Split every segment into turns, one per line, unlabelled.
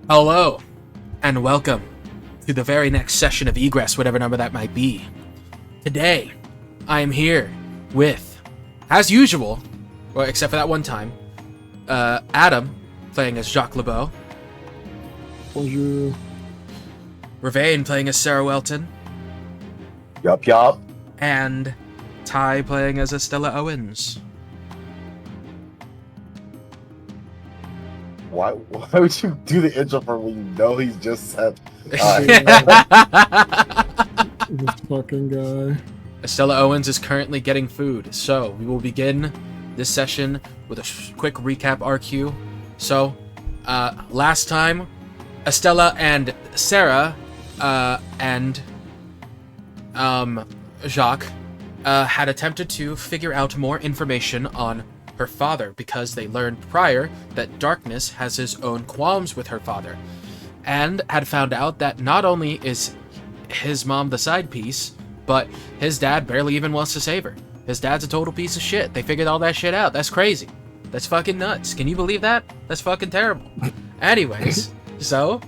Hello, and welcome to the very next session of Egress, whatever number that might be. Today, I am here with, as usual, well, except for that one time, Adam, playing as Jacques LeBeau.
Bonjour.
Ravain, playing as Sarah Welton.
Yup.
And Ty, playing as Estella Owens.
Why would you do the intro for when you know he's just said
This fucking guy.
Estella Owens is currently getting food, so we will begin this session with a quick recap RQ. So, last time, Estella and Sarah and Jacques had attempted to figure out more information on her father because they learned prior that Darkness has his own qualms with her father, and had found out that not only is his mom the side piece, but his dad barely even wants to save her. His dad's a total piece of shit. They figured all that shit out. That's crazy. That's fucking nuts. Can you believe that? That's fucking terrible. Anyways, so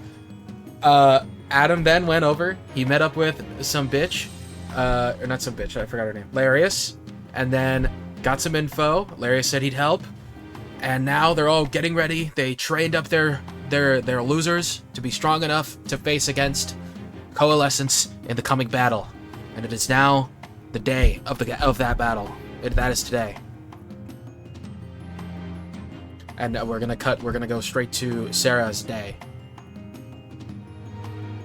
Adam then went over. He met up with some bitch, or not some bitch. I forgot her name. Larius, and then got some info. Larius said he'd help, and now they're all getting ready. They trained up their losers to be strong enough to face against Coalescence in the coming battle, and it is now the day of that battle. That is today, and we're gonna go straight to Sarah's day.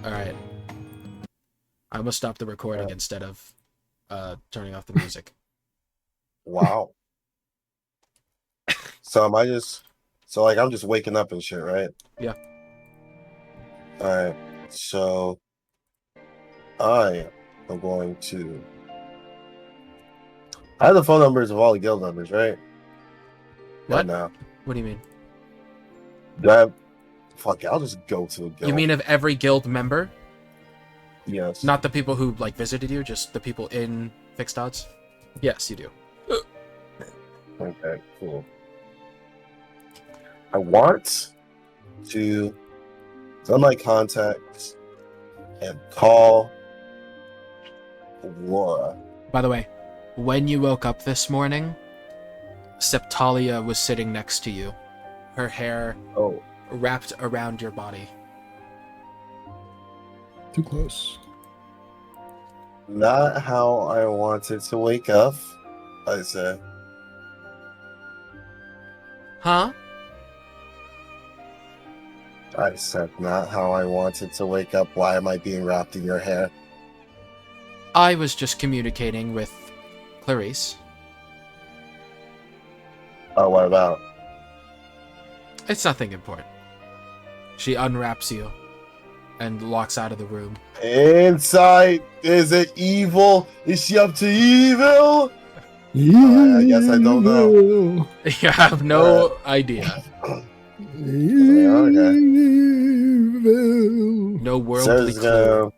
All right, I almost stopped the recording instead of turning off the music.
Wow. So I'm just waking up and shit, right?
Yeah.
Alright. So I am going to I have the phone numbers of all the guild members, right?
What?
Right now.
What do you mean?
Fuck it, I'll just go to a guild.
You mean of every guild member?
Yes.
Not the people who visited you, just the people in Fixed Odds? Yes, you do.
Okay, cool. I want to send my contacts and call Laura.
By the way, when you woke up this morning, Septalia was sitting next to you. Her hair wrapped around your body.
Too close.
Not how I wanted to wake up, I said.
Huh?
I said, not how I wanted to wake up. Why am I being wrapped in your hair?
I was just communicating with Clarice.
Oh, what about?
It's nothing important. She unwraps you and walks out of the room.
Inside, is it evil? Is she up to evil? I guess I don't know.
You have no idea.
Okay.
No worldly clue.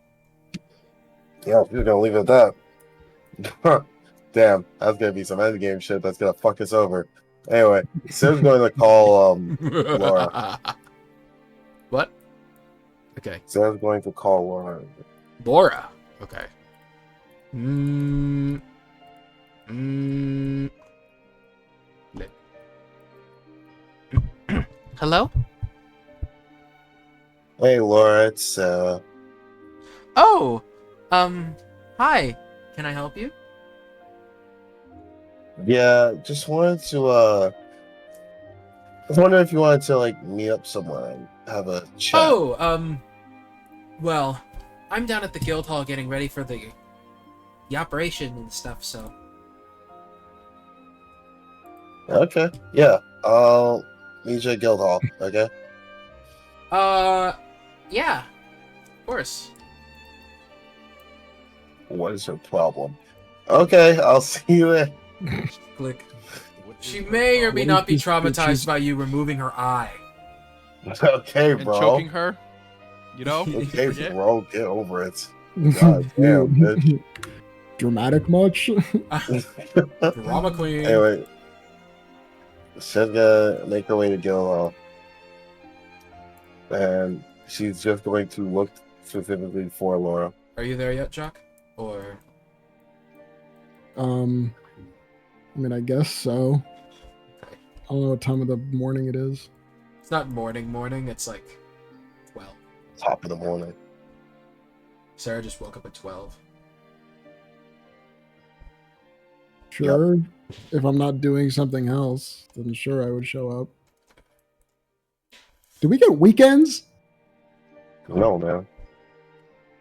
Yeah, you're gonna leave it at that. Damn, that's gonna be some endgame shit that's gonna fuck us over. Anyway, Sim's going to call Laura.
What? Okay.
Sim's going to call Laura.
Laura. Okay. Hello?
Hey Laura, it's
Oh, hi. Can I help you?
yeah, just wanted to I was wondering if you wanted to meet up somewhere and have a chat.
Oh, well, I'm down at the guild hall getting ready for the operation and stuff, so.
Okay, yeah, I'll meet you at Guild Hall, okay?
Yeah, of course.
What is your problem? Okay, I'll see you there.
Click. She may or may not be traumatized by you removing her eye.
Okay,
And
bro.
choking her, you know?
Okay,
Yeah.
bro, get over it. God damn, bitch.
Dramatic much?
Drama queen.
Anyway, she's gonna make her way to Guild Hall. and she's just going to look specifically for Laura.
Are you there yet, Jock? Or
I mean, I guess so.
okay.
I don't know what time of the morning it is.
It's not morning. It's like 12.
Top of the morning.
Sarah just woke up at 12.
Sure. If I'm not doing something else, then sure I would show up. Do we get weekends?
No, man.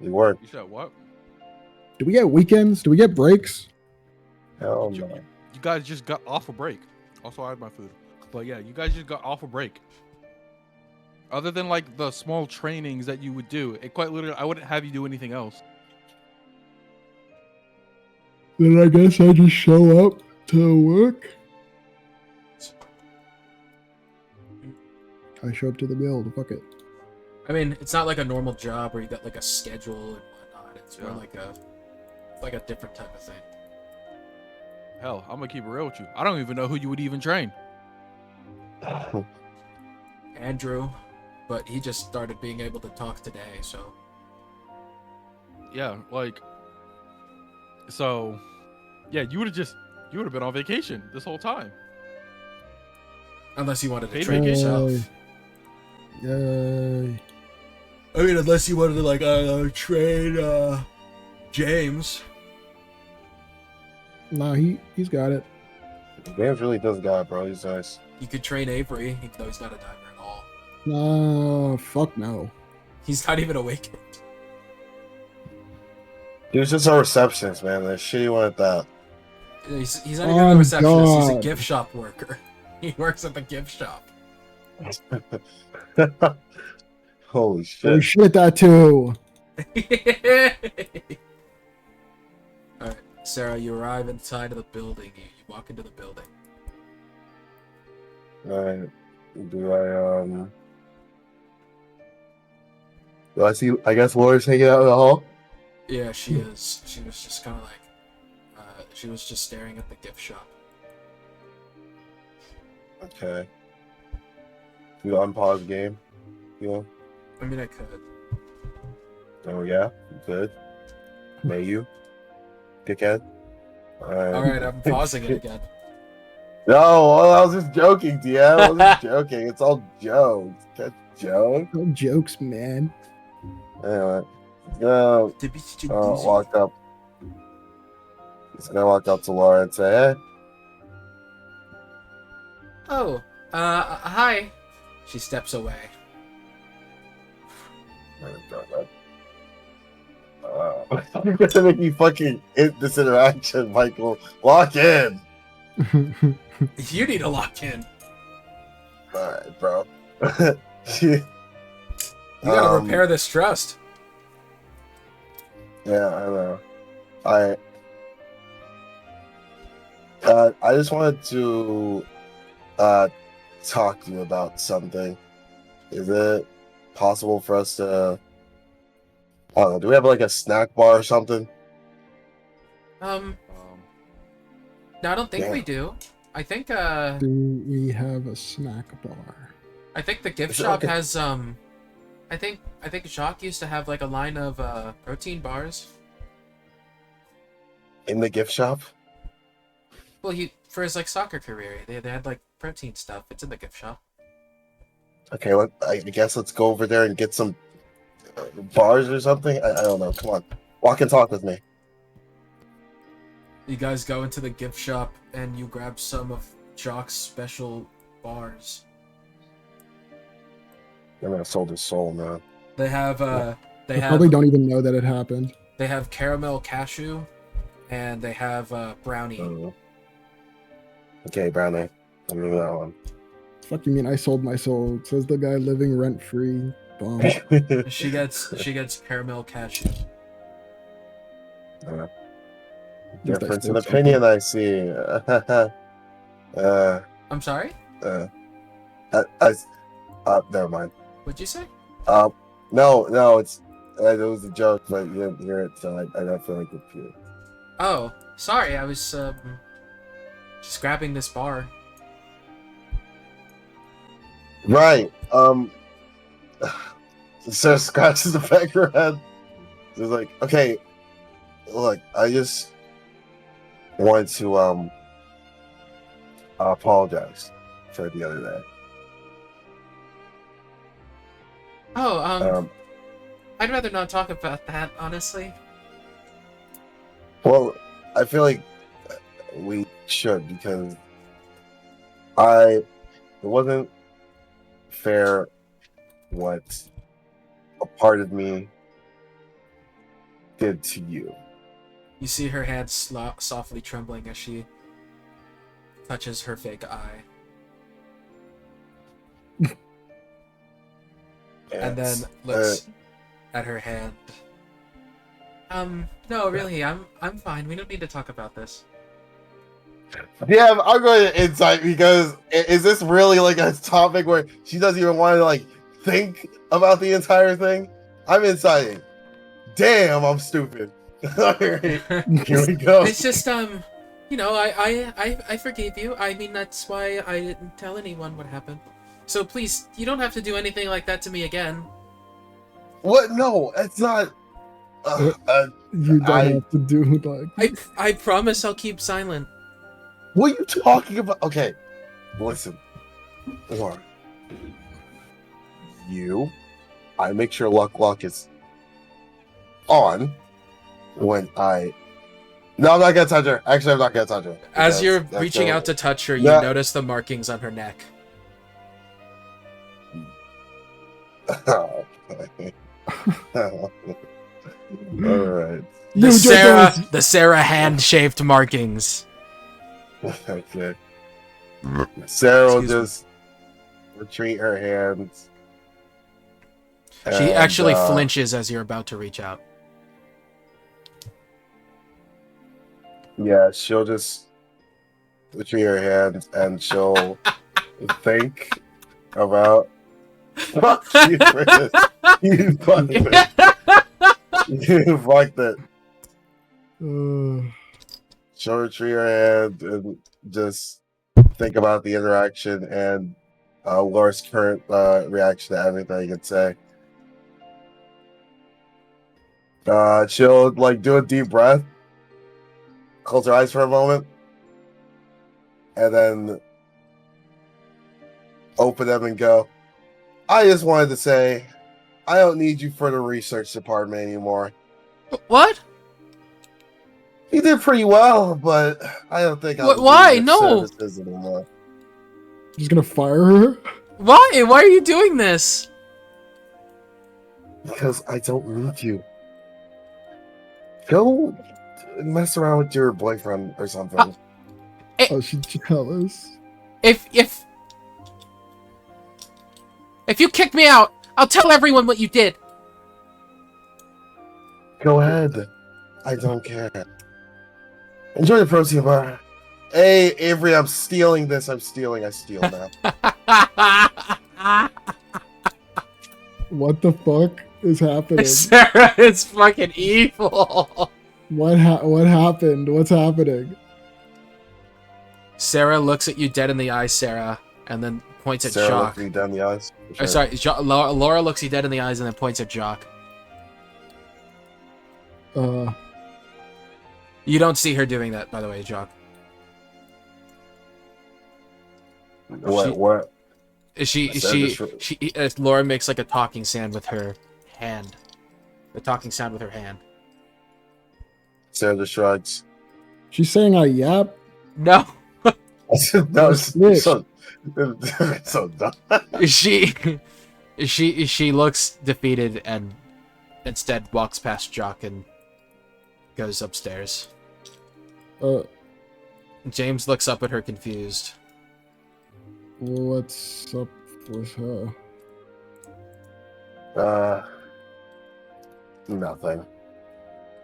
You work.
You said what?
Do we get weekends? Do we get breaks?
Hell
You,
no.
you guys just got off a break. Also, I had my food. But yeah, you guys just got off a break. Other than like the small trainings that you would do, it quite literally, I wouldn't have you do anything else.
Then I guess I just show up to work. I show up to the build. Fuck it.
I mean, it's not like a normal job where you got like a schedule and whatnot. It's more like a different type of thing.
Hell, I'm gonna keep it real with you. I don't even know who you would even train.
Andrew, but he just started being able to talk today, so
Yeah, like, so, yeah, you would have been on vacation this whole time.
unless you wanted to
Paid
train
vacation.
yourself.
Yay.
I mean, unless you wanted to like train James.
Nah, he's got it.
James really does got it, bro. He's nice.
You could train Avery, even though he's not a diver at all.
No, fuck no.
He's not even awakened.
He was just a receptionist, man. The shitty one at that.
He's not even a receptionist. He's a
God.
gift shop worker. He works at the gift shop.
Holy
Oh
shit.
shit, that too.
Alright, Sarah, you arrive inside of the building. You walk into the building.
Alright. Do I see? I guess Laura's hanging out in the hall.
Yeah, she is. She was just kind of like, she was just staring at the gift shop.
Okay. Do you unpause game? You
I mean, I could.
Oh yeah, good. May you, dickhead.
Alright, I'm pausing it again.
No, well, I was just joking, DM. I was just joking. It's all jokes. Catch joke.
No jokes, man.
Anyway, walk up. He's gonna walk up to Laura and say, "Hey."
Oh, hi. She steps away.
I'm gonna make you fucking end this interaction, Michael. Lock in.
You need to lock in.
Alright, bro.
You gotta repair this trust.
Yeah, I know. I just wanted to talk to you about something. Is it possible for us to, I don't know, do we have like a snack bar or something?
No, I don't think we do. I think
Do we have a snack bar?
I think the gift
Is it
shop
okay?
has I think Jacques used to have like a line of protein bars.
In the gift shop?
Well, he for his like soccer career, they had like protein stuff. It's in the gift shop.
Okay, I guess let's go over there and get some bars or something. I don't know. Come on. Walk and talk with me.
You guys go into the gift shop and you grab some of Jacques' special bars.
I'm gonna sold his soul, man.
They have
I probably don't even know that it happened.
They have caramel cashew, and they have brownie.
Okay, Brownie. I'll move that one.
Fuck you mean I sold my soul? Says the guy living rent free. Bum.
She gets caramel cashew.
Difference in opinion, I see.
I'm sorry.
Never mind.
What'd you say?
No, it was a joke, but you didn't hear it, so I don't feel like it.
Oh, sorry. I was just grabbing this bar.
Right. Sarah scratches the back of her head. She's like, okay, look, I just wanted to apologize for the other day.
Oh, I'd rather not talk about that, honestly.
Well, I feel like we should because it wasn't fair what a part of me did to you.
You see her hand softly trembling as she touches her fake eye. And then looks at her hand. No, really, I'm fine. We don't need to talk about this.
Yeah, I'm going to insight because is this really like a topic where she doesn't even want to like think about the entire thing? I'm inciting. Damn, I'm stupid. Alright, here we go.
It's just you know, I forgave you. I mean, that's why I didn't tell anyone what happened. So please, you don't have to do anything like that to me again.
What? No, it's not.
You don't have to do like.
I promise I'll keep silent.
What are you talking about? Okay, listen. Or I make sure luck is on when I. No, I'm not gonna touch her. Actually, I'm not gonna touch her.
As you're reaching out to touch her, you notice the markings on her neck.
Oh, all right.
The Sarah hand-shaped markings.
Okay. Sarah will just retreat her hands.
She actually flinches as you're about to reach out.
Yeah, she'll just retreat her hands and she'll think about. Fuck you, Chris. You fucked it. You fucked it. She'll retreat her hand and just think about the interaction and Laura's current reaction to everything you could say. She'll like do a deep breath, close her eyes for a moment, and then open them and go, I just wanted to say, I don't need you for the research department anymore.
What?
You did pretty well, but I don't think I'll
why?
give you
No.
services anymore.
He's gonna fire her?
Why? Why are you doing this?
Because I don't need you. Go mess around with your boyfriend or something.
Oh, she's jealous.
If you kick me out, I'll tell everyone what you did.
Go ahead. I don't care. Enjoy the protein bar. Hey, Avery, I'm stealing this. I steal now.
What the fuck is happening?
Sarah is fucking evil.
What happened? What's happening?
Sarah looks at you dead in the eyes, Sarah, and then points at
Sarah
Jock.
looked me down the eyes.
Sure. Sorry, Laura looks you dead in the eyes and then points at Jock. You don't see her doing that, by the way, Jock.
What?
Laura makes like a talking sound with her hand. The talking sound with her hand.
Sarah just shrugs.
She's saying I yap?
No.
No, it's so dumb.
She looks defeated and instead walks past Jock and goes upstairs. James looks up at her confused.
What's up with her?
Nothing.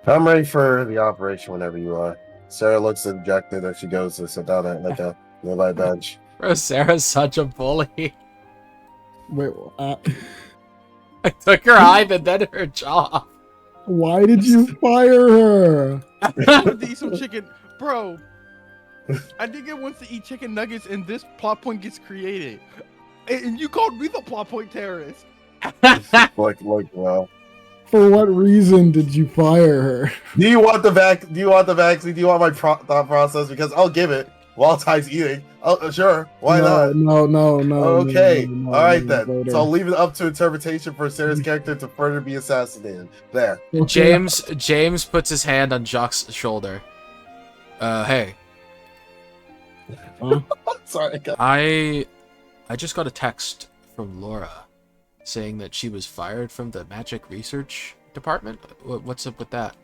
I'm ready for the operation whenever you are. Sarah looks dejected as she goes to sit down at like a nearby bench.
Bro, Sarah's such a bully.
Wait,
I took her eye and then her jaw.
why did you fire her?
I wanted to eat some chicken. Bro, I think wants to eat chicken nuggets and this plot point gets created. And you called me the plot point terrorist.
Well.
For what reason did you fire her?
Do you want the vaccine? Do you want my thought process? Because I'll give it while Ty's eating. Oh, sure. Why not?
No.
Okay. All right
no,
then.
later.
So I'll leave it up to interpretation for Sarah's character to further be assassinated. There.
Okay.
James puts his hand on Jock's shoulder. Hey.
Huh?
Sorry.
I just got a text from Laura saying that she was fired from the magic research department. What's up with that?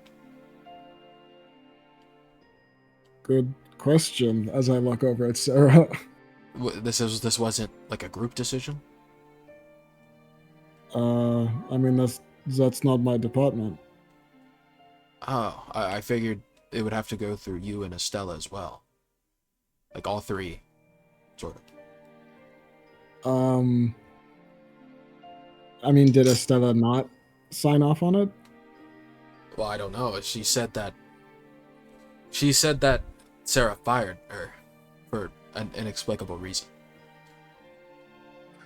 Good question. As I look over at Sarah.
This wasn't like a group decision?
I mean that's not my department.
Oh, I figured it would have to go through you and Estella as well. Like all three, sort of.
I mean, did Estella not sign off on it?
Well, I don't know. She said that Sarah fired her for an inexplicable reason.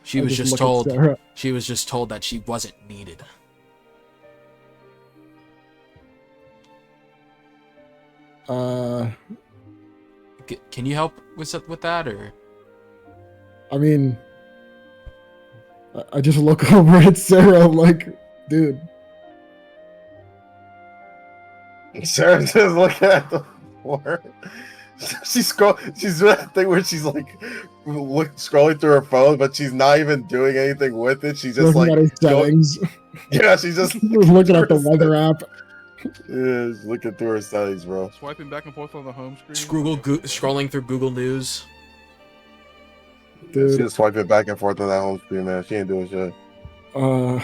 She was just told that she wasn't needed. Can you help with that, or?
I mean, I just look over at Sarah like, dude.
Sarah just looking at the floor. She's doing that thing where she's like scrolling through her phone, but she's not even doing anything with it. She's just
Looking
like
at her settings.
yeah, she's just
looking at the weather app.
Yeah, she's looking through her settings, bro.
Swiping back and forth on the home screen.
Scrolling through Google News.
Dude.
She's just swiping back and forth on that home screen, man. She ain't doing shit.
Hold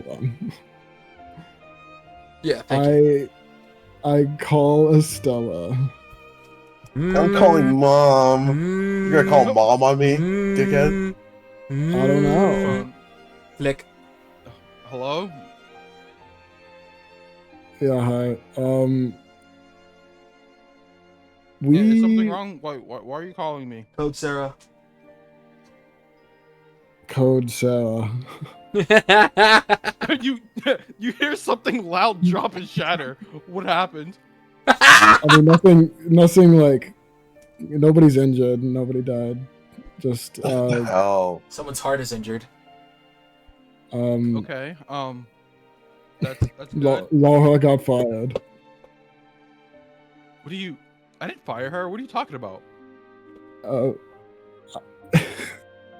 on.
Yeah, thank you.
I call Estella.
I'm calling mom. You're gonna call mom on me, dickhead?
I don't know.
Flick.
Hello?
Yeah, hi.
Is something wrong? Why are you calling me?
Code Sarah.
Code Sarah.
you hear something loud drop and shatter. What happened?
I mean, nothing like, nobody's injured, nobody died. Just
hell.
Someone's heart is injured.
Okay. That's good.
Laura got fired.
What do you? I didn't fire her. What are you talking about?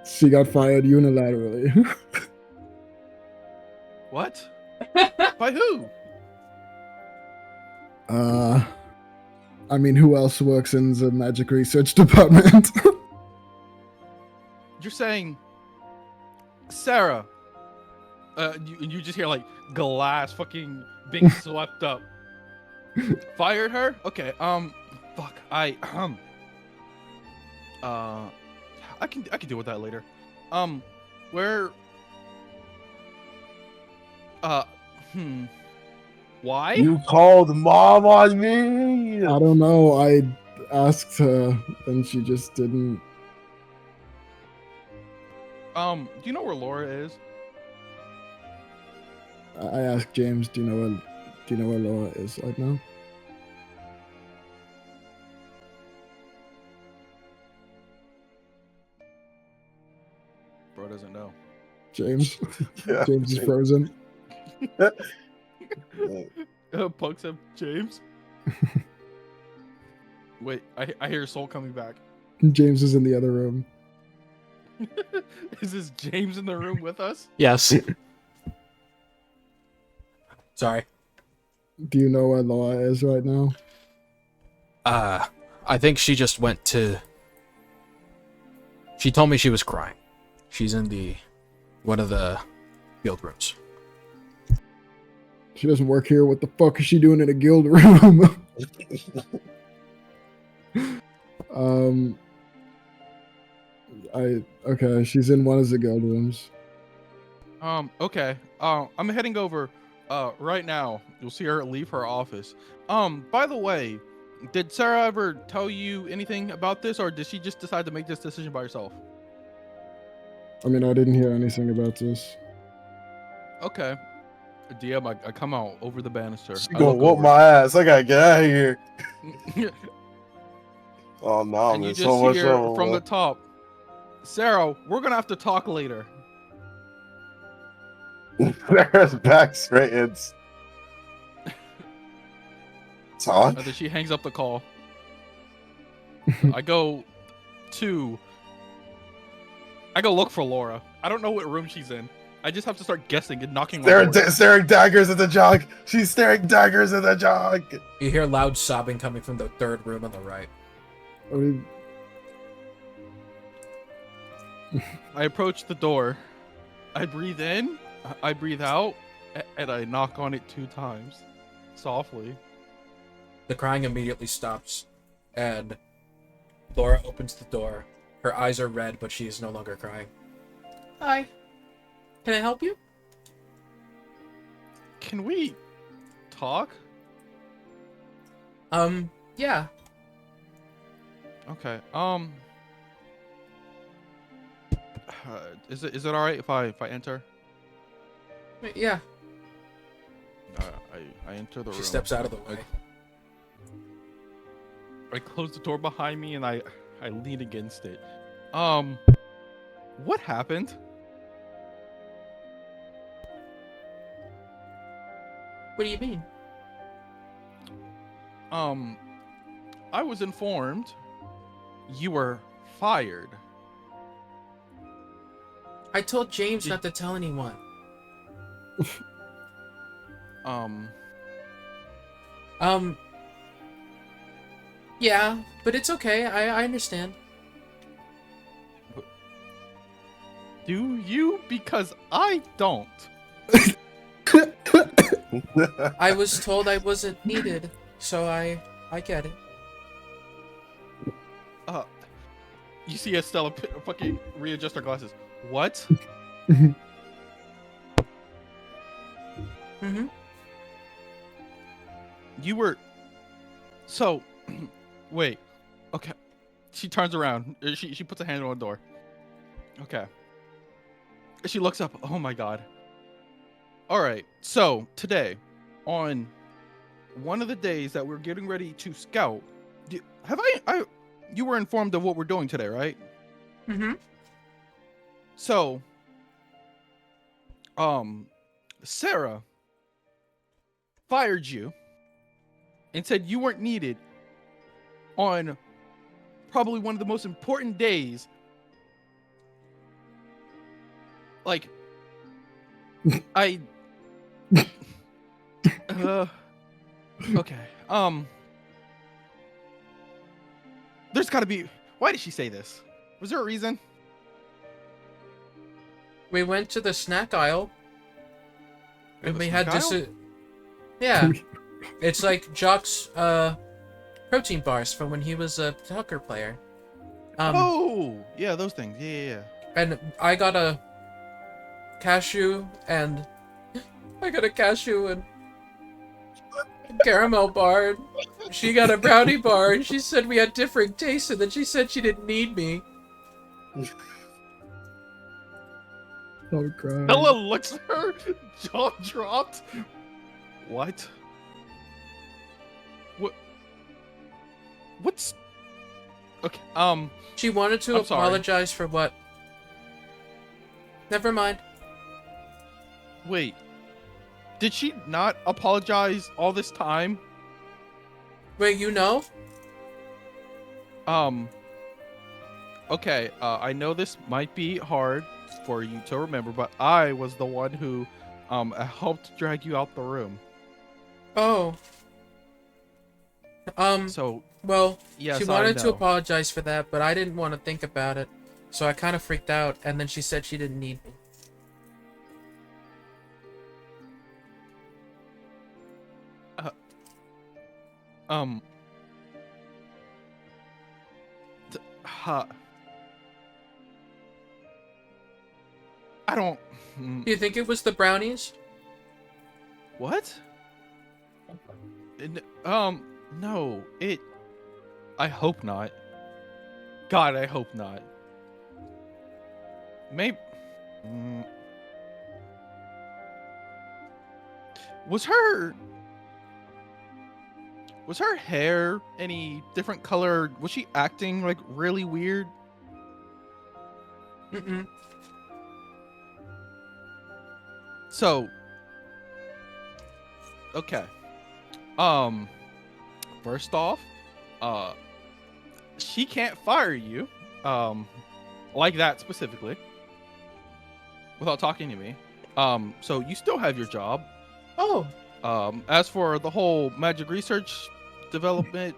She got fired unilaterally.
What? By who?
I mean, who else works in the magic research department?
You're saying Sarah. You just hear like glass fucking being swept up. Fired her? Okay. Fuck. I can deal with that later. Where? Why?
You called mom on me.
I don't know. I asked her, and she just didn't.
Do you know where Laura is?
I asked James, do you know where Laura is right now?
Bro doesn't know.
James?
Yeah,
James is frozen.
Pug said, James? Wait, I hear Soul coming back.
James is in the other room.
Is this James in the room with us?
Yes. Sorry.
Do you know where Laura is right now?
I think she just went to... She told me she was crying. She's in one of the guild rooms.
She doesn't work here. What the fuck is she doing in a guild room? Okay, she's in one of the guild rooms.
Okay. I'm heading over right now. You'll see her leave her office. By the way, did Sarah ever tell you anything about this, or did she just decide to make this decision by herself?
I mean, I didn't hear anything about this.
Okay. DM, I come out over the banister.
She
I
gonna
look
whoop
over.
my ass. I gotta get out of here. Oh no, I'm
And you
in
just
so much
hear
trouble.
from the top, Sarah, we're gonna have to talk later.
There's back straightens. Talk?
And then she hangs up the call. I go look for Laura. I don't know what room she's in. I just have to start guessing and knocking on doors.
Staring daggers at the jog. She's staring daggers at the jog.
You hear loud sobbing coming from the third room on the right.
I mean,
I approach the door. I breathe in, I breathe out, and I knock on it 2 times. Softly.
The crying immediately stops, and Laura opens the door. Her eyes are red, but she is no longer crying. Hi. Can I help you?
Can we talk?
Yeah.
Okay. Is it all right if I enter?
Yeah.
I enter the room.
She steps out of the way.
I close the door behind me and I lean against it. What happened?
What do you mean?
I was informed you were fired.
I told James not to tell anyone. Yeah, but it's okay. I understand.
Do you? Because I don't.
I was told I wasn't needed, so I get it.
You see Estella fucking readjust her glasses. What?
Mm-hmm.
You were... So... Wait. Okay. She turns around. She puts a hand on the door. Okay. She looks up. Oh my god. Alright. So, today, on one of the days that we're getting ready to scout, you were informed of what we're doing today, right?
Mm-hmm.
So, Sarah fired you and said you weren't needed on probably one of the most important days. Like, okay. There's gotta be, why did she say this? Was there a reason?
We went to the snack aisle. And
The
we had
snack aisle?
Yeah. It's like Jock's protein bars from when he was a soccer player.
Oh, yeah, those things. Yeah.
And I got a cashew and a caramel bar. She got a brownie bar, and she said we had different tastes, and then she said she didn't need me.
I'm crying.
Ella looks at her, jaw dropped. What? What's... Okay,
She wanted to
I'm sorry.
apologize for what? Never mind.
wait. Did she not apologize all this time?
Wait, you know?
Okay, I know this might be hard for you to remember, but I was the one who, helped drag you out the room.
Oh.
So,
Well,
yes,
she wanted to
know.
apologize for that, but I didn't want to think about it. So I kind of freaked out, and then she said she didn't need me.
I don't...
Do you think it was the brownies?
What? No, I hope not. God, I hope not. Mm. Was her hair any different color? Was she acting like really weird?
Mm-mm.
So, okay. First off, she can't fire you, like that specifically, without talking to me. So you still have your job.
Oh,
As for the whole magic research development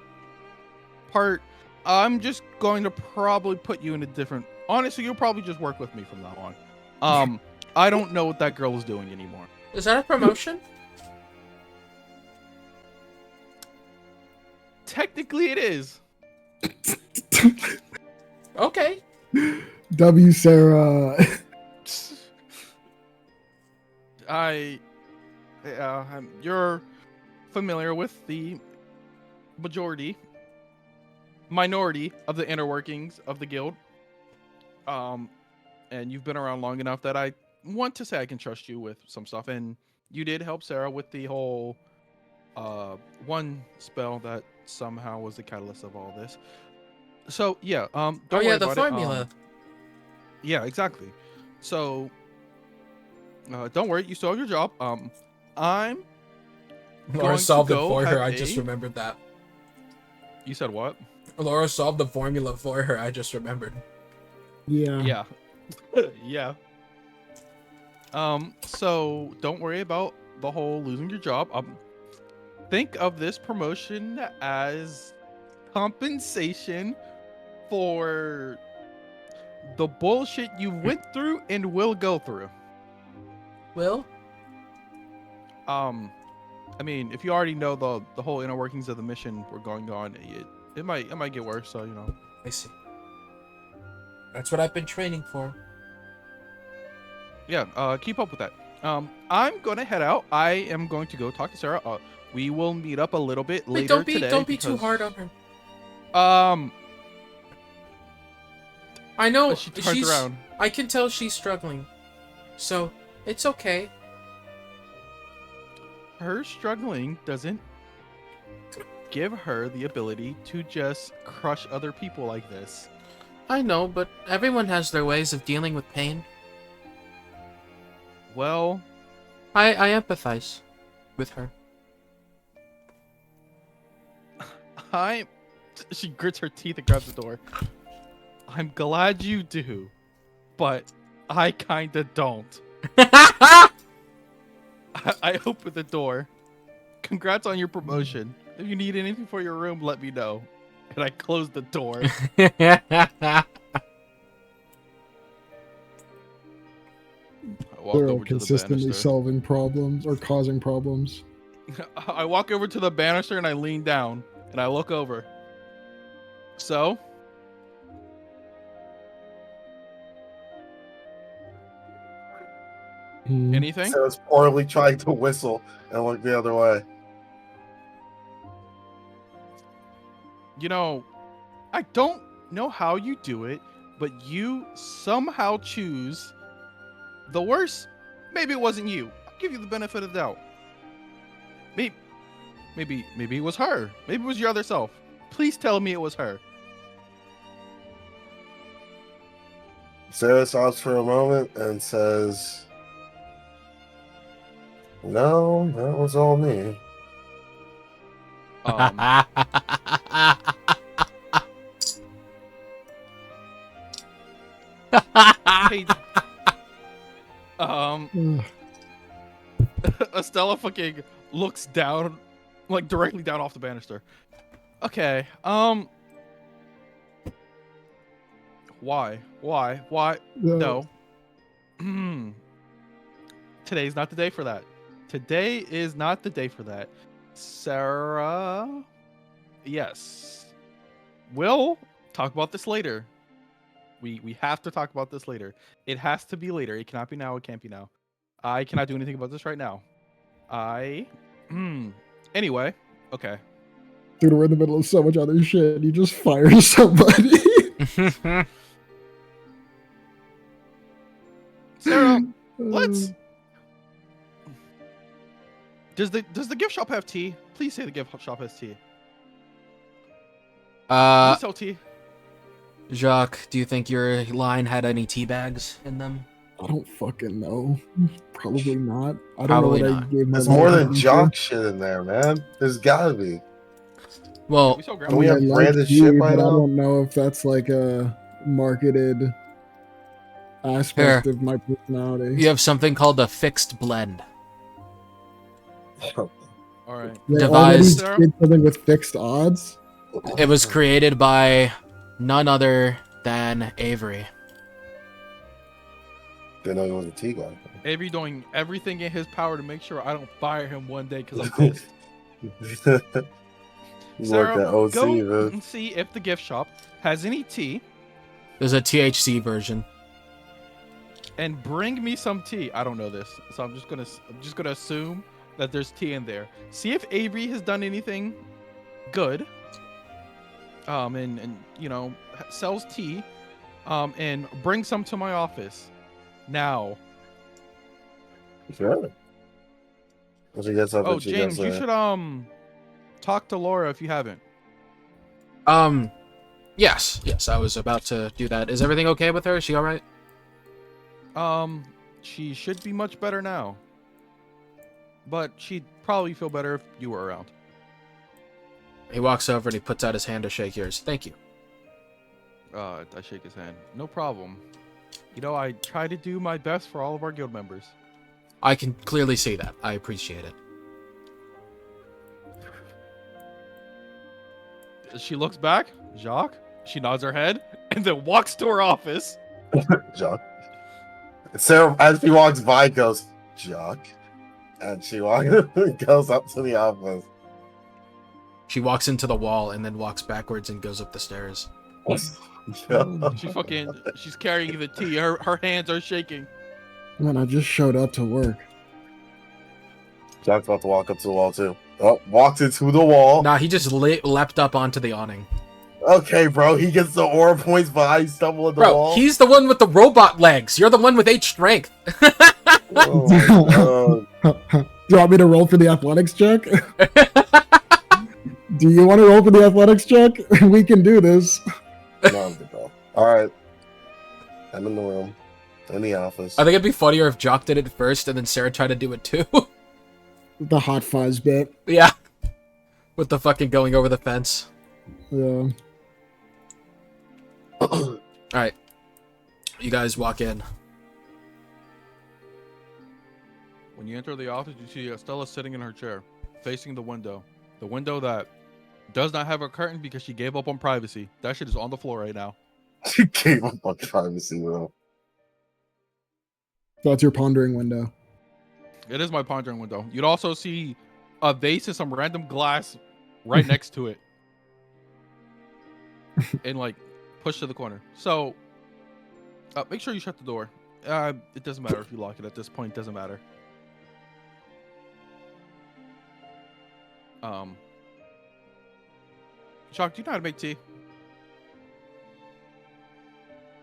part, I'm just going to probably put you in a different. Honestly, you'll probably just work with me from now on. I don't know what that girl is doing anymore.
is that a promotion?
Technically, it is.
Okay.
W. Sarah.
You're familiar with the minority of the inner workings of the guild. And you've been around long enough that I want to say I can trust you with some stuff. And you did help Sarah with the whole one spell that somehow was the catalyst of all this. So yeah, don't
Oh
worry
yeah, the
about it.
formula.
Yeah, exactly. So don't worry, you still have your job. I'm
Laura
going
solved
to
it
go
for her.
have
I just
a-
remembered that.
You said what?
Laura solved the formula for her. I just remembered.
Yeah.
Yeah. Yeah. So don't worry about the whole losing your job. Think of this promotion as compensation for the bullshit you went through and will go through.
Will?
I mean, if you already know the whole inner workings of the mission we're going on, it might get worse. So you know.
I see. That's what I've been training for.
Yeah. Keep up with that. I'm gonna head out. I am going to go talk to Sarah. We will meet up a little bit
Wait,
later today.
don't be too
because,
hard on her. I know
She turns around.
I can tell she's struggling. So, it's okay.
Her struggling doesn't give her the ability to just crush other people like this.
I know, but everyone has their ways of dealing with pain.
Well,
I empathize with her.
She grits her teeth and grabs the door. I'm glad you do, but I kinda don't. I open the door. Congrats on your promotion. If you need anything for your room, let me know. And I close the door. I walk
They're all
over to the
consistently
banister.
solving problems or causing problems.
I walk over to the banister and I lean down and I look over. So? Anything?
So it's poorly trying to whistle and look the other way.
You know, I don't know how you do it, but you somehow choose the worst. Maybe it wasn't you. I'll give you the benefit of the doubt. Maybe it was her. Maybe it was your other self. Please tell me it was her.
Sarah stops for a moment and says, "No, that was all me."
Hey, Estella fucking looks down, like directly down off the banister. Okay, why? No. Today's not the day for that. Today is not the day for that. Sarah? Yes. We'll talk about this later. We have to talk about this later. It has to be later. It cannot be now. It can't be now. I cannot do anything about this right now. Anyway, okay.
Dude, we're in the middle of so much other shit. You just fired somebody.
Sarah, let's. Does the gift shop have tea? Please say the gift shop has tea. Do they sell tea?
Jacques, do you think your line had any tea bags in them?
I don't fucking know. Probably not. I don't
Probably
know what
not.
I gave my
There's more than
licensing
jock
to.
shit in there, man. There's gotta be.
Well,
We sell
I
grandma.
we
mean, I
have
like
branded
tea,
shit by
but I
now?
don't know if that's like a marketed aspect
Here.
of my personality.
you have something called a fixed blend.
All right.
They
devised-
already did something with fixed odds.
It was created by none other than Avery.
Didn't know he was a tea guy.
Avery doing everything in his power to make sure I don't fire him one day because I'm pissed.
You worked at
Sarah,
OC,
go
man.
and see if the gift shop has any tea,
There's a THC version.
and bring me some tea. I don't know this, so I'm just gonna assume that there's tea in there. See if Avery has done anything good. And you know, sells tea. And bring some to my office now.
Sure. Once you get something,
Oh, James, you should talk to Laura if you haven't.
Yes, I was about to do that. Is everything okay with her? Is she all right?
She should be much better now. But she'd probably feel better if you were around.
He walks over and he puts out his hand to shake yours. Thank you.
I shake his hand. No problem. You know, I try to do my best for all of our guild members.
I can clearly see that. I appreciate it.
She looks back, Jacques. She nods her head and then walks to her office.
Jock. Sarah, as she walks by, goes, Jock. And she goes up to the office.
She walks into the wall and then walks backwards and goes up the stairs.
She's carrying the tea. Her hands are shaking.
Man, I just showed up to work.
Jock's about to walk up to the wall, too. Oh, walked into the wall.
Nah, he just leapt up onto the awning.
Okay, bro. He gets the aura points, but I stumble at the
Bro,
wall.
he's the one with the robot legs. You're the one with 8 strength.
Oh my God.
Do you want me to roll for the athletics check? Do you want to roll for the athletics check? We can do this.
No, I'm good, bro. All right. I'm in the room. In the office.
I think it'd be funnier if Jock did it first and then Sarah tried to do it too.
The hot fuzz bit.
Yeah. With the fucking going over the fence.
Yeah.
Alright. You guys walk in.
When you enter the office, you see Stella sitting in her chair, facing the window. The window that does not have a curtain because she gave up on privacy. That shit is on the floor right now.
She gave up on privacy, bro.
That's your pondering window.
It is my pondering window. You'd also see a vase and some random glass right next to it. And like push to the corner. So make sure you shut the door. It doesn't matter if you lock it at this point. It doesn't matter. Shock, do you know how to make tea?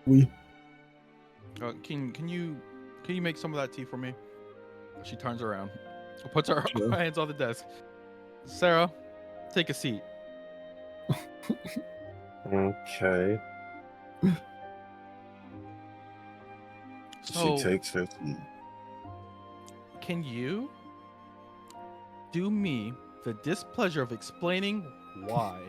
We.
Can you make some of that tea for me? She turns around, puts her
Sure.
hands on the desk. Sarah, take a seat.
Okay.
So,
She takes her seat.
can you do me the displeasure of explaining why?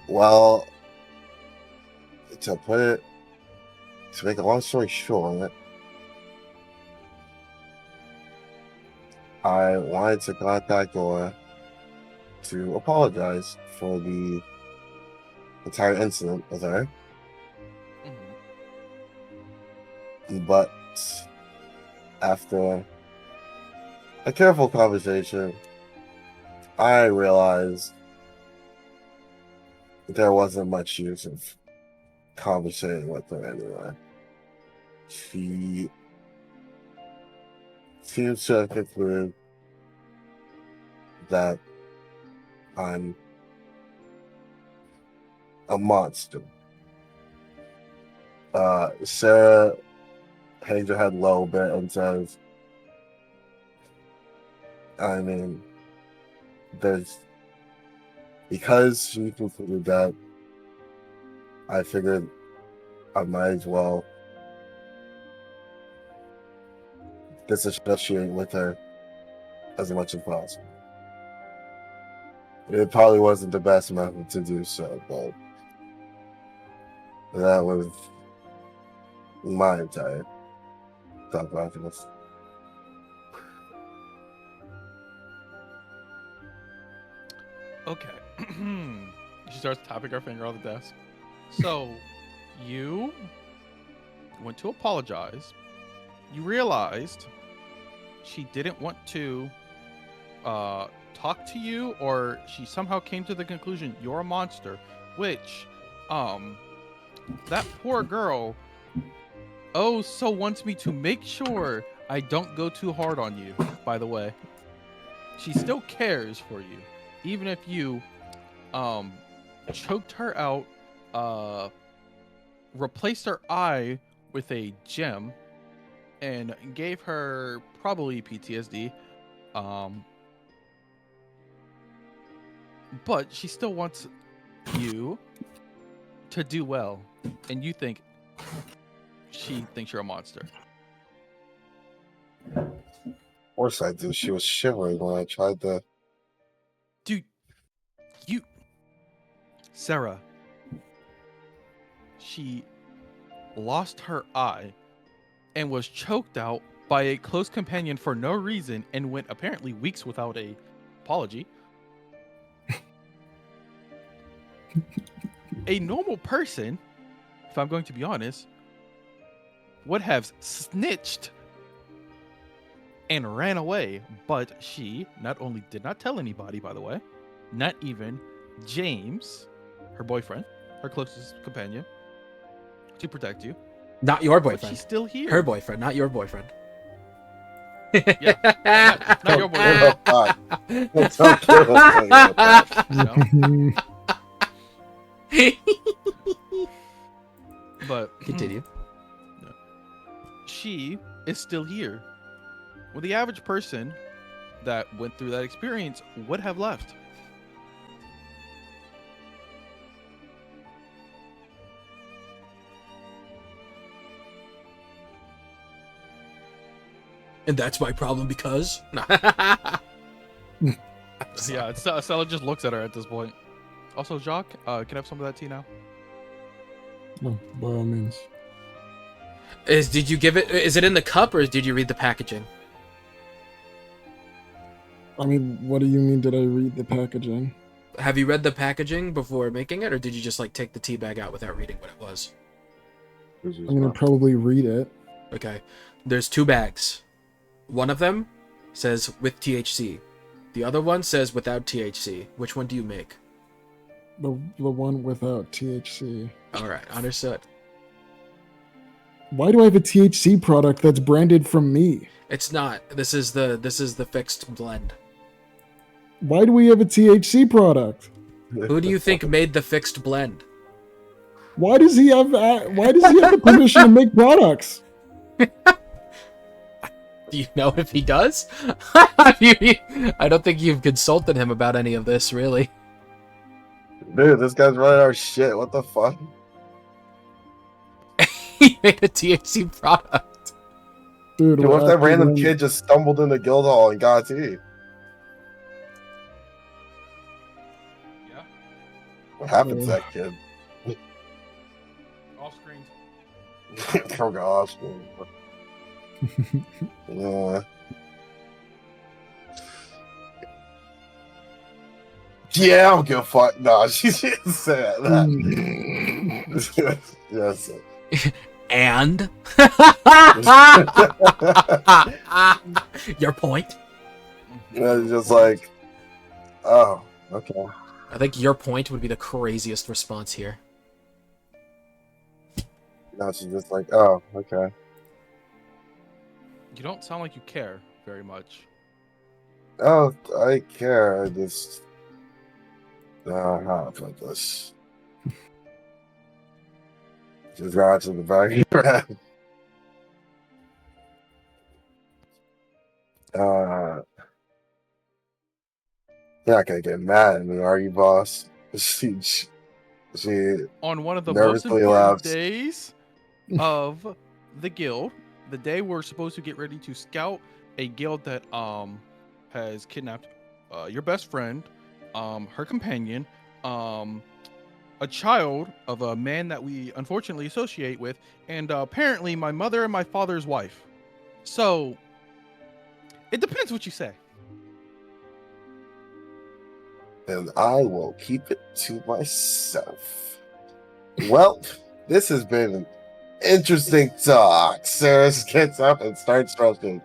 Well, to make a long story short, I wanted to contact Laura to apologize for the entire incident with her, but after a careful conversation, I realized there wasn't much use of conversating with her anyway. She seems to have concluded that I'm a monster. Sarah hangs her head low a bit and says, I mean, because she concluded that, I figured I might as well disassociate with her as much as possible. It probably wasn't the best method to do so, but that was my entire thought process.
Okay. She starts tapping her finger on the desk. So, you went to apologize. You realized she didn't want to talk to you, or she somehow came to the conclusion you're a monster, which, that poor girl so wants me to make sure I don't go too hard on you, by the way. She still cares for you, even if you choked her out, replaced her eye with a gem, and gave her probably PTSD. But she still wants you to do well, and you think she thinks you're a monster.
Of course I do. She was shivering when I tried to.
Dude, Sarah, she lost her eye and was choked out by a close companion for no reason and went apparently weeks without a apology. A normal person, if I'm going to be honest, would have snitched and ran away, but she not only did not tell anybody, by the way, not even James, her boyfriend, her closest companion, to protect you.
Not your
But
boyfriend.
she's still here.
Her boyfriend, not your boyfriend.
Yeah, not your boyfriend.
Don't kill us.
You know? But
Continue.
she is still here. Well, the average person that went through that experience would have left.
And that's my problem because.
Yeah, Stella just looks at her at this point. Also, Jacques, can I have some of that tea now?
No, by all means.
Did you give it? Is it in the cup or did you read the packaging?
I mean, what do you mean? Did I read the packaging?
Have you read the packaging before making it, or did you just like take the tea bag out without reading what it was?
I'm gonna probably read it.
Okay. There's 2 bags. One of them says with THC. The other one says without THC. Which one do you make?
The one without THC.
All right, understood.
Why do I have a THC product that's branded from me?
It's not. This is the fixed blend.
Why do we have a THC product?
Who do you think made the fixed blend?
Why does he have the permission to make products?
Do you know if he does? I don't think you've consulted him about any of this, really.
Dude, this guy's running our shit. What the fuck?
He made a THC product.
Dude,
Dude, what if that random kid just stumbled into Guildhall and got tea?
Yeah.
What happened to that kid?
Off screen.
Oh gosh. Yeah. Yeah, I don't give a fuck. No, she didn't say that. Yes.
And your point?
It's just like, oh, okay.
I think your point would be the craziest response here.
Now she's just like, oh, okay.
You don't sound like you care very much.
Oh, I care. I just how to put this. Just got to the back of your head. You're not gonna get mad at me, are you, boss? She
On one of the most
nervously
important
laughs.
days of the guild, the day we're supposed to get ready to scout a guild that has kidnapped your best friend, her companion, a child of a man that we unfortunately associate with, and apparently my mother and my father's wife. So it depends what you say.
And I will keep it to myself. Well, this has been an interesting talk. Sarah gets up and starts stretching.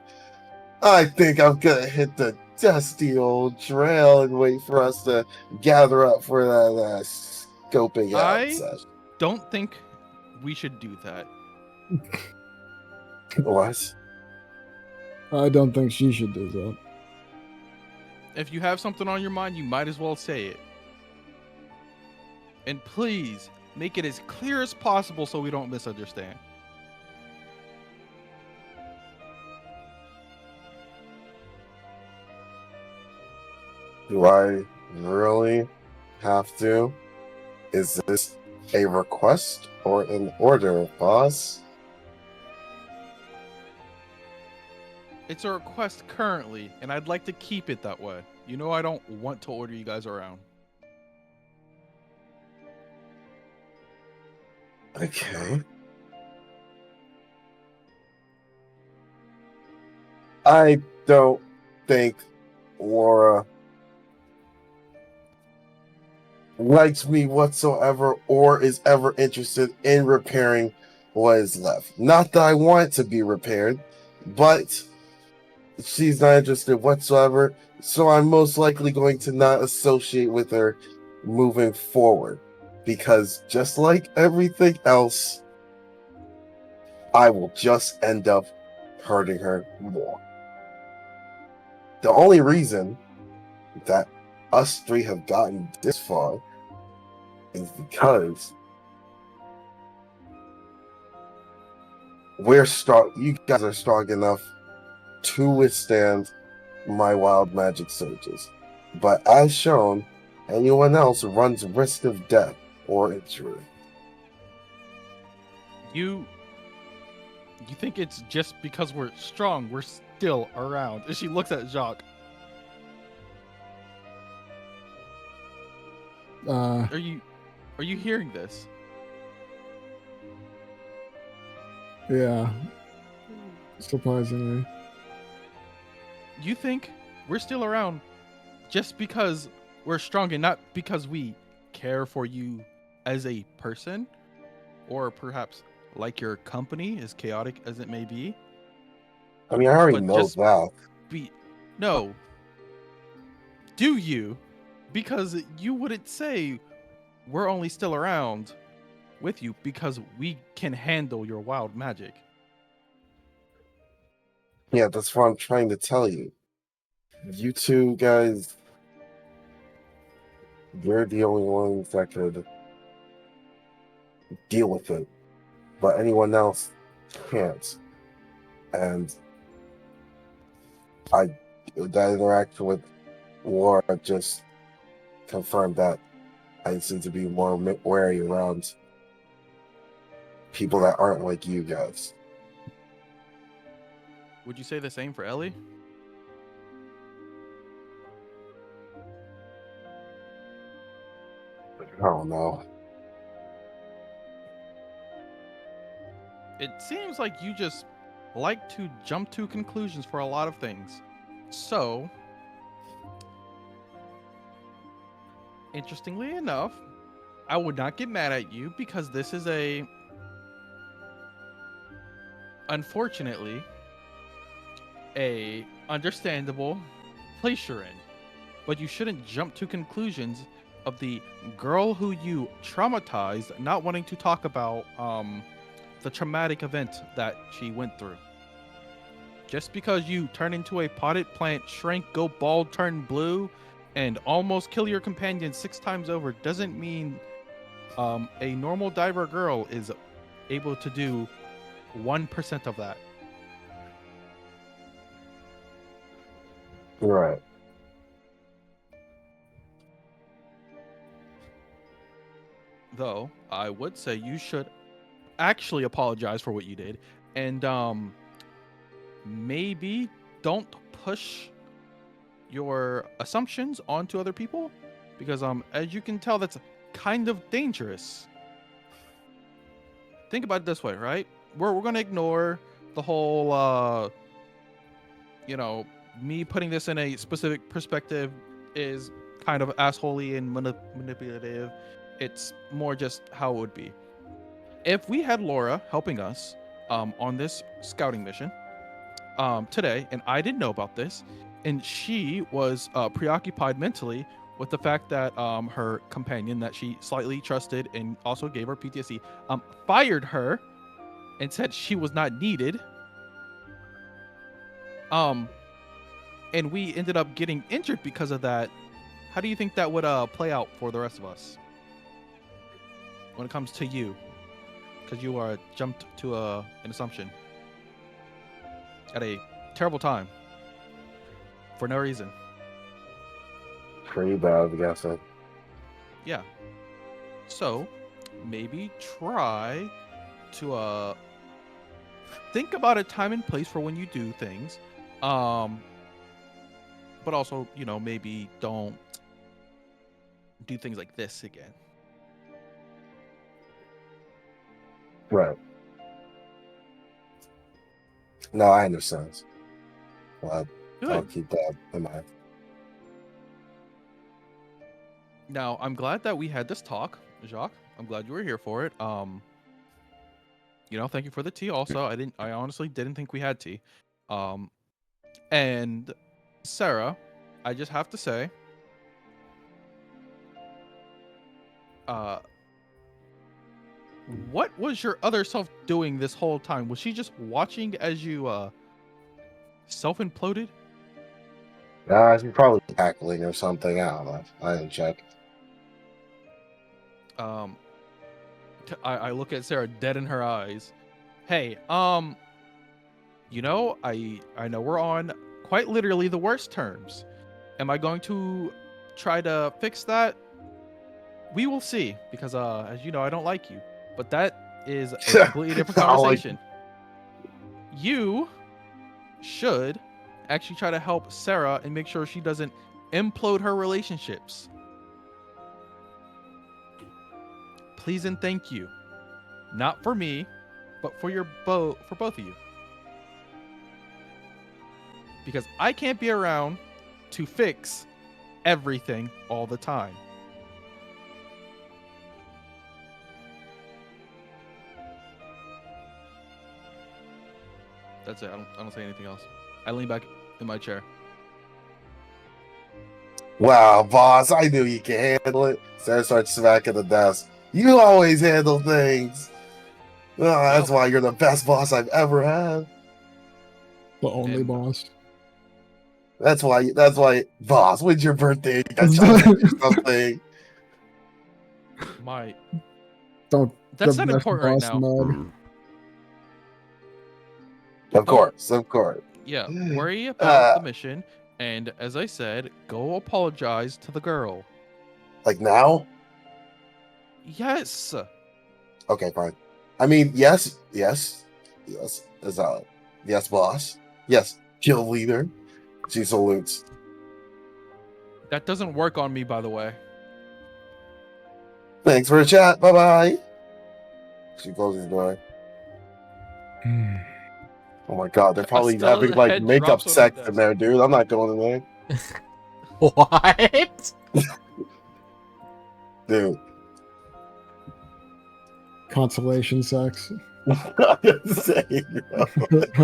I think I'm gonna hit the dusty old trail and wait for us to gather up for that scoping out
I
session.
don't think we should do that.
What?
I don't think she should do that.
If you have something on your mind, you might as well say it. And please make it as clear as possible so we don't misunderstand.
Do I really have to? Is this a request or an order, boss?
It's a request currently, and I'd like to keep it that way. You know I don't want to order you guys around.
Okay. I don't think Laura likes me whatsoever or is ever interested in repairing what is left. Not that I want it to be repaired, but she's not interested whatsoever, so I'm most likely going to not associate with her moving forward. Because just like everything else, I will just end up hurting her more. The only reason that us three have gotten this far is because we're strong. You guys are strong enough to withstand my wild magic surges. But as shown, anyone else runs risk of death or injury.
You think it's just because we're strong, we're still around. And she looks at Jacques. Are you hearing this?
Yeah. Surprisingly.
You think we're still around just because we're strong and not because we care for you as a person? Or perhaps like your company, as chaotic as it may be?
I mean, I already
But
know
just
that.
No. Do you? Because you wouldn't say we're only still around with you because we can handle your wild magic.
Yeah, that's what I'm trying to tell you. You two guys, you're the only ones that could deal with it, but anyone else can't. And that interaction with Laura just confirmed that I seem to be more wary around people that aren't like you guys.
Would you say the same for Ellie?
I don't know.
It seems like you just like to jump to conclusions for a lot of things. So, interestingly enough, I would not get mad at you because this is unfortunately, a understandable place you're in. But you shouldn't jump to conclusions of the girl who you traumatized not wanting to talk about the traumatic event that she went through. Just because you turn into a potted plant, shrink, go bald, turn blue, and almost kill your companion 6 times over doesn't mean a normal diver girl is able to do 1% of that.
Right.
Though I would say you should actually apologize for what you did, and maybe don't push your assumptions onto other people, because as you can tell, that's kind of dangerous. Think about it this way, right? We're gonna ignore the whole me putting this in a specific perspective is kind of assholey and manipulative. It's more just how it would be if we had Laura helping us on this scouting mission today, and I didn't know about this, and she was preoccupied mentally with the fact that her companion that she slightly trusted and also gave her PTSD fired her and said she was not needed. And we ended up getting injured because of that. How do you think that would play out for the rest of us when it comes to you? Because you are jumped to an assumption at a terrible time for no reason.
Pretty bad, I'm guessing.
Yeah. So maybe try to think about a time and place for when you do things. But also, maybe don't do things like this again.
Right. No, I understand. Well, I'll keep that in mind.
Now, I'm glad that we had this talk, Jacques. I'm glad you were here for it. Thank you for the tea also. I honestly didn't think we had tea. And Sarah, I just have to say, what was your other self doing this whole time? Was she just watching as you self-imploded?
She's probably cackling or something. I don't know. I didn't check.
I look at Sarah dead in her eyes. Hey, I know we're on quite literally the worst terms. Am I going to try to fix that? We will see, because as you know, I don't like you. But that is a completely different conversation. You should actually try to help Sarah and make sure she doesn't implode her relationships. Please and thank you. Not for me, but for both of you. Because I can't be around to fix everything all the time. That's it. I don't say anything else. I lean back in my chair.
Wow, boss, I knew you could handle it. Sarah starts smacking the desk. You always handle things. Oh, that's why you're the best boss I've ever had.
The only boss.
That's why, boss, when's your birthday? You got chocolate or something.
That's not important right now.
Mode.
Of course.
Yeah, worry about the mission, and as I said, go apologize to the girl.
Like now?
Yes.
Okay, fine. I mean, yes, yes, boss. Yes, kill leader. She salutes.
That doesn't work on me, by the way.
Thanks for the chat. Bye-bye. She closes the door. Oh my god, they're probably having like makeup sex in there, dude. I'm not going in there.
What?
Dude.
Consolation sex.
I'm just saying,
I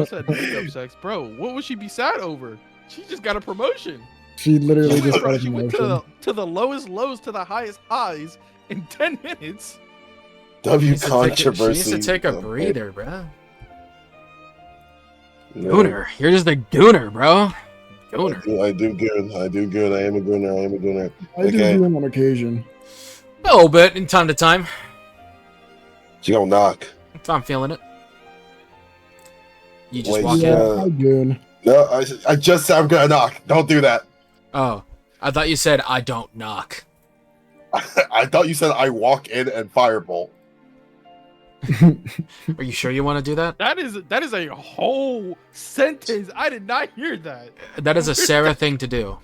said makeup sex, bro. What would she be sad over? She just got a promotion.
She literally just got a
She went
promotion.
to the lowest lows to the highest highs in 10 minutes.
Controversy.
She needs to take a breather, bro. Gooner. You're just a gooner, bro. Gooner.
I do good. I am a gooner.
I do good on occasion.
A little bit, in time to time.
She gonna knock.
I'm feeling it. You just
Wait,
walk
yeah.
in.
Hi, Goon.
No, I just said I'm gonna knock. Don't do that.
Oh, I thought you said I don't knock.
I thought you said I walk in and firebolt.
Are you sure you want to do that?
That is a whole sentence. I did not hear that.
That is a Sarah thing to do.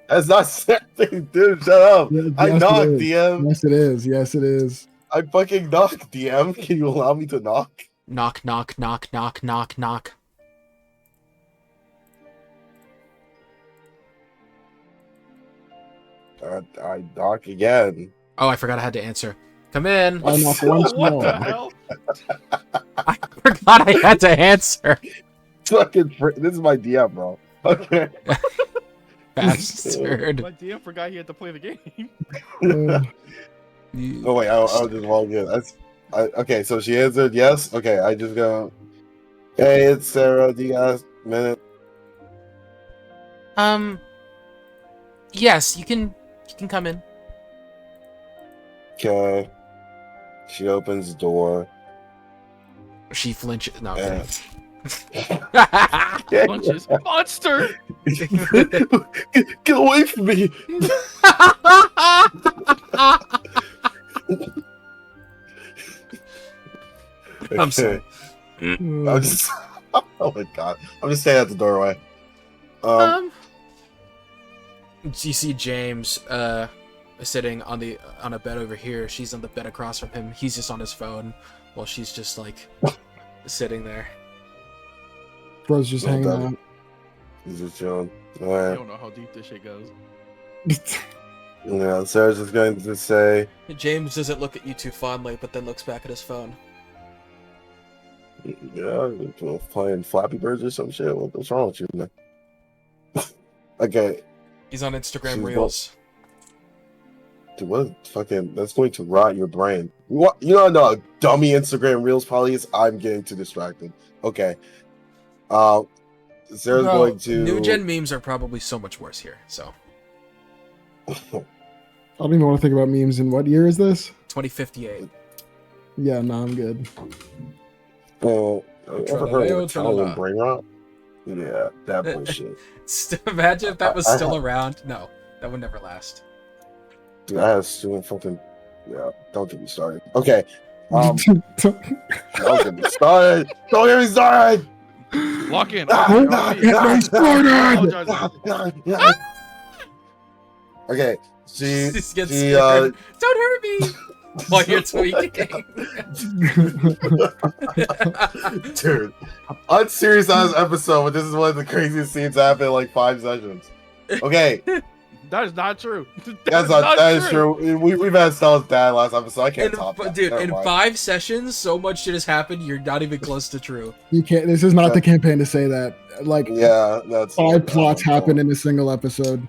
That's not something, dude. Shut up.
Yes,
I
yes, it
knock,
is.
DM.
Yes, it is. Yes, it is.
I fucking knock, DM. Can you allow me to knock?
Knock, knock, knock, knock, knock, knock.
I knock again.
Oh, I forgot I had to answer. Come in.
I knock once
What
more.
the hell?
I forgot I had to answer.
This is my DM, bro. Okay.
Bastard.
My DM forgot he had to play the game.
Oh wait, I'll just walk in. Okay, so she answered yes. Okay, I just go. Hey, it's Sarah. Do you guys a minute?
Yes, you can come in.
Okay. She opens the door.
She flinches. No, I'm
Yeah.
kidding.
Punches. Monster.
Get away from me!
I'm sorry.
I'm just. Oh my god! I'm just standing at the doorway.
You see James sitting on a bed over here. She's on the bed across from him. He's just on his phone while she's just like sitting there.
Bro's just
Well
hanging
done.
out.
He's just chilling.
I
Alright.
don't know how deep this shit goes.
Yeah, Sarah's just going to say,
James doesn't look at you too fondly, but then looks back at his phone.
yeah, playing Flappy Birds or some shit. What's wrong with you, man? Okay,
He's on Instagram
She's
Reels.
dude, what fucking? That's going to rot your brain. What? You know how dummy Instagram Reels probably is. I'm getting too distracted. Okay. Sarah's
Bro,
going to.
new gen memes are probably so much worse here. So
I don't even want to think about memes. In what year is this?
2058.
Yeah, no, I'm good.
Oh, ever heard
Tralala,
of Italian
tralala.
brain rot? Yeah, that bullshit.
Imagine if that was still around. No, that would never last.
Dude, I have doing fucking. Yeah, don't get me started. Okay. Don't get me started. Don't get me started.
Lock in.
Okay, she
Just get
she
scared. Don't hurt me while you're tweaking.
dude, unserious ass episode, but this is one of the craziest scenes that happened in like 5 sessions. Okay,
That is not true.
that is true. We've had Stella's dad last episode. I can't
In,
top that.
dude,
Never
in
mind.
5 sessions, so much shit has happened. You're not even close to true.
You can't. This is not the campaign to say that. Like,
Yeah, that's
5 plots happen in a single episode.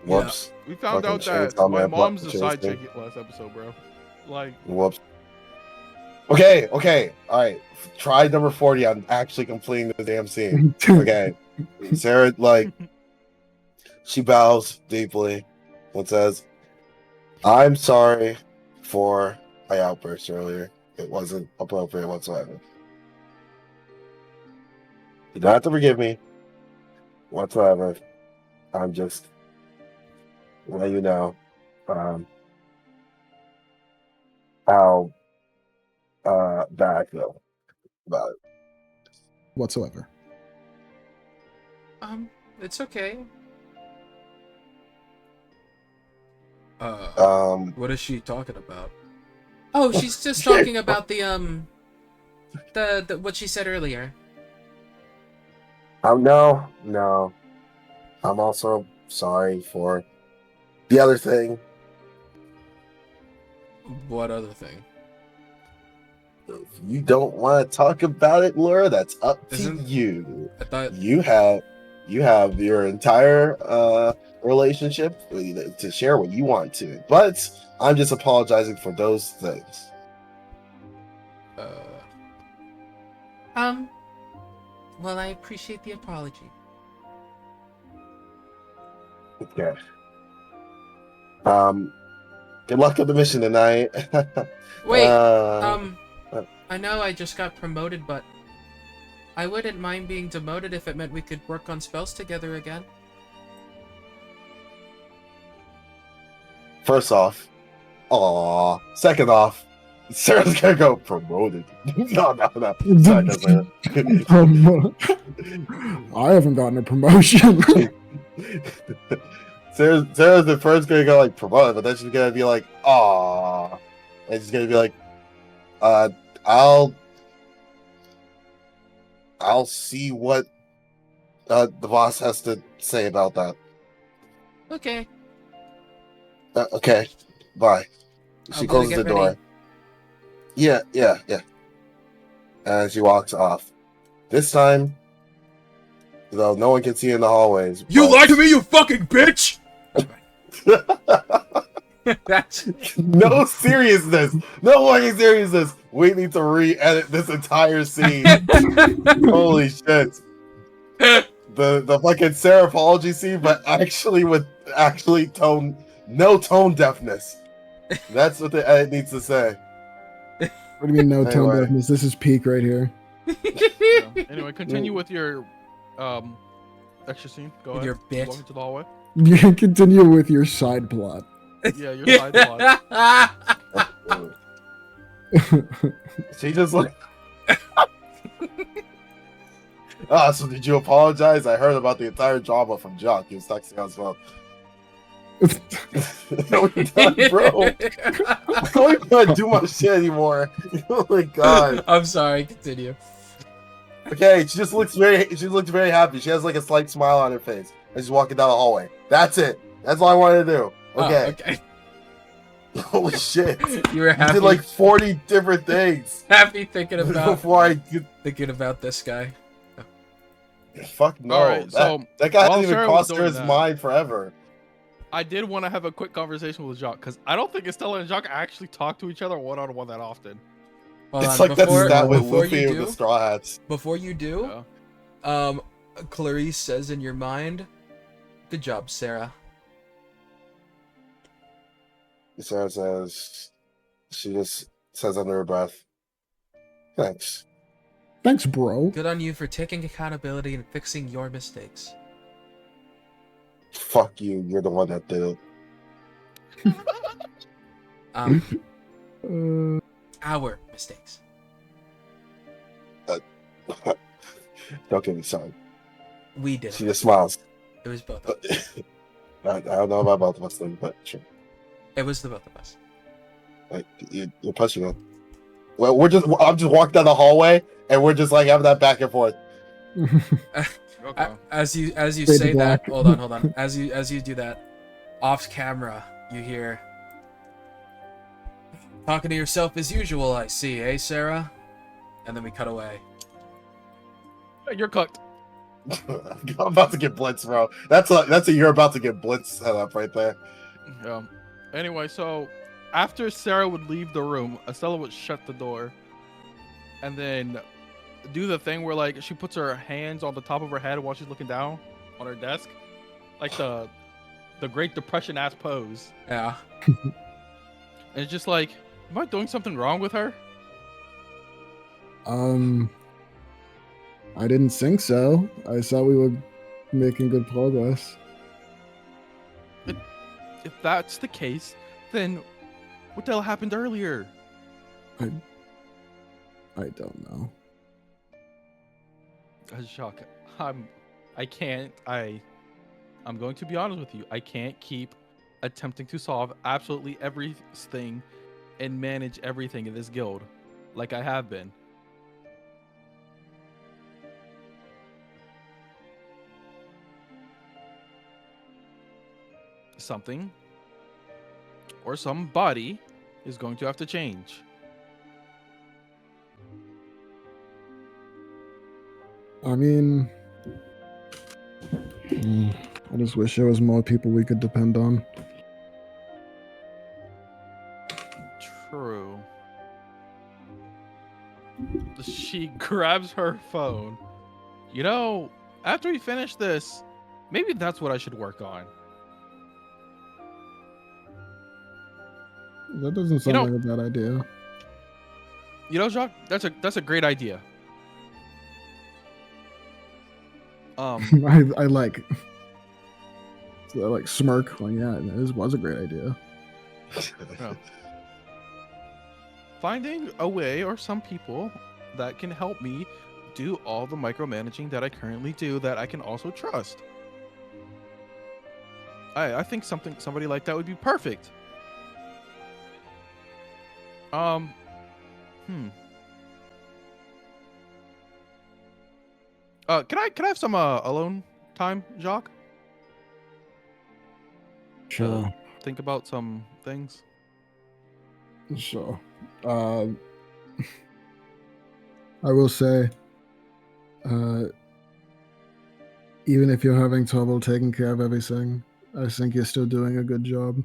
Whoops.
We found
Fucking
out that
Chainsaw
my
Man
mom's a
Chainsaw.
side chick last episode, bro. Like,
Whoops. Okay, all right. Try number 40 on actually completing the damn scene. Okay. Sarah, like, she bows deeply and says, I'm sorry for my outburst earlier. It wasn't appropriate whatsoever. You don't have to forgive me whatsoever. I'm just letting you know how bad I feel about it.
Whatsoever.
It's okay. What is she talking about? Oh, she's just talking about the what she said earlier.
No. I'm also sorry for the other thing.
What other thing?
If you don't want to talk about it, Laura, that's up to
Isn't-
you.
I thought
You have your entire relationship to share what you want to. But I'm just apologizing for those things.
Well, I appreciate the apology.
Okay. Good luck on the mission tonight.
Wait,
Uh,
I I know I just got promoted, but I wouldn't mind being demoted if it meant we could work on spells together again.
First off, aw. Second off, Sarah's gonna go promoted. No. Sarah doesn't.
I haven't gotten a promotion.
Sarah's the first gonna go like promoted, but then she's gonna be like, aw. And she's gonna be like, I'll see what the boss has to say about that.
Okay.
Okay, bye.
I'm
She
gonna
closes
get
the door.
ready.
Yeah. And she walks off. This time, though, no one can see in the hallways.
You lied to me, you fucking bitch! That's
No seriousness. No fucking seriousness. We need to re-edit this entire scene. Holy shit. The fucking Sarah apology scene, but actually with no tone deafness. That's what the edit needs to say.
What do you mean no tone
Anyway.
deafness? This is peak right here.
Yeah. Anyway, continue with your extra scene. Go ahead.
Your bit.
Walk into the hallway.
You can continue with your side plot.
Yeah, your side plot.
She just like so did you apologize? I heard about the entire drama from Jock. He was texting us well. No, we're done, bro. I don't even want to do my shit anymore. Oh my god.
I'm sorry, continue.
Okay, she looked very happy. She has like a slight smile on her face. And she's walking down the hallway. That's it. That's all I wanted to do. Okay.
Oh, okay.
Holy shit.
You were
You
happy,
did like 40 different things
happy thinking about
before I did.
thinking about this guy.
Fuck no.
Alright, so
that guy
while
hasn't even
Sarah was
crossed
doing
his
that-
mind forever.
I did want to have a quick conversation with Jacques because I don't think Estella and Jacques actually talk to each other one-on-one that often.
Hold
It's
on,
like that stat with
before
Luffy
you
with the
do,
Straw Hats.
before you do, Clarice says in your mind, "Good job, Sarah."
Sarah says, she just says under her breath, thanks.
Thanks, bro.
Good on you for taking accountability and fixing your mistakes.
Fuck you, you're the one that did
Um,
Uh,
our mistakes.
it. Don't get me started.
We did
She
it.
just smiles.
It was both of us.
I don't know about both of us, but sure.
It was the both of us.
Like, you're pushing it. Well, I'm just walking down the hallway, and we're just like having that back and forth.
Okay.
As you
Fade to
say that,
black.
hold on. As you do that, off camera, you hear talking to yourself as usual. I see, eh, Sarah? And then we cut away.
You're cooked.
I'm about to get blitzed, bro. That's a you're about to get blitzed setup right there.
Yeah. Anyway, so after Sarah would leave the room, Estella would shut the door and then do the thing where like she puts her hands on the top of her head while she's looking down on her desk. Like the Great Depression ass pose.
Yeah.
And it's just like, am I doing something wrong with her?
I didn't think so. I saw we were making good progress.
If that's the case, then what the hell happened earlier?
I don't know.
Jacques, I'm going to be honest with you. I can't keep attempting to solve absolutely everything and manage everything in this guild like I have been. Something or somebody is going to have to change.
I mean, I just wish there was more people we could depend on.
True. She grabs her phone. You know, after we finish this, maybe that's what I should work on.
That doesn't sound
know-
like a bad idea.
You know, Jacques, that's a great idea.
I like. So I like smirk. Like, yeah, this was a great idea.
Yeah. Finding a way or some people that can help me do all the micromanaging that I currently do that I can also trust. I think somebody like that would be perfect. Can I have some alone time, Jacques?
Sure.
Think about some things.
Sure. I will say, even if you're having trouble taking care of everything, I think you're still doing a good job.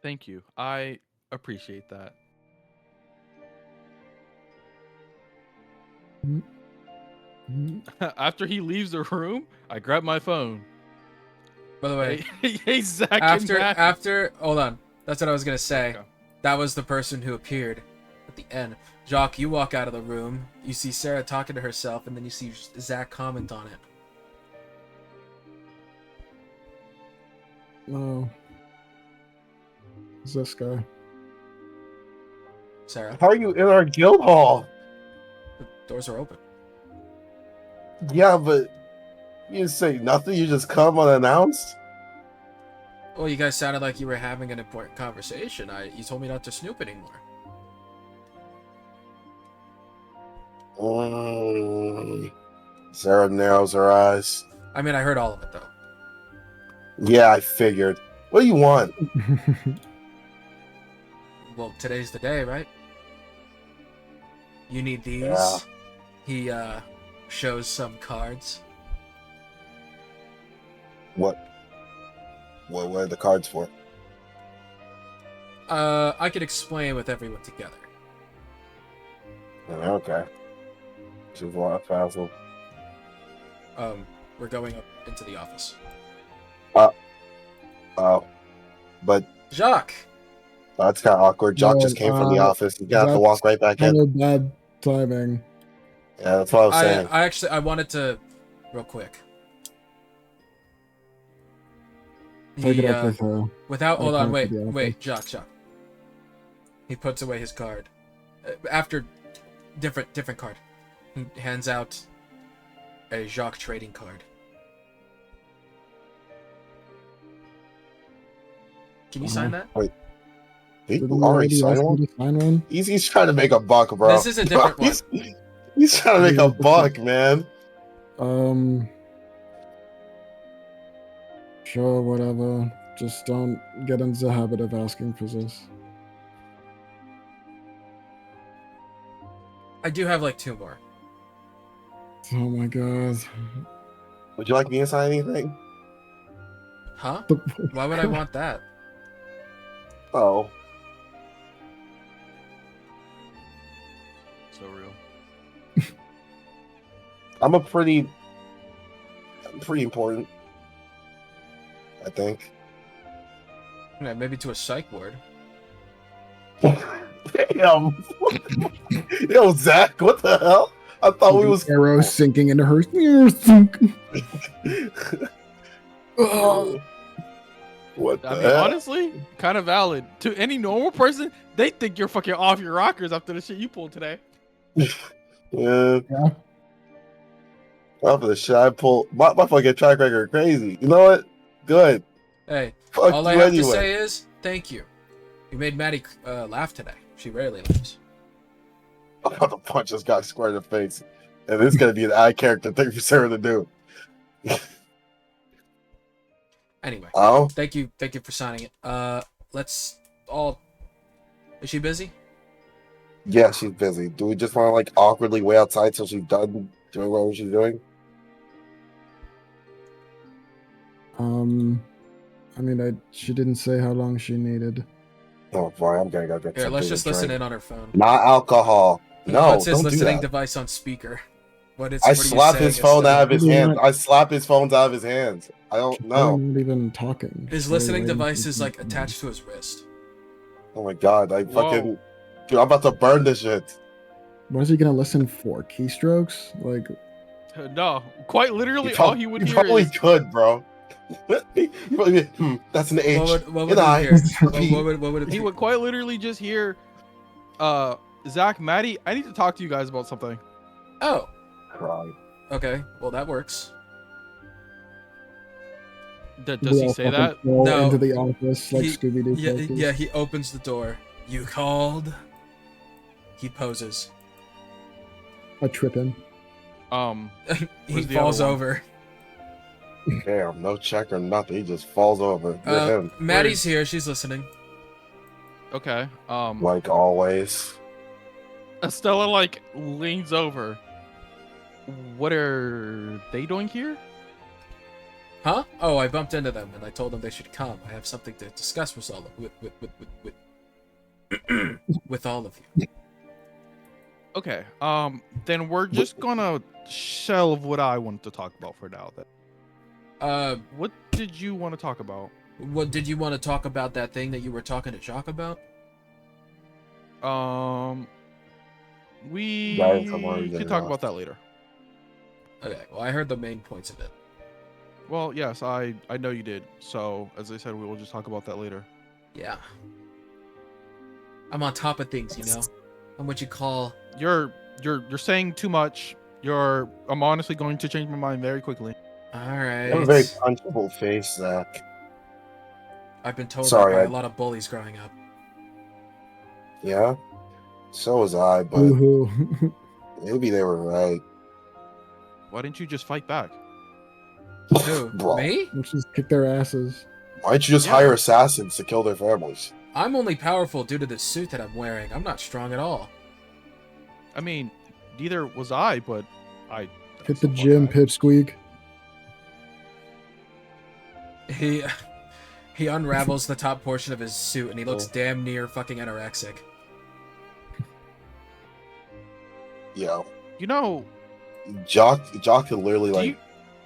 Thank you. I appreciate that. After he leaves the room, I grab my phone.
By the way,
hey Zach and Matt.
after hold on, that's what I was gonna say.
Okay.
That was the person who appeared at the end. Jacques, you walk out of the room. You see Sarah talking to herself, and then you see Zach comment on it.
Oh. Who's this guy?
Sarah,
How are you in our guild hall?
the doors are open.
Yeah, but you didn't say nothing. You just come unannounced.
Well, you guys sounded like you were having an important conversation. You told me not to snoop anymore.
Sarah narrows her eyes.
I mean, I heard all of it though.
Yeah, I figured. What do you want?
Well, today's the day, right? You need these.
Yeah.
He shows some cards.
What are the cards for?
I could explain with everyone together.
Okay. She's a lot faster.
We're going up into the office.
But
Jacques!
that's kind of awkward. Jock
No,
just came from the office. You got to
that's
walk right back in.
Kind of bad timing.
Yeah, that's what I was saying.
I wanted to, real quick.
Take it up with her.
Without, hold
I'll
on,
come
wait,
to the office.
wait, Jacques. He puts away his card. After, different card. He hands out a Jacques trading card. Can you sign that?
People
Didn't
already
you
signed
ask me
one?
to sign one?
He's trying to make a buck, bro.
This is a different one.
He's trying to make a buck, man.
Sure, whatever. Just don't get into the habit of asking for this.
I do have like 2 more.
Oh my god.
Would you like me to sign anything?
Huh? Why would I want that?
Oh,
So real.
I'm pretty important. I think.
Yeah, maybe to a psych ward.
Damn. Yo, Zach, what the hell? I thought we was.
Arrow sinking into her.
What the
I mean,
hell?
honestly, kind of valid. To any normal person, they think you're fucking off your rockers after the shit you pulled today.
Yeah.
Yeah.
After the shit I pulled, my fucking track record crazy. You know what? Good.
Hey,
Fuck
all
you
I have
anyway.
to say is thank you. You made Maddie laugh today. She rarely laughs.
I'm about to punch this guy square in the face. And this is going to be an eye character thing for Sarah to do.
Anyway,
Oh?
thank you for signing it. Let's all. Is she busy?
Yeah, she's busy. Do we just want to, like, awkwardly wait outside till she's done doing what she's doing?
I mean, she didn't say how long she needed.
Oh, boy, I'm going to go get
Here,
something
let's
to
just listen
drink.
in on her phone.
Not alcohol.
He
No,
puts his
don't do
listening
that.
device on speaker. What
I
are you
slap
saying
his phone
instead?
out of his
Maybe
hands.
not.
I slap his phones out of his hands. I don't
She's
know.
not even talking.
His
She's
listening
waiting
device
for
is like
something.
attached to his wrist.
Oh my god, I fucking Dude, I'm about to burn this shit.
What is he gonna listen for? Keystrokes? Like,
No, quite literally,
You,
all he would
you
hear
probably
is.
could, bro. That's an H.
What would
an
he
I.
hear?
P.
What would it
He
be?
would quite literally just hear, Zach, Maddie, I need to talk to you guys about something.
Oh,
Cry.
okay. Well, that works.
Does
we
he
all
say
fucking
that?
roll
No.
into the office like
He-
Scooby Doo
Yeah,
characters.
yeah. He opens the door. You called. He poses.
I trip him.
He
Where's the
falls
other one?
over.
Damn, no check or nothing. He just falls over. You're him.
Maddie's here. She's listening.
Okay.
Like always.
Estella like leans over. What are they doing here?
Huh? Oh, I bumped into them and I told them they should come. I have something to discuss with all with all of you.
Okay. Then we're just gonna shelve what I wanted to talk about for now. Then. What did you want to talk about?
What did you want to talk about? That thing that you were talking to Jacques about?
We
Yeah, it's somewhere
can talk about that later.
Okay. Well, I heard the main points of it.
Well, yes, I know you did. So, as I said, we will just talk about that later.
Yeah. I'm on top of things, you know. I'm what you call.
You're saying too much. I'm honestly going to change my mind very quickly.
All
You have a very
right.
punchable face, Zach.
I've been told
Sorry,
that by
I-
a lot of bullies growing up.
Yeah? So was I, but
Woohoo.
maybe they were right.
Why didn't you just fight back?
Who?
Bro.
Me?
Let's just kick their asses.
Why don't you just
Yeah.
hire assassins to kill their families?
I'm only powerful due to the suit that I'm wearing. I'm not strong at all.
I mean, neither was I, but I
Hit the gym, Pipsqueak.
He unravels the top portion of his suit and he looks
Oh.
damn near fucking anorexic.
Yo.
You know,
Jock could literally,
do
like,
you,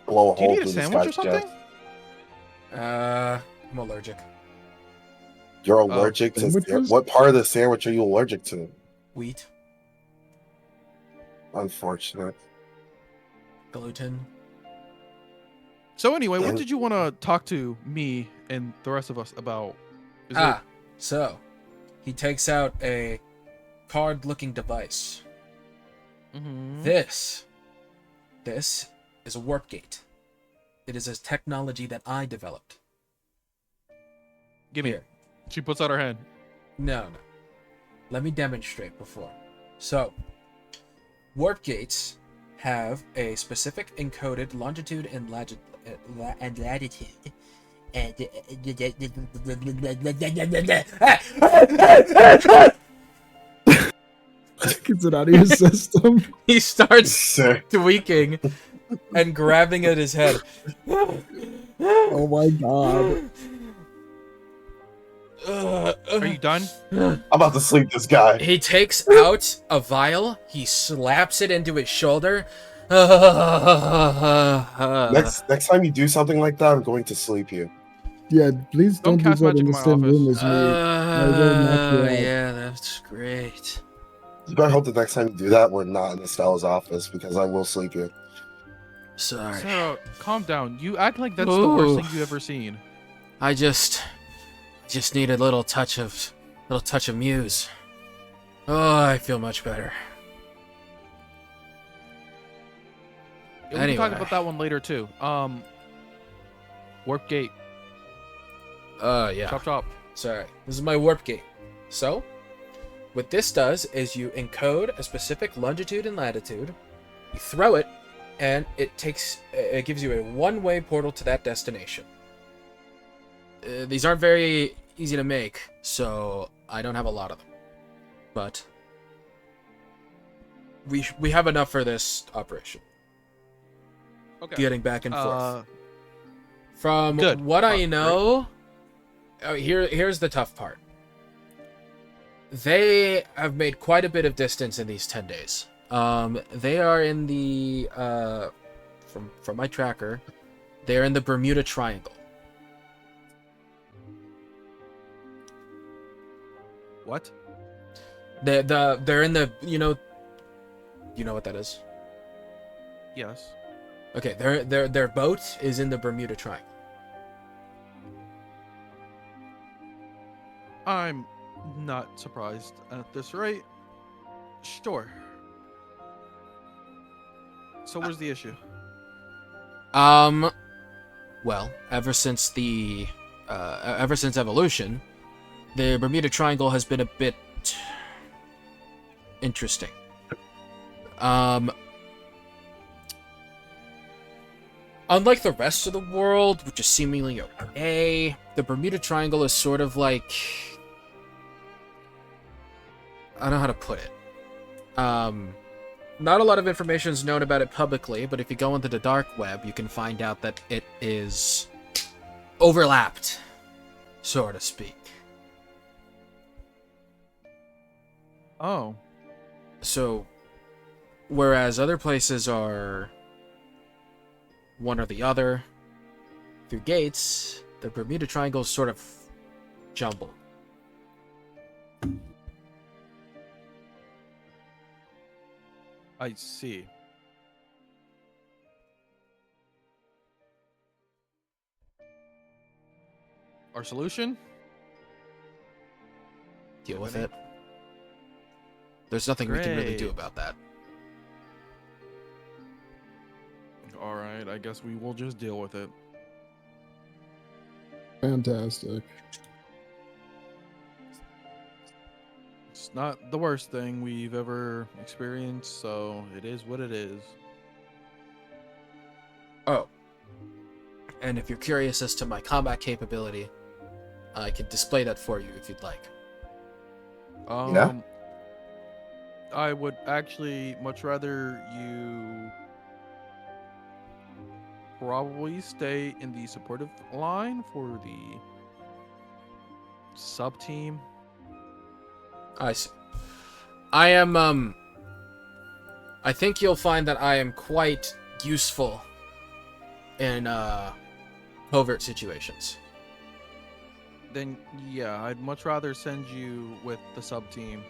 blow a
do you
hole
need a
through this
sandwich or
guy's
something?
chest.
I'm allergic.
You're allergic to...
sandwiches?
What part of the sandwich are you allergic to?
Wheat,
Unfortunate.
gluten.
So anyway, what
And-
did you want to talk to me and the rest of us about? Is
So he takes out a card-looking device.
Mhm.
This is a warp gate. It is a technology that I developed.
Give me.
Here.
She puts out her hand.
No. Let me demonstrate before. So, warp gates have a specific encoded longitude and latitude.
Gets it out of your system.
He starts
Sick.
tweaking and grabbing at his head.
Oh my god.
Are you done?
I'm about to sleep this guy.
He takes out a vial, he slaps it into his shoulder.
Next time you do something like that, I'm going to sleep you.
Yeah, please
Don't
don't, do
cast
that
magic
in
in
the
my
same room
office.
as me. I will knock you out.
Yeah, that's great.
You better hope the next time you do that, we're not in Estella's office, because I will sleep you.
Sorry.
Sarah, calm down. You act like that's the
Ooh.
worst thing you've ever seen.
I just need a little touch of muse. Oh, I feel much better.
Yeah, we can talk
Anyway.
about that one later too. Warp gate.
Yeah.
Chop chop.
Sorry. This is my warp gate. So, what this does is you encode a specific longitude and latitude, you throw it, and it gives you a one-way portal to that destination. These aren't very easy to make, so I don't have a lot of them. But we have enough for this operation.
Okay.
Getting back and forth.
Uh,
From
good.
what I
Great.
know, here's the tough part. They have made quite a bit of distance in these 10 days. They are in the from my tracker, they are in the Bermuda Triangle.
what?
They're in the you know what that is.
Yes.
Okay, their boat is in the Bermuda Triangle.
I'm not surprised at this rate. Sure. So where's the issue?
Well, ever since evolution, the Bermuda Triangle has been a bit interesting. Unlike the rest of the world, which is seemingly okay, the Bermuda Triangle is sort of like, I don't know how to put it. Not a lot of information is known about it publicly, but if you go into the dark web, you can find out that it is overlapped, so to speak.
Oh.
So, whereas other places are one or the other through gates, the Bermuda Triangle is sort of jumbled.
I see. Our solution?
Deal with it. There's nothing we can really do
Great.
about that.
All right, I guess we will just deal with it.
Fantastic.
It's not the worst thing we've ever experienced, so it is what it is.
Oh. And if you're curious as to my combat capability, I can display that for you if you'd like.
Yeah?
I would actually much rather you probably stay in the supportive line for the sub team.
I see. I am, I think you'll find that I am quite useful in, covert situations.
Then yeah, I'd much rather send you with the sub team.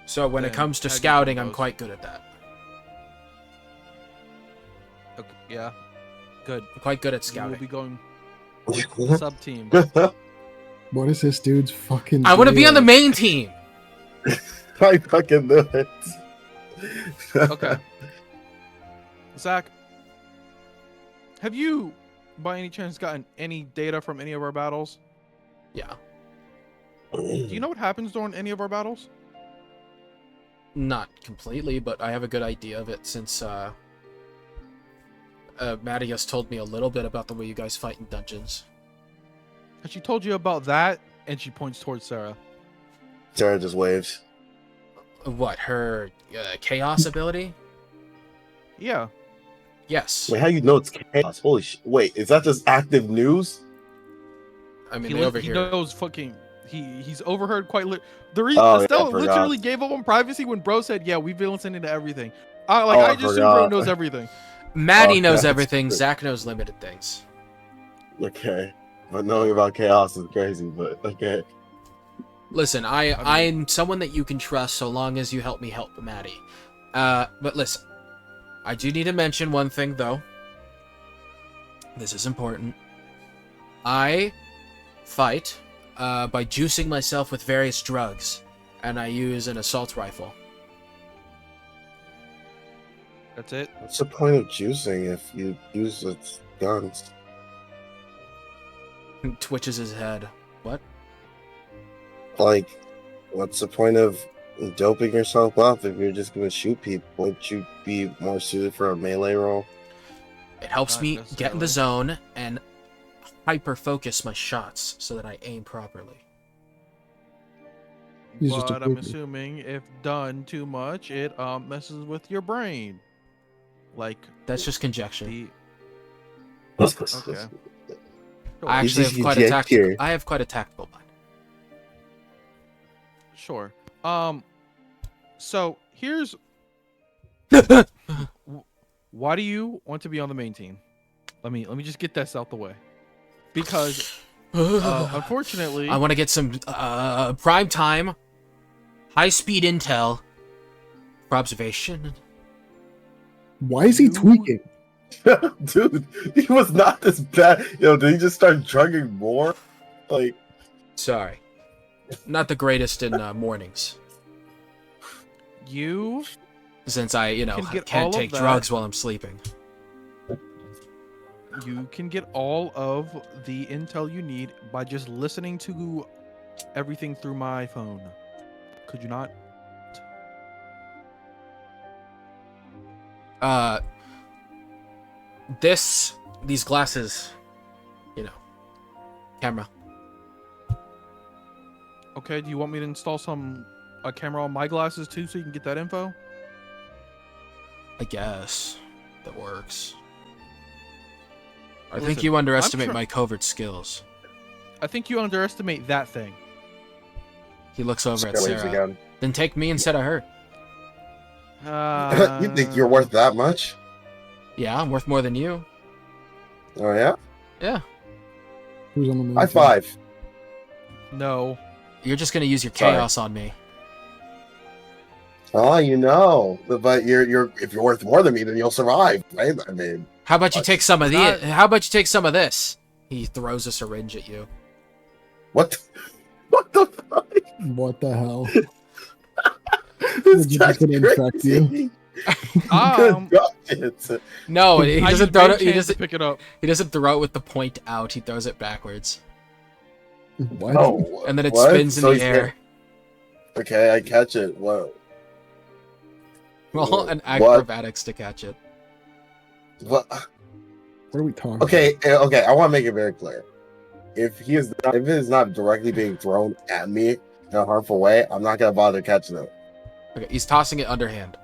So when it
Then
comes to
how do you
scouting, I'm
propose?
quite good at that.
Okay, yeah, good.
I'm quite good at
You will
scouting.
be going sub team.
What is this dude's fucking
I want to be on the
deal?
main team!
I fucking knew it.
Okay. Zach, have you, by any chance, gotten any data from any of our battles?
Yeah.
Do you know what happens during any of our battles?
Not completely, but I have a good idea of it since, Maddie has told me a little bit about the way you guys fight in dungeons.
Has she told you about that? And she points towards Sarah.
Sarah just waves.
What, her chaos ability?
Yeah.
Yes.
Wait, how you know it's chaos? Holy shit. Wait, is that just active news?
I mean,
He,
they
li-
over
he
here.
knows fucking. He's overheard quite. The reason
Oh, yeah, I
Estelle
forgot.
literally gave up on privacy when bro said, "Yeah, we've been listening to everything." I
Oh,
I
I
just assume bro
forgot.
knows everything.
Maddie
Oh,
knows
yeah,
everything,
that's
Zach knows limited things.
Okay. But knowing about chaos is crazy, but okay.
Listen,
I mean-
I'm someone that you can trust so long as you help me help Maddie. But listen, I do need to mention one thing, though. This is important. I fight by juicing myself with various drugs, and I use an assault rifle.
That's it.
What's the point of juicing if you use its guns?
Twitches his head. What?
Like, what's the point of doping yourself up if you're just gonna shoot people? Wouldn't you be more suited for a melee role?
It helps
Not
me get in
necessarily.
the zone and hyper-focus my shots so that I aim properly.
He's just a
But I'm
poopy.
assuming if done too much, it messes with your brain. Like
That's just conjecture.
the okay.
I
He's
actually
just
have quite a
conjecture.
I have quite a tactical mind.
Sure. So here's why do you want to be on the main team? Let me just get this out the way. Because unfortunately,
I want to get some prime time high-speed intel for observation.
Why is he tweaking?
Dude, he was not this bad. Yo, did he just start drugging more? Like,
Sorry. Not the greatest in mornings.
You
Since I,
Can get all
can't
of
take
that.
drugs while I'm sleeping.
can get all of the intel you need by just listening to everything through my phone. Could you not?
These glasses, camera.
Okay, do you want me to install a camera on my glasses too so you can get that info?
I guess that works. I think
Listen,
you underestimate
I'm
my covert skills.
I think you underestimate that thing.
He looks over at
squares
Sarah.
again.
Then take me instead of her.
You think you're worth that much?
Yeah, I'm worth more than you.
Oh yeah.
Yeah.
Who's on the main
High
team?
five.
No.
You're just gonna use your
Sorry.
chaos on me.
Oh, you know, but you're if you're worth more than me, then you'll survive, right? I mean,
How about you take some of
Not-
How about you take some of this? He throws a syringe at you.
what? What the fuck?
What the hell?
This
Is it
guy's
just gonna infect you?
crazy.
Um,
Good
No, he
I
doesn't
used
throw
mage
it. He
hand to
doesn't.
pick it up.
He doesn't throw it with the point out. He throws it backwards,
What?
Oh,
and then it
what?
spins in
So
the
he's
air.
Okay, I catch it. Whoa.
Roll an
What?
acrobatics to catch it.
What?
What are we talking
Okay, okay. I want to make it very clear. If it is not directly being thrown at me in a harmful way, I'm not gonna bother catching it.
Okay, he's tossing it underhand.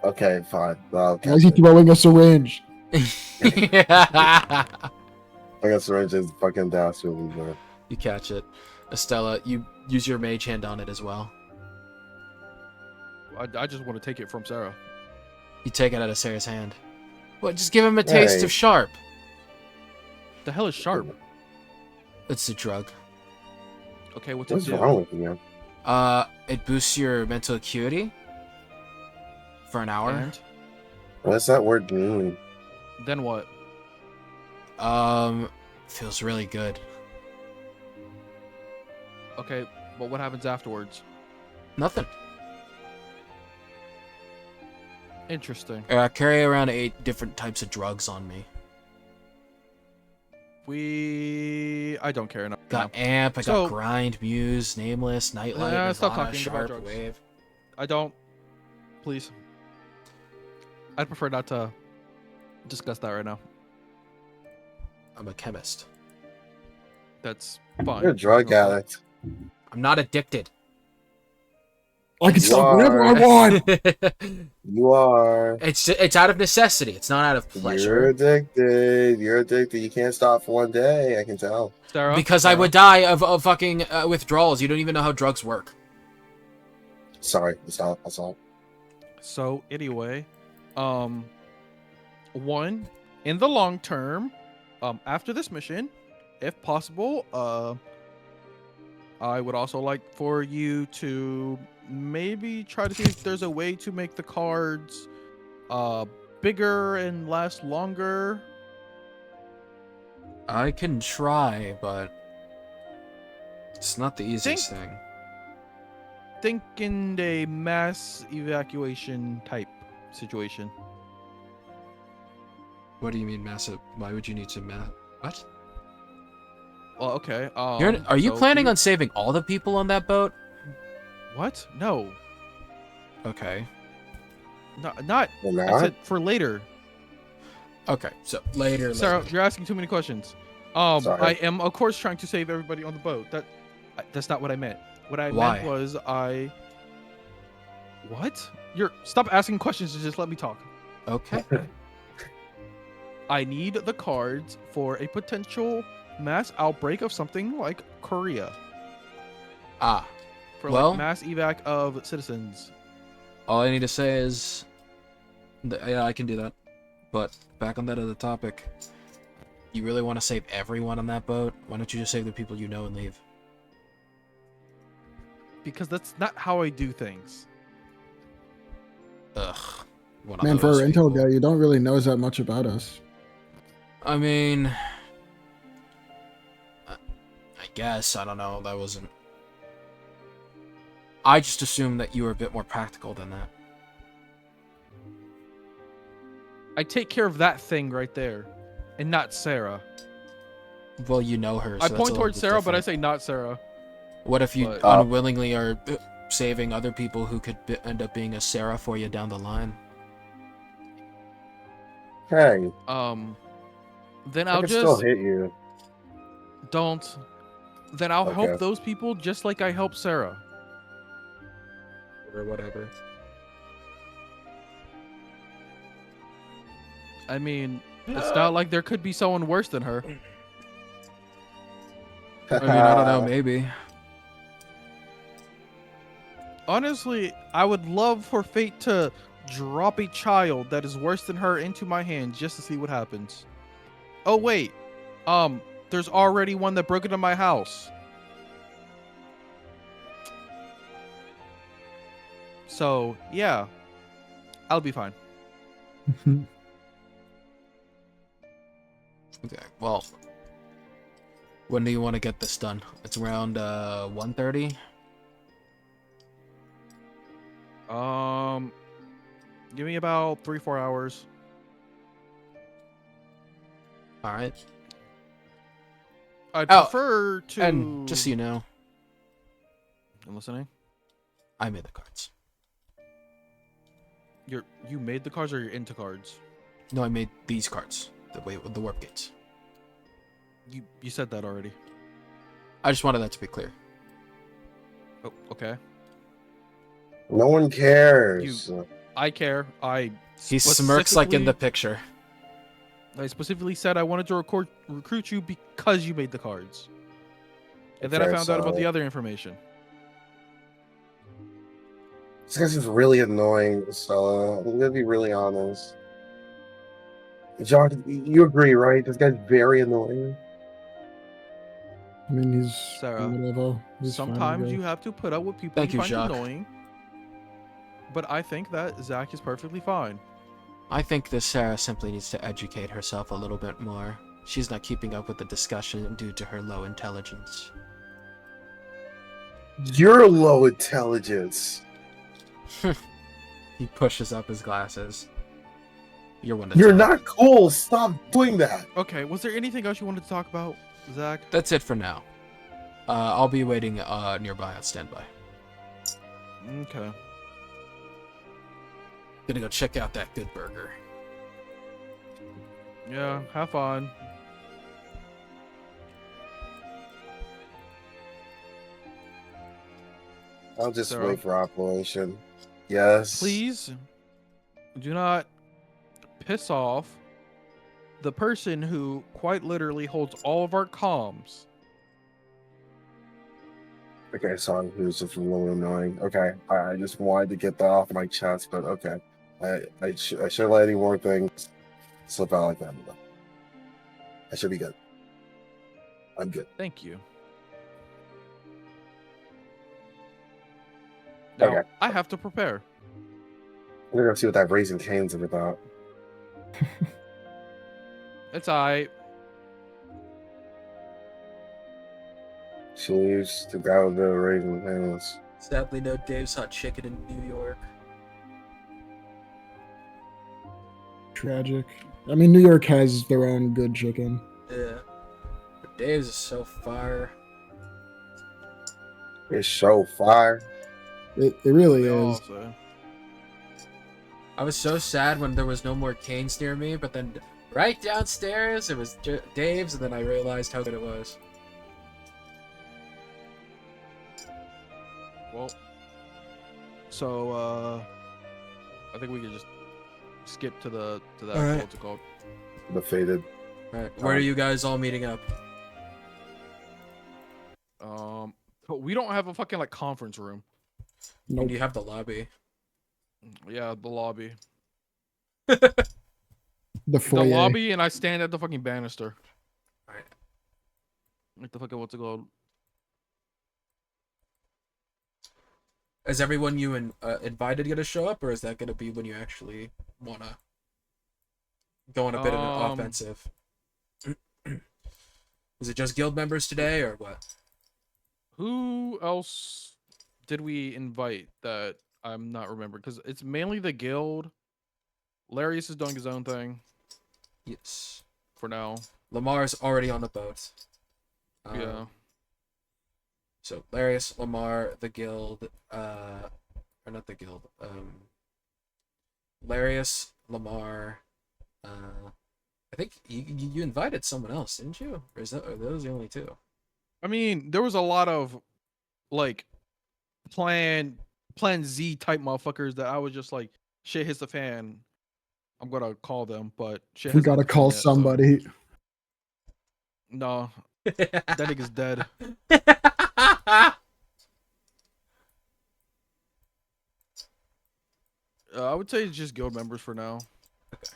Okay, fine. I'll
about? Why is
catch
he
it.
throwing a syringe?
I guess syringe is fucking dastardly, man.
You catch it. Estella, you use your mage hand on it as well.
I just want to take it from Sarah.
You take it out of Sarah's hand. What? Just give him a taste
Hey.
of sharp.
The hell is sharp?
It's a drug.
Okay, what's
What's
it do?
wrong with you, man?
It boosts your mental acuity for an hour.
And
What does that word mean?
then what?
Feels really good.
Okay, but what happens afterwards?
Nothing.
Interesting.
I carry around 8 different types of drugs on me.
I don't care enough.
Got
now.
amp, I
So-
got grind, muse, nameless, nightlight,
stop
Nirvana,
talking about
sharp,
drugs.
wave.
I don't. Please. I'd prefer not to discuss that right now.
I'm a chemist.
That's fine.
You're a drug addict.
I'm not addicted.
I can stop
You
whenever I
are.
want.
You are.
It's out of necessity. It's not out of
You're
pleasure.
addicted. You're addicted. You can't stop for one day. I can tell.
Sarah,
Because I would die of fucking withdrawals. You don't even know how drugs work.
Sorry, that's all.
So anyway, one, in the long term, after this mission, if possible, I would also like for you to maybe try to see if there's a way to make the cards bigger and last longer.
I can try, but it's not the easiest thing.
Think in a mass evacuation type situation.
What do you mean massive? Why would you need to What?
Well, okay.
Are you
so
planning on saving all the people on that boat?
what? No,
Okay.
not.
Well,
I
not?
said for later.
Okay, so later.
Sarah,
later.
you're asking too many questions.
Sorry.
I am of course trying to save everybody on the boat. That's not what I meant. What I
Why?
meant was What? Stop asking questions and just let me talk.
Okay.
I need the cards for a potential mass outbreak of something like Korea.
Ah,
For
Well-
like mass evac of citizens.
all I need to say is, yeah, I can do that. But back on that other topic, you really want to save everyone on that boat? Why don't you just save the people you know and leave?
because that's not how I do things.
Ugh. One of
Man, for
those
our intel
people.
guy, you don't really know that much about us.
I mean, I guess, I don't know, that wasn't... I just assumed that you were a bit more practical than that.
I take care of that thing right there, and not Sarah.
Well, you know her, so
I
that's a
point
little
towards
bit
Sarah, but I
different.
say not Sarah.
What if you
But-
unwillingly are saving other people who could end up being a Sarah for you down the line?
Hey,
Then
I
I'll
can still
just
hit you.
don't. Then I'll
Okay.
help those people just like I help Sarah.
Or whatever.
I mean, it's not like there could be someone worse than her.
I mean, I don't know, maybe.
Honestly, I would love for fate to drop a child that is worse than her into my hands just to see what happens. Oh wait, there's already one that broke into my house. So yeah, I'll be fine.
Okay, well, when do you want to get this done? It's around 1:30.
Give me about 3-4 hours.
All right.
I'd
Oh,
prefer to.
And just so you know,
I'm listening.
I made the cards.
You made the cards or you're into cards?
No, I made these cards. The way with the warp gates.
You said that already.
I just wanted that to be clear.
Oh, okay.
No one cares.
I care.
He smirks like in the
specifically-
picture.
I specifically said I wanted to recruit you because you made the cards. And then I
Okay,
found out about
so-
the other information.
This guy's just really annoying, Stella. I'm gonna be really honest. John, you agree, right? This guy's very annoying.
I mean, he's
Sarah,
whatever. He's fine, I
Sometimes
guess.
you have to put up with people
Thank
you
you,
find
Jacques.
annoying. But I think that Zach is perfectly fine.
I think this Sarah simply needs to educate herself a little bit more. She's not keeping up with the discussion due to her low intelligence.
You're low intelligence.
He pushes up his glasses. You're one.
You're not cool. Stop doing that.
Okay, was there anything else you wanted to talk about, Zach?
That's it for now. I'll be waiting nearby on standby.
Okay.
Gonna go check out that good burger.
Yeah, have fun.
I'll just
Sarah?
wait for operation. Yes.
Please do not piss off the person who quite literally holds all of our comms.
Okay, sorry, he was just a little annoying. Okay, I just wanted to get that off my chest, but okay. I shouldn't let any more things slip out like that. I should be good. I'm good.
Thank you. Now,
Okay.
I have to prepare.
I'm gonna go see what that Raising Cane's about.
It's alright.
She leaves to go with the Raising Cane's.
Sadly, no Dave's Hot Chicken in New York.
Tragic. I mean, New York has their own good chicken.
Yeah. But Dave's is so far.
It's so fire.
It really
They
is.
all say.
I was so sad when there was no more canes near me, but then right downstairs it was Dave's, and then I realized how good it was.
Well, so I think we could just skip to that.
Alright.
What's it called?
The faded.
Right. Where are you guys all meeting up?
But we don't have a fucking like conference room.
Nope.
You have the lobby.
Yeah, the lobby.
The
The
foyer.
lobby, and I stand at the fucking banister.
Alright.
Like the fucking what's it called?
Is everyone you invited going to show up, or is that going to be when you actually want to go on a bit of an offensive? Is it just guild members today, or what?
Who else did we invite that I'm not remembering? Because it's mainly the guild. Larius is doing his own thing
Yes.
for now.
Lamar's already on the boat.
Yeah.
So Larius, Lamar, the guild, or not the guild. Larius, Lamar. I think you invited someone else, didn't you? Or are those the only two?
I mean, there was a lot of like plan Z type motherfuckers that I was just like, shit hits the fan. I'm gonna call them, but shit.
We gotta call somebody.
So... No, that nigga's dead. I would say it's just guild members for now.
Okay.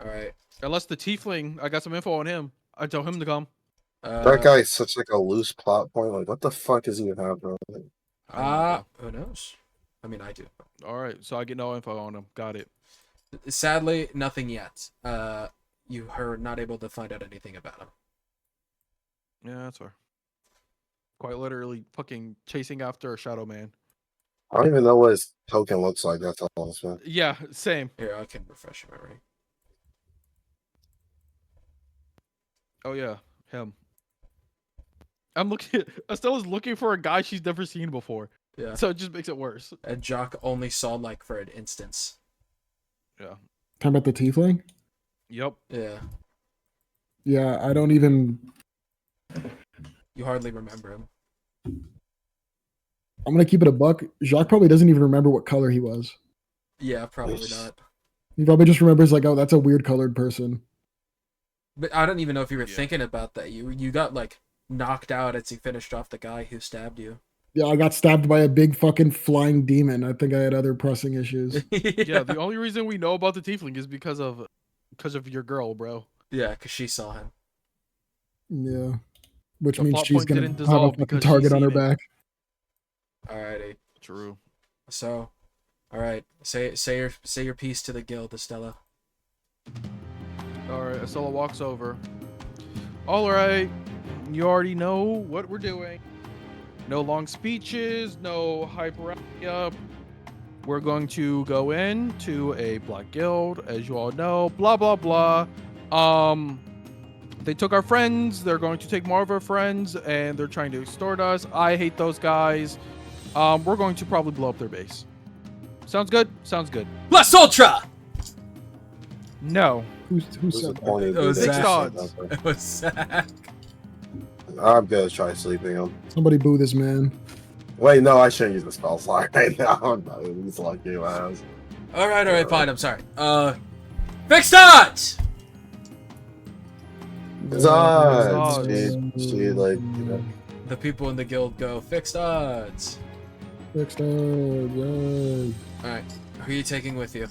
All right.
Unless the tiefling, I got some info on him. I tell him to come.
That guy's such like a loose plot point. Like, what the fuck does he even have?
Who knows? I mean, I do.
All right, so I get no info on him. Got it.
Sadly, nothing yet. You are not able to find out anything about him.
Yeah, that's fair. Quite literally fucking chasing after a shadow man.
I don't even know what his token looks like. That's all. Man.
Yeah, same.
Here, I can refresh your memory.
Oh yeah, him. I'm looking. Estella's looking for a guy she's never seen before.
Yeah.
So it just makes it worse.
And Jock only saw like for an instance.
Yeah.
Talking about the tiefling?
Yep.
Yeah.
Yeah, I don't even.
You hardly remember him.
I'm gonna keep it a buck. Jacques probably doesn't even remember what color he was.
Yeah, probably not.
He probably just remembers like, oh, that's a weird colored person.
But I don't even know if you were thinking about that. You got like knocked out as you finished off the guy who stabbed you.
Yeah, I got stabbed by a big fucking flying demon. I think I had other pressing issues.
Yeah, the only reason we know about the tiefling is because of your girl, bro.
Yeah, because she saw him.
Yeah. Which
The
means
plot
she's
point
gonna
didn't
have a
dissolve
fucking
because
target
she's
on her
seen it.
back.
Alrighty.
True.
So, alright. Say your piece to the guild, Estella.
All right, Estella walks over. All right, you already know what we're doing. No long speeches, no hype up. We're going to go into a black guild, as you all know. Blah blah blah. They took our friends. They're going to take more of our friends, and they're trying to extort us. I hate those guys. We're going to probably blow up their base. Sounds good? Sounds good.
Plus Ultra!
No.
Who
Who's
said
the
that?
point of
It was
this?
Zach. odds.
It was Zach.
I'm gonna try sleeping him.
Somebody boo this man.
Wait, no, I shouldn't use the spell slot right now. He's lucky my ass.
Alright, fine, I'm sorry. Fixed odds!
It's odds.
odds.
She like, you know.
The people in the guild go, fixed odds.
Fixed odds, yeah.
Alright, who are you taking with you?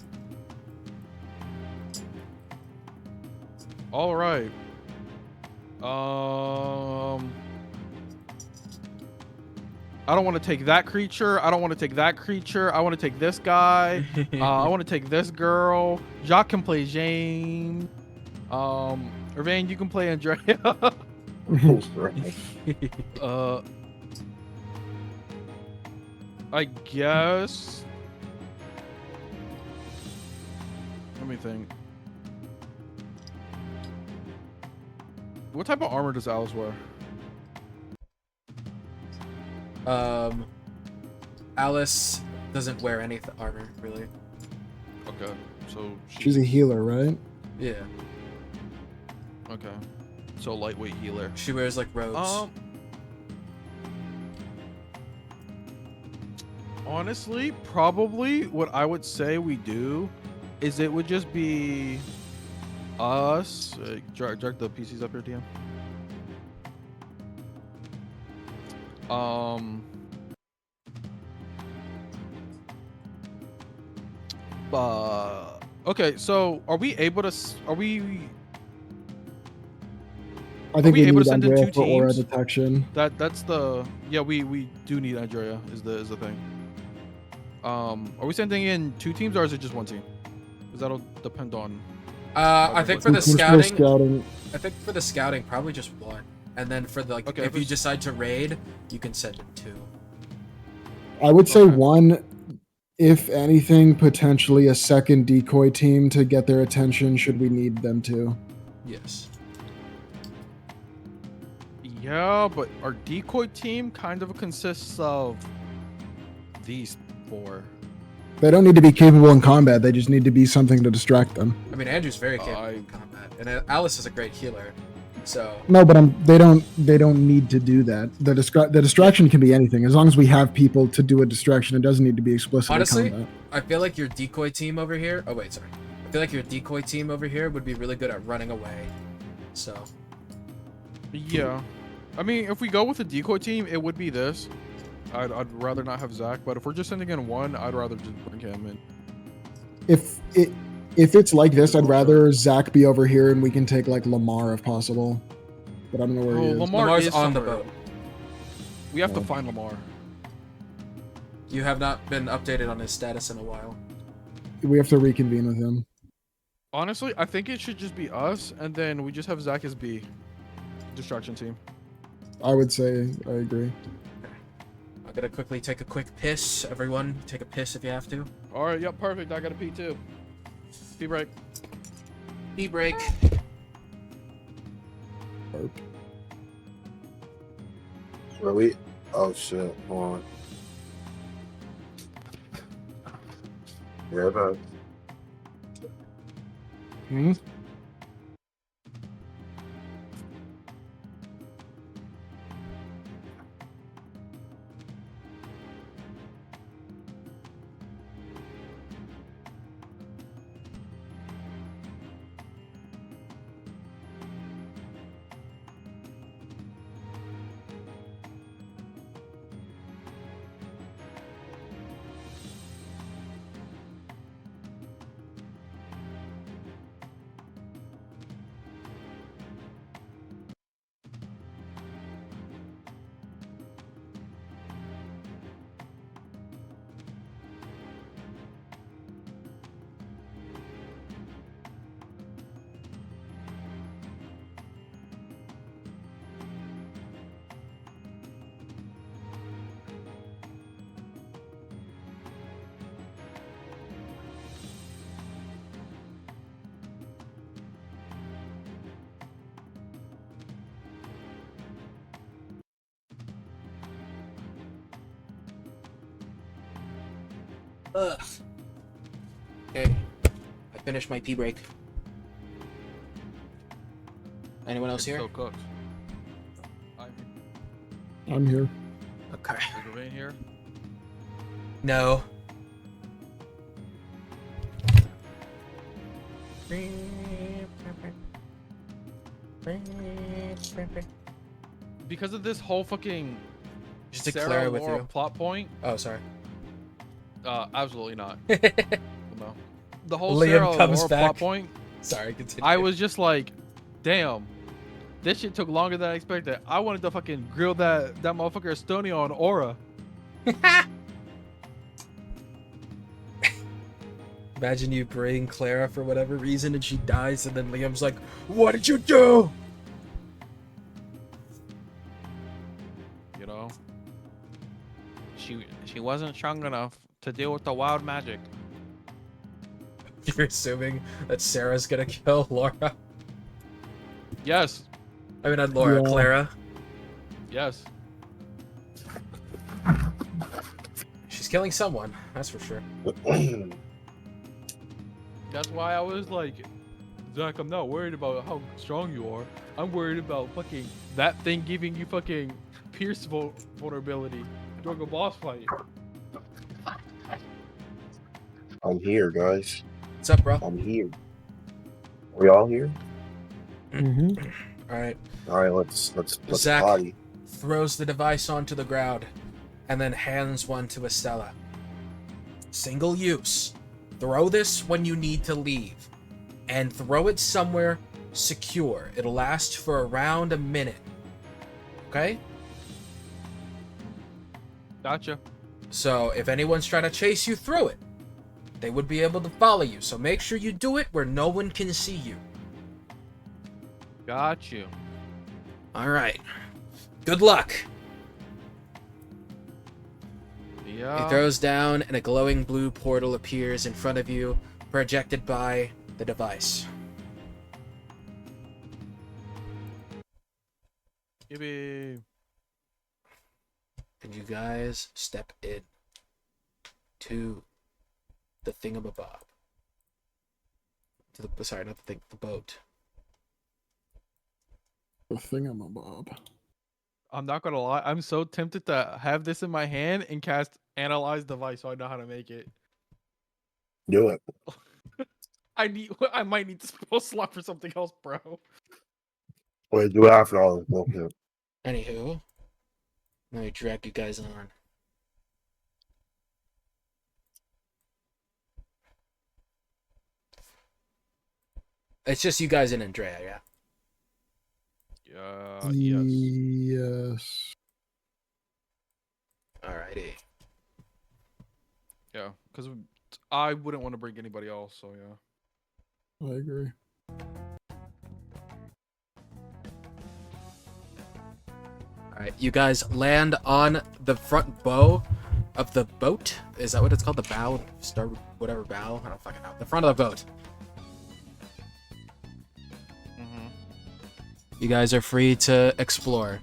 All right. I don't want to take that creature. I don't want to take that creature. I want to take this guy. I want to take this girl. Jacques can play James. Irvain, you can play Andrea. I guess. Let me think. What type of armor does Alice wear?
Alice doesn't wear any armor, really.
Okay, so
She's a healer, right?
Yeah.
okay. So lightweight healer.
She wears, like, robes.
Honestly, probably what I would say we do is it would just be us. Drag the PCs up here, DM. Okay, so are we able to?
I think
we
we
able
need
to send in
Andrea
2
for aura
teams?
detection.
That's the we do need Andrea is the thing. Are we sending in 2 teams or is it just 1 team? Because that'll depend on.
I think for
We're
the
still
scouting,
scouting.
I think for the scouting, probably just 1. And then for the, like,
Okay,
if you
it's-
decide to raid, you can send in 2.
I would say
Okay.
1, if anything, potentially a second decoy team to get their attention should we need them to.
Yes.
Yeah, but our decoy team kind of consists of these 4.
They don't need to be capable in combat. They just need to be something to distract them.
I mean, Andrew's very capable in combat, and Alice is a great healer. So
No, but they don't need to do that. The distraction can be anything as long as we have people to do a distraction. It doesn't need to be explicitly
honestly,
combat.
I feel like your decoy team over here. Oh wait, sorry. I feel like your decoy team over here would be really good at running away. So
Yeah, I mean, if we go with a decoy team, it would be this. I'd rather not have Zach, but if we're just sending in 1, I'd rather just bring him in.
If it's like this, I'd rather Zach be over here and we can take like Lamar if possible. But I don't know where he is.
Lamar's
is
on the
somewhere.
boat.
We have to find Lamar.
You have not been updated on his status in a while.
We have to reconvene with him.
Honestly, I think it should just be us, and then we just have Zach as B. Distraction team.
I would say I agree.
I'm gonna quickly take a quick piss. Everyone, take a piss if you have to.
All right, yep, perfect. I got a P too. P break.
Pee break.
Where we? Oh shit! Hold on. Yeah, but
Hmm?
Ugh. Okay. I finished my pee break. Anyone else here?
Still cooked.
I'm here.
Okay.
Is Ravine here?
No.
Because of this whole fucking
Just to
Sarah
Clara with
Laura
you.
plot point,
Oh, sorry.
absolutely not. No. The whole
Liam
Sarah
comes
Laura
back.
plot point,
Sorry, continue.
I was just like, damn, this shit took longer than I expected. I wanted to fucking grill that motherfucker Estonia on Aura.
Imagine you bring Clara for whatever reason and she dies, and then Liam's like, "What did you do?"
You know, she wasn't strong enough to deal with the wild magic.
You're assuming that Sarah's gonna kill Laura.
Yes,
I mean, not Laura,
Yeah.
Clara.
yes.
She's killing someone, that's for sure.
That's why I was like, Zach, I'm not worried about how strong you are. I'm worried about fucking that thing giving you fucking pierce vulnerability during a boss fight.
I'm here, guys.
What's up, bro?
I'm here. We all here?
Mm-hmm.
All right.
All right, let's
Zach.
party.
Throws the device onto the ground, and then hands one to Estella. Single use. Throw this when you need to leave, and throw it somewhere secure. It'll last for around a minute. Okay?
Gotcha.
So if anyone's trying to chase you through it, they would be able to follow you. So make sure you do it where no one can see you.
Got you.
All right. Good luck.
Yeah.
He throws down, and a glowing blue portal appears in front of you, projected by the device.
Yippee.
And you guys step in to the thingamabob. To the sorry, not the thing, the boat.
The thingamabob.
I'm not gonna lie. I'm so tempted to have this in my hand and cast Analyze Device so I know how to make it.
Do it.
I might need to spell slot for something else, bro.
Wait, do it after all this bullshit.
Anywho, let me drag you guys on. It's just you guys and Andrea, yeah?
Yes.
Yes.
Alrighty.
Yeah, because I wouldn't want to bring anybody else, so yeah.
I agree.
Alright, you guys land on the front bow of the boat. Is that what it's called? The bow? Star, whatever bow? I don't fucking know. The front of the boat. You guys are free to explore.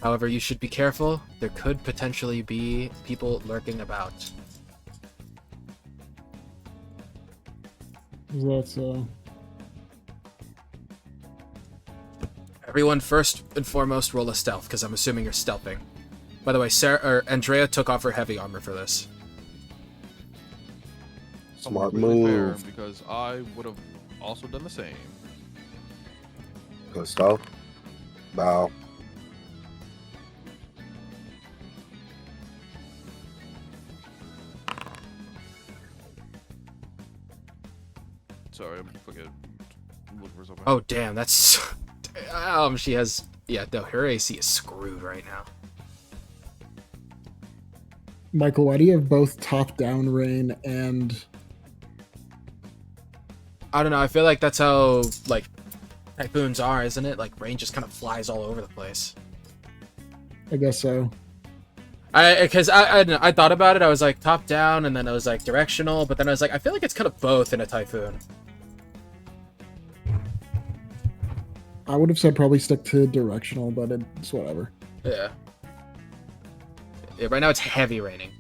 However, you should be careful. There could potentially be people lurking about.
Is that so?
Everyone, first and foremost, roll a stealth, because I'm assuming you're stealthing. By the way, Andrea took off her heavy armor for this.
Smart
Really fair,
move.
because I would have also done the same.
Good stuff. Bow.
Sorry, I'm fucking looking for something.
Oh, damn, that's... she has... Yeah, no, her AC is screwed right now.
Michael, why do you have both top-down rain and...
I don't know, I feel like that's how, like, typhoons are, isn't it? Like, rain just kind of flies all over the place.
I guess so.
Because I thought about it, I was like, top down, and then I was like, directional, but then I was like, I feel like it's kind of both in a typhoon.
I would have said probably stick to directional, but it's whatever.
Yeah. Yeah, right now it's heavy raining.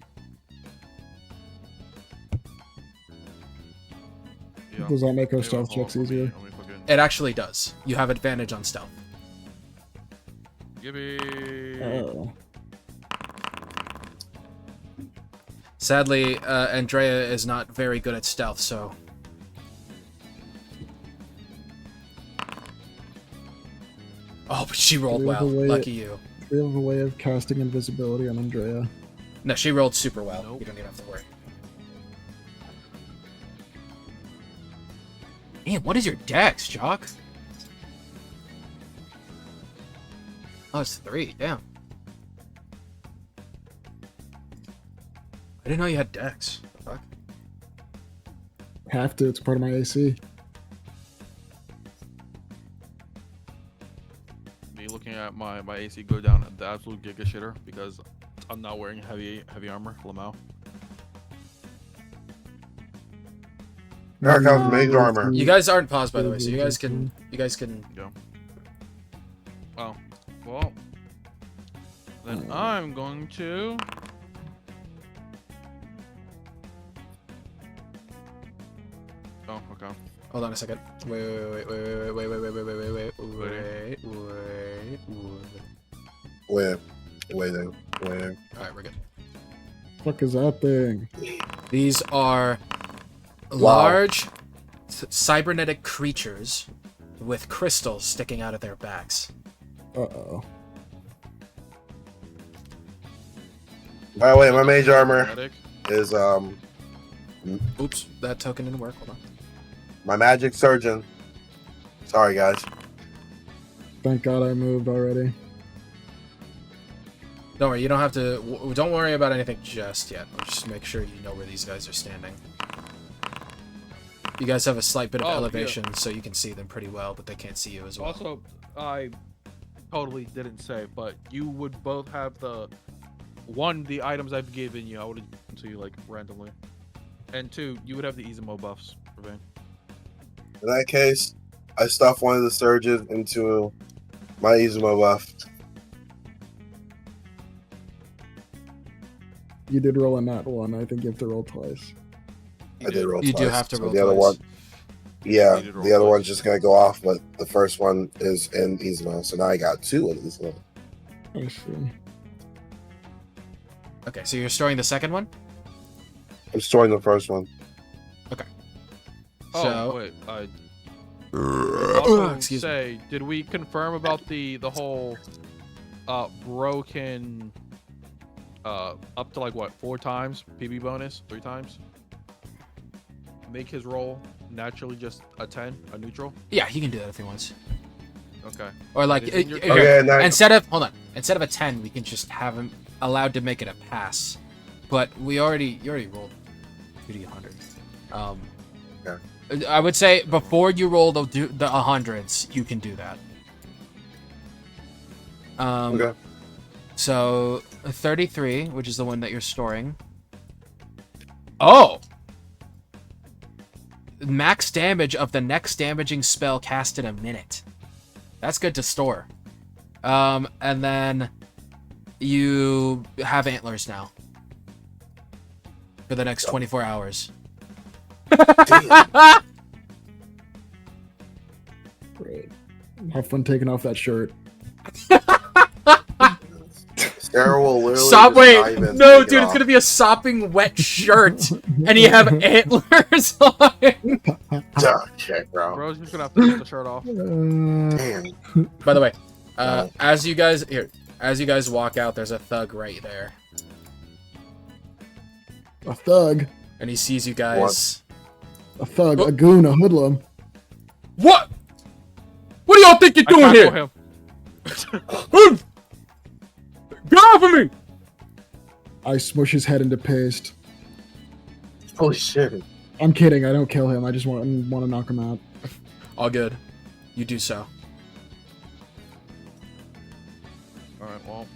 Yeah.
Does that make our
Maybe
stealth
hold
checks
on,
easier?
let me fucking...
It actually does. You have advantage on stealth.
Yippee.
Oh.
Sadly, Andrea is not very good at stealth, so... Oh, but she rolled
We have
well.
a way-
Lucky you.
We have a way of casting invisibility on Andrea.
No, she rolled super well.
Nope.
You don't even have to worry. Man, what is your dex, Jock? Oh, it's 3. Damn. I didn't know you had dex. What the fuck?
Have to, it's part of my AC.
Me looking at my AC go down at the absolute giga shitter because I'm not wearing heavy armor, Lamau.
Eric has mage armor.
You guys aren't paused, by the way, so you guys can
Yeah. Oh, well. Then I'm going to... Oh, okay.
hold on a second. Wait.
Waiting.
Alright, we're good.
Fuck is that thing?
These are large cybernetic creatures with crystals sticking out of their backs.
Uh-oh.
By the way, my mage armor
Medic.
is
Oops, that token didn't work. Hold on.
my magic surgeon Sorry, guys.
Thank God I moved already.
Don't worry, you don't have to. Don't worry about anything just yet. Just make sure you know where these guys are standing. You guys have a slight bit of elevation, so you can see them pretty well, but they can't see you as well.
Also, I totally didn't say, but you would both have the items I've given you. I would have given to you like randomly, and 2, you would have the Izamo buffs for Vayne.
In that case, I stuff one of the surges into my Izuma buff.
You did roll a nat 1. I think you have to roll twice.
I did roll
You
twice.
do have to roll
the other
twice.
one, yeah,
You did roll
the other
twice.
one's just gonna go off, but the first one is in Izuma, so now I got 2 in Izuma.
I see.
Okay, so you're storing the second one?
I'm storing the first one.
Oh
So-
wait, also
Excuse me.
say, did we confirm about the whole broken up to like what 4 times PB bonus, 3 times? Make his roll naturally just a 10, a neutral.
Yeah, he can do that if he wants.
Okay.
Or like,
Is it your-
here,
Okay, now,
instead of a 10, we can just have him allowed to make it a pass. But you already rolled 2d100.
Okay.
I would say before you roll the 100s, you can do that.
okay.
So 33, which is the one that you're storing. Oh. Max damage of the next damaging spell cast in a minute. That's good to store. And then you have antlers now for the next 24 hours.
Great. Have fun taking off that shirt.
Sarah will literally
Sop,
just
wait,
not even
no,
take it
dude, it's
off.
gonna be a sopping wet shirt, and you have antlers on.
Okay, bro.
Bro's just gonna have to take the shirt off.
Damn.
By the way,
No.
as you guys walk out, there's a thug right there,
A thug.
and he sees you guys.
A thug.
Oh.
A goon. A hoodlum.
What? What do y'all think you're
I
doing
tackle
here?
him.
Get off of me!
I smush his head into paste.
Holy shit.
I'm kidding. I don't kill him. I just want to knock him out.
All good. You do so.
All right, well,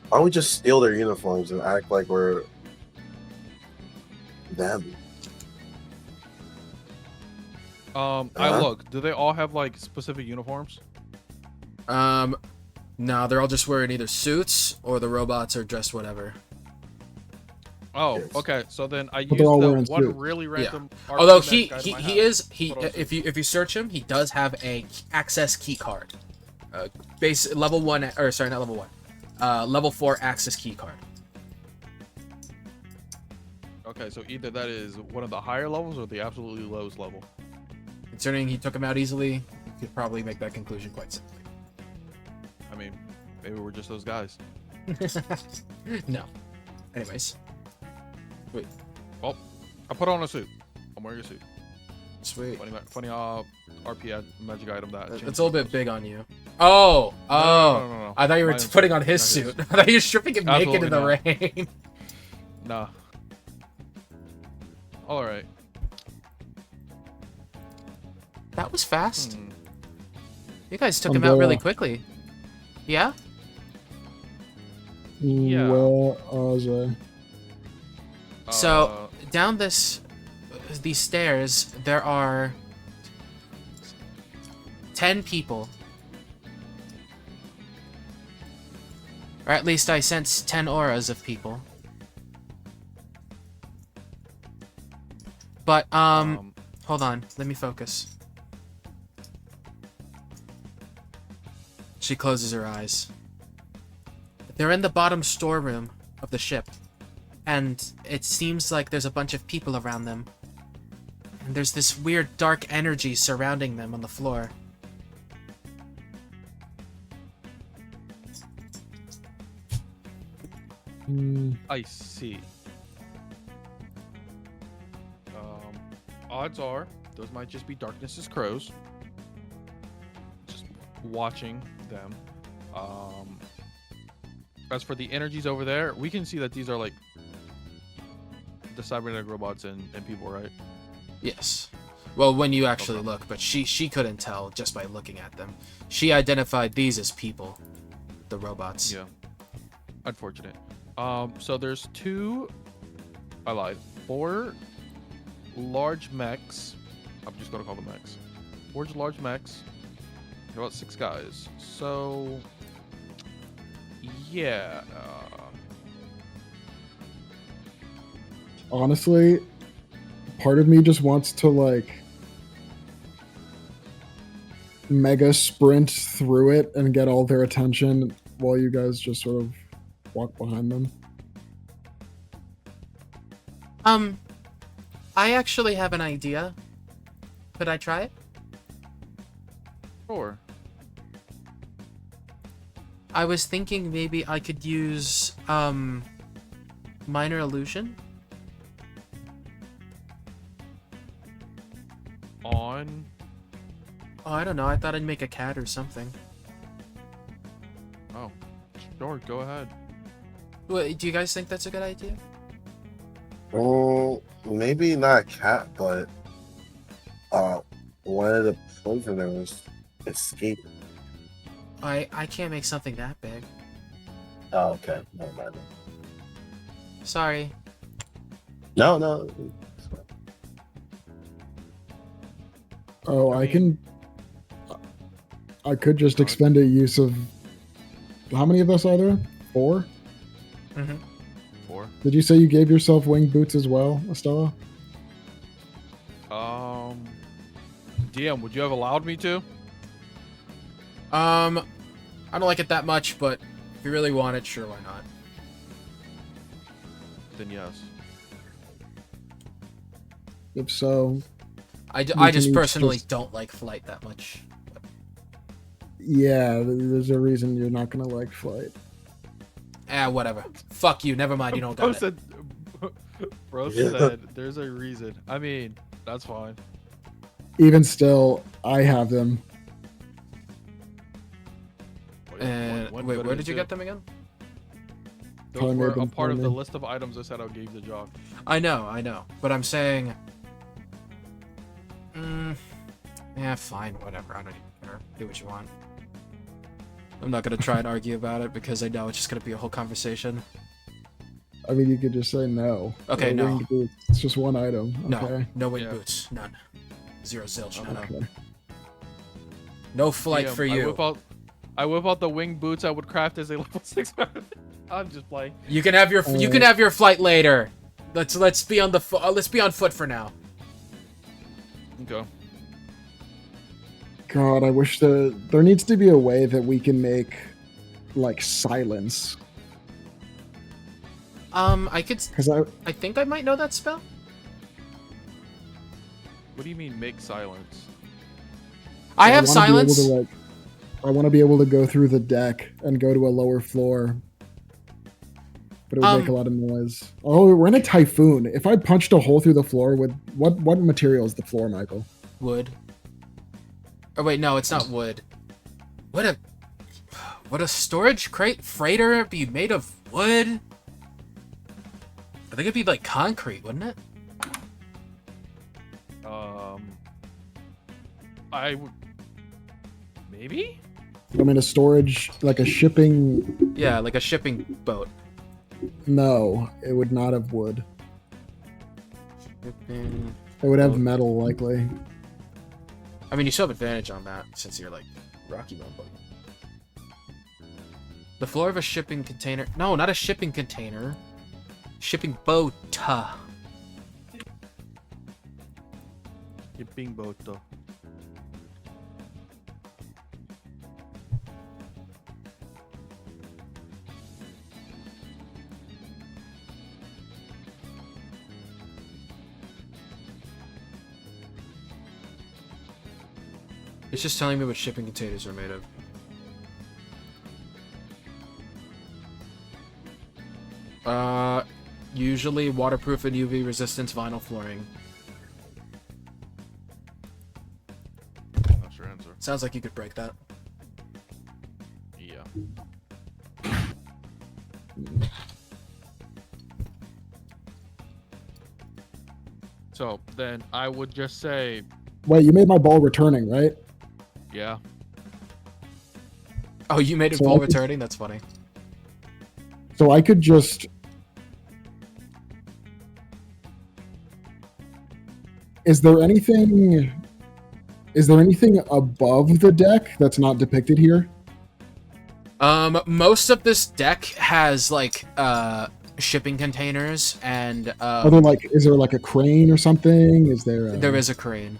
Why don't we just steal their uniforms and act like we're them?
look. Do they all have like specific uniforms?
No, they're all just wearing either suits or the robots are dressed whatever.
Oh,
Yes.
okay. So then I
But
use
they're all
the
wearing
one
suits.
really random.
Although
RPG guide I have. Hold on.
if you search him, he does have a access key card. Base level 1 or sorry, not level 1. Level 4 access key card.
Okay, so either that is one of the higher levels or the absolutely lowest level.
Considering he took him out easily, you could probably make that conclusion quite simply.
I mean, maybe we're just those guys.
No. Anyways,
Well, I put on a suit. I'm wearing a suit.
sweet.
Funny RP magic item that.
It's a
changes
little bit
those.
big on you. Oh,
No.
I thought you were
Mine is-
putting on his
not his.
suit. I thought you were stripping him naked in the
Absolutely
rain.
Nah. All right.
That was fast.
Hmm.
You guys took him out really
Umbrella.
quickly. Yeah?
Yeah.
Where are they?
So, down these stairs, there are 10 people. Or at least I sense 10 auras of people. But, hold on. Let me focus. She closes her eyes. They're in the bottom storeroom of the ship. And it seems like there's a bunch of people around them. And there's this weird dark energy surrounding them on the floor.
I see. Odds are Those might just be Darkness's crows. Just watching them. As for the energies over there, we can see that these are like the cybernetic robots and people, right?
Yes. Well, when you actually
Okay.
look, but she couldn't tell just by looking at them. She identified these as people, the robots.
Yeah. Unfortunate. So there's I lied. 4 large mechs. I'm just gonna call them mechs. 4 large mechs. And about 6 guys. So yeah.
Honestly, part of me just wants to like mega sprint through it and get all their attention while you guys just sort of walk behind them.
I actually have an idea. Could I try it?
Sure.
I was thinking maybe I could use minor illusion.
On.
Oh, I don't know. I thought I'd make a cat or something.
Oh. Sure. Go ahead.
Wait, do you guys think that's a good idea?
Well, maybe not a cat, but one of the prisoners escaped.
I can't make something that big.
Oh, okay. Never mind.
Sorry.
No.
Oh,
I
I could just expend a use of. How many of us are there? 4?
Mm-hmm.
4.
Did you say you gave yourself winged boots as well, Estella?
DM, would you have allowed me to?
I don't like it that much, but if you really want it, sure, why not?
Then yes.
If so,
I
can
just
each
personally
just-
don't like flight that much.
yeah, there's a reason you're not gonna like flight.
Whatever. Fuck you. Never mind. You don't
Bro
got it.
said, bro
Yeah.
said there's a reason. I mean, that's fine.
Even still, I have them.
And
One
wait,
better
where
than
did you
two.
get them again?
Those
Probably
were
made
a
them
part of
for
the
me.
list of items I said I gave the job.
I know. But I'm saying. Yeah, fine. Whatever. I don't even care. Do what you want. I'm not gonna try and argue about it because I know it's just gonna be a whole conversation.
I mean, you could just say no.
Okay,
They're
no.
winged boots. It's just one item.
No.
Okay.
No wing
Yeah.
boots. None. Zero zilch. No.
Okay.
No flight
DM,
for
I
you.
whip out the wing boots I would craft as a level 6. I'm just playing.
You can have your flight later. Let's be on foot for now.
Okay.
God, I wish there needs to be a way that we can make like silence.
I could.
Because
I think I might know that spell.
What do you mean make silence?
I have
wanna be able
silence.
to, I want to be able to go through the deck and go to a lower floor. But it would make a lot of noise. Oh, we're in a typhoon. If I punched a hole through the floor with what material is the floor, Michael?
Wood. Oh wait, no, it's not wood. Would a storage crate freighter be made of wood? I think it'd be like concrete, wouldn't it?
I would. Maybe?
I mean, a storage, like a shipping.
Yeah, like a shipping boat.
No, it would not have wood.
Shipping.
It would have
Boat.
metal, likely.
I mean, you still have advantage on that since you're like Rocky Mountain. The floor of a shipping container. No, not a shipping container. Shipping boat.
Shipping boat though.
It's just telling me what shipping containers are made of. Usually waterproof and UV resistance vinyl flooring. Sounds like you could break that.
Yeah. So then I would just say,
Wait, you made my ball returning, right?
yeah.
Oh, you made it
So
ball
I could-
returning? That's funny.
So I could just. Is there anything above the deck that's not depicted here?
Most of this deck has like shipping containers and
Is there like a crane or something? Is there?
there is a crane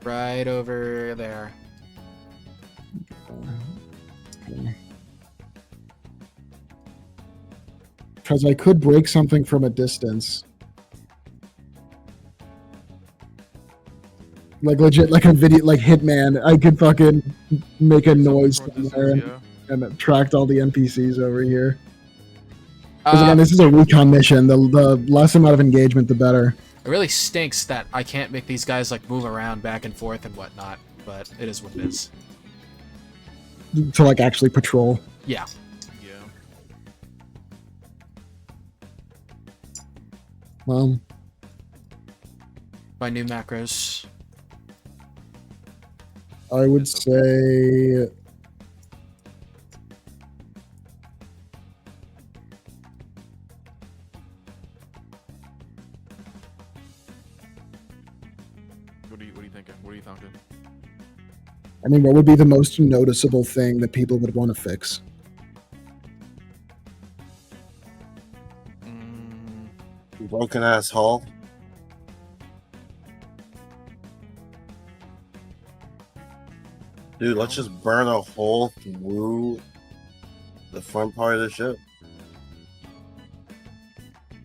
right over there.
Because I could break something from a distance. Like legit, like a video, like Hitman. I could fucking make a noise somewhere and attract all the NPCs over here. Because again, this is a recon mission. The less amount of engagement, the better.
It really stinks that I can't make these guys like move around back and forth and whatnot, but it is what it is.
To like actually patrol.
Yeah.
Yeah.
Well,
My new macros.
I would say
What are you thinking? What are you thinking?
I mean, what would be the most noticeable thing that people would want to fix?
Broken ass hull. Dude, let's just burn a hole through the front part of the ship.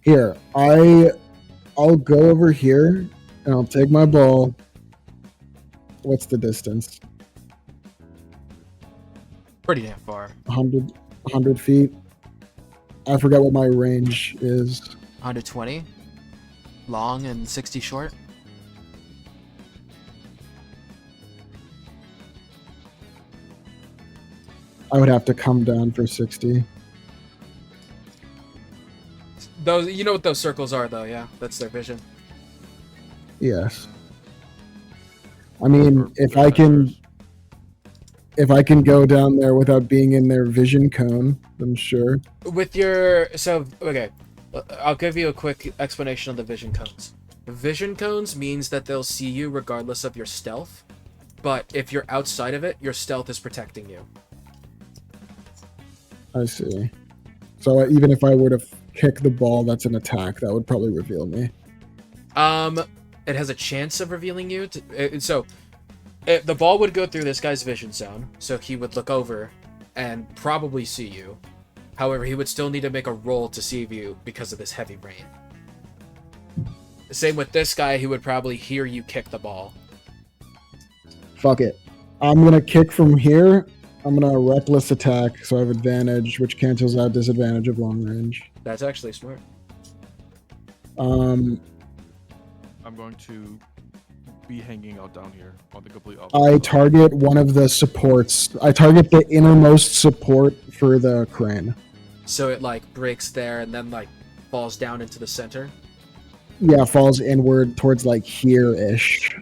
Here, I'll go over here and I'll take my ball. What's the distance?
Pretty damn far.
100 feet. I forgot what my range is.
120 long and 60 short.
I would have to come down for 60.
Those, you know what those circles are, though. Yeah, that's their vision.
Yes. I mean, if I can go down there without being in their vision cone, then sure.
With your okay, I'll give you a quick explanation of the vision cones. Vision cones means that they'll see you regardless of your stealth, but if you're outside of it, your stealth is protecting you.
I see. So even if I were to kick the ball, that's an attack. That would probably reveal me.
It has a chance of revealing you. The ball would go through this guy's vision zone, so he would look over and probably see you. However, he would still need to make a roll to see you because of this heavy rain. Same with this guy, he would probably hear you kick the ball.
Fuck it. I'm gonna kick from here. I'm gonna reckless attack, so I have advantage, which cancels out disadvantage of long range.
That's actually smart.
I'm going to be hanging out down here on the complete opposite.
I target one of the supports. I target the innermost support for the crane.
So it like breaks there and then like falls down into the center.
Yeah, falls inward towards like here-ish.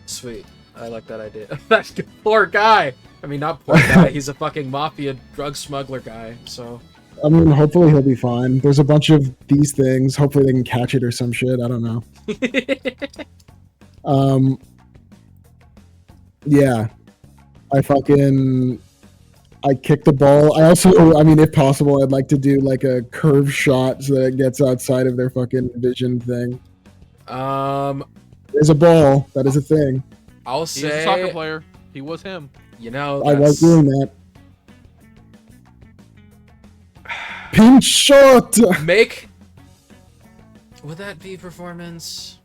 Sweet. I like that idea. That poor guy. I mean, not poor guy. He's a fucking mafia drug smuggler guy. So.
I mean, hopefully he'll be fine. There's a bunch of these things. Hopefully they can catch it or some shit. I don't know. Yeah. I kick the ball. I also, I mean, if possible, I'd like to do like a curve shot so that it gets outside of their fucking vision thing. There's a ball. That is a thing.
I'll
He's
say.
a soccer player. He was him.
You know,
I was
that's-
doing that. Pinch shot!
Make. Would that be performance?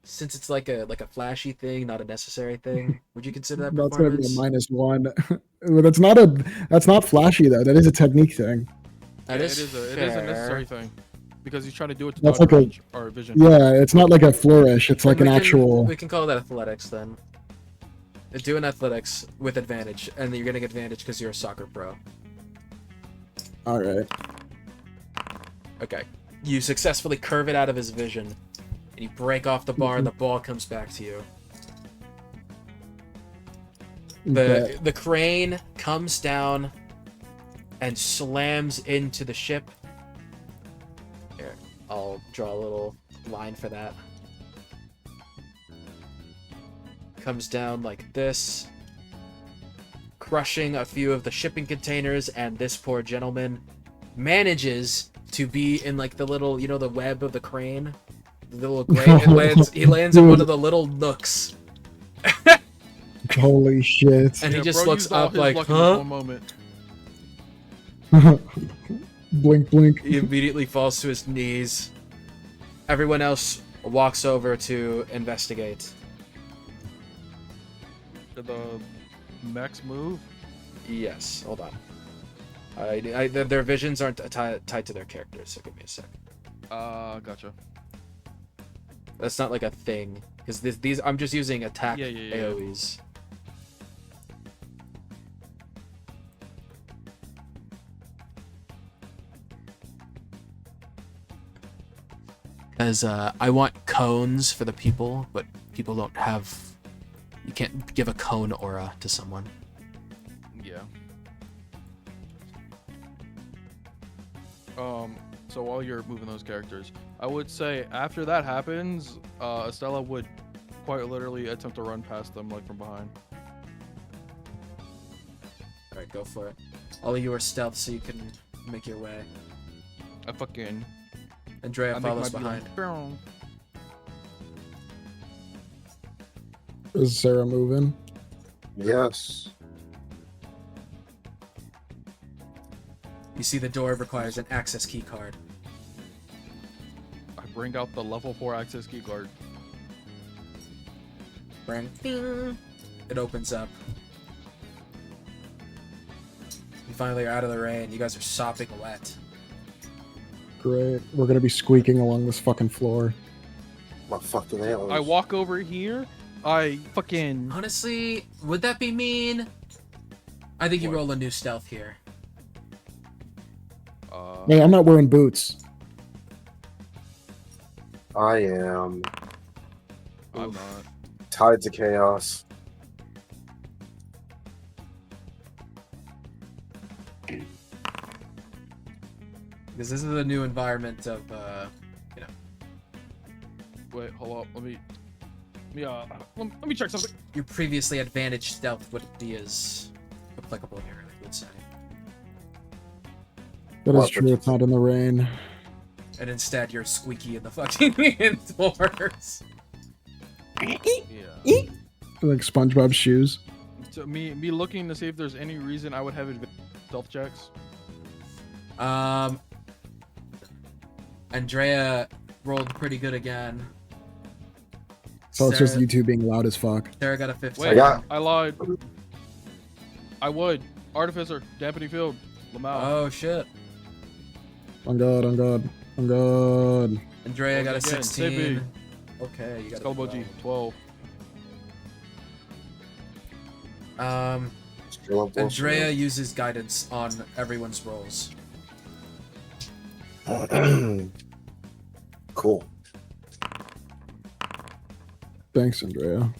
Since it's like a flashy thing, not a necessary thing, would you consider that
That's gonna be
performance?
a -1. That's not flashy though. That is a technique thing.
That
Yeah,
is
it is a
fair.
necessary thing. because he's trying to do it to
That's
dodge
like a-
range or vision.
Yeah, it's not like a flourish. It's like
Then
an actual.
We can call that athletics then. Do an athletics with advantage, and you're getting advantage because you're a soccer pro.
All right.
Okay. You successfully curve it out of his vision, and you break off the bar, and the ball comes back to you. The crane comes down and slams into the ship. Here, I'll draw a little line for that. Comes down like this, crushing a few of the shipping containers, and this poor gentleman manages to be in like the little, you know, the web of the crane, the little he lands in one of the little nooks.
Holy shit.
And he just
bro
looks
used all
up
his
like,
luck in this
huh?
one moment.
Blink, blink.
He immediately falls to his knees. Everyone else walks over to investigate.
Did the mechs move?
Yes, hold on. Their visions aren't tied to their characters, so give me a sec.
Gotcha.
That's not like a thing, because these I'm just using attack
Yeah.
AoEs. Because I want cones for the people, but people don't have. You can't give a cone aura to someone.
Yeah. So while you're moving those characters, I would say after that happens, Estella would quite literally attempt to run past them like from behind.
Alright, go for it. All of you are stealth, so you can make your way.
I fucking.
Andrea
I make
follows
my
behind.
beeline.
Is Sarah moving?
Yes.
You see the door requires an access key card.
I bring out the level 4 access key card.
Bang. Ding. It opens up. You finally are out of the rain. You guys are sopping wet.
Great. We're gonna be squeaking along this fucking floor.
My fucking aliens.
I walk over here. I fucking.
Honestly, would that be mean? I think you
What?
roll a new stealth here.
Hey, I'm not wearing boots.
I am
I'm not.
tied to chaos.
Because this is the new environment of, you know.
Wait, hold up. Let me check something.
Your previously advantaged stealth wouldn't be as applicable here, I would say.
That
Well,
is true. It's not in the rain.
And instead, you're squeaky in the fucking indoors.
Yeah.
Like SpongeBob's shoes.
So me looking to see if there's any reason I would have stealth checks.
Andrea rolled pretty good again.
So it's just
Sarah-
you two being loud as fuck.
Sarah got a 15.
Wait,
got-
I lied. I would. Artificer, dampening field, Lamau.
Oh shit.
I'm good. I'm good. I'm good.
Andrea got a
Again,
16.
Sippy.
Okay, you got a
Skullboji, 12.
12.
Skill up
Andrea uses guidance on everyone's rolls.
Cool.
Thanks, Andrea.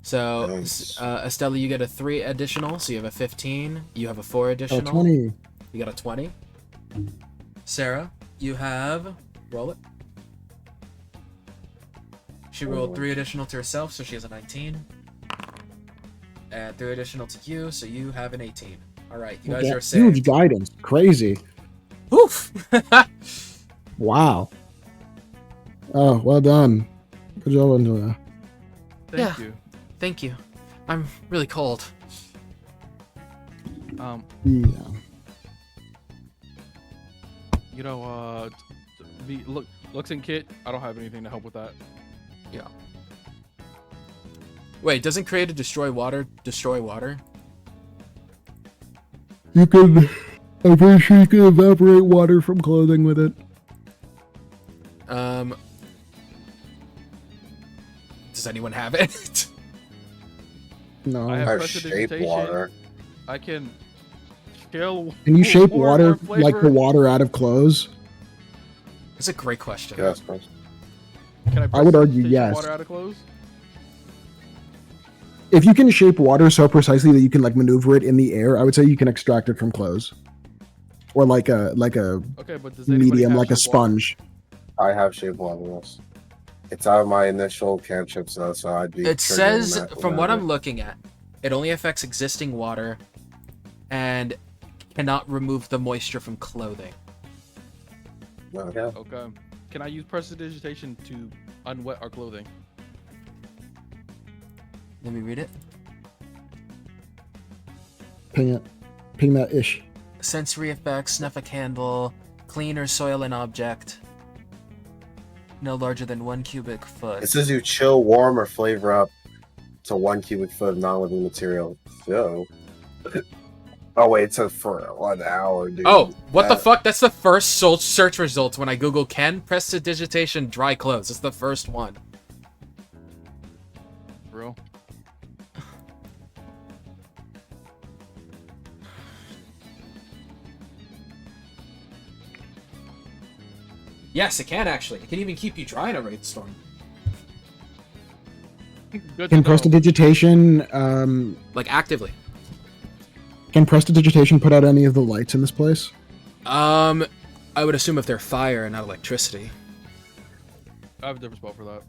So,
Nice.
Estella, you get a 3 additional, so you have a 15. You have a 4
Oh,
additional.
20.
You got a 20. Sarah, you have. Roll it. She rolled 3 additional to herself, so she has a 19. And 3 additional to you, so you have an 18. Alright, you guys
Okay,
are saved.
huge guidance. Crazy.
Oof!
Wow. Oh, well done. Good job, Andrea.
Thank
Yeah.
you.
Thank you. I'm really cold.
Yeah.
You know, looks and kit. I don't have anything to help with that.
Wait, doesn't create a destroy water?
You can. I'm pretty sure you can evaporate water from clothing with it.
Does anyone have it?
No.
I
I
have
have shape
prestidigitation.
water.
I can chill.
Can you shape
more
water
flavor.
like the water out of clothes?
That's a great question.
Yes,
Can
I would argue
prestidigitation
yes.
water out of clothes?
If you can shape water so precisely that you can like maneuver it in the air, I would say you can extract it from clothes, or like a
Okay, but does anybody
medium,
have
like a
shape water?
sponge.
I have shape water. Yes. It's out of my initial cantrips though, so I'd be.
It says,
triggering that
from what I'm
whenever.
looking at, it only affects existing water and cannot remove the moisture from clothing.
Okay.
Okay. Can I use prestidigitation to unwet our clothing?
Let me read it.
Ping it. Ping that ish.
Sensory effects, snuff a candle, clean or soil an object. No larger than 1 cubic foot.
It says you chill, warm, or flavor up to 1 cubic foot of non-living material. So. Oh wait, it says for 1 hour, dude.
Oh, what the
That-
fuck? That's the first search result when I Google can prestidigitation dry clothes. It's the first one.
Bro.
Yes, it can actually. It can even keep you dry in a rainstorm.
Good
Can
to know.
prestidigitation
Like actively.
put out any of the lights in this place?
I would assume if they're fire and not electricity.
I have a different spot for that.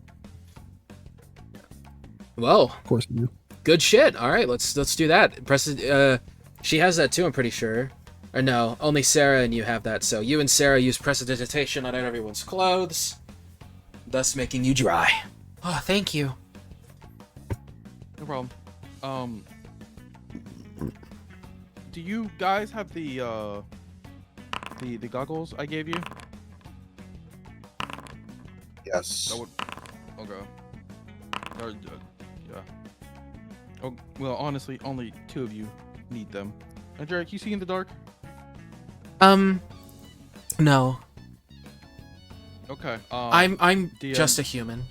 Well,
Of course you do.
good shit. All right, let's do that. She has that too, I'm pretty sure. Or no, only Sarah and you have that. So you and Sarah use prestidigitation on everyone's clothes, thus making you dry. Oh, thank you.
No problem. Do you guys have the goggles I gave you?
Yes.
That would. Okay. Or, yeah. Oh well, honestly, only 2 of you need them. Andrea, can you see in the dark?
No.
Okay.
I'm
DM.
just a human.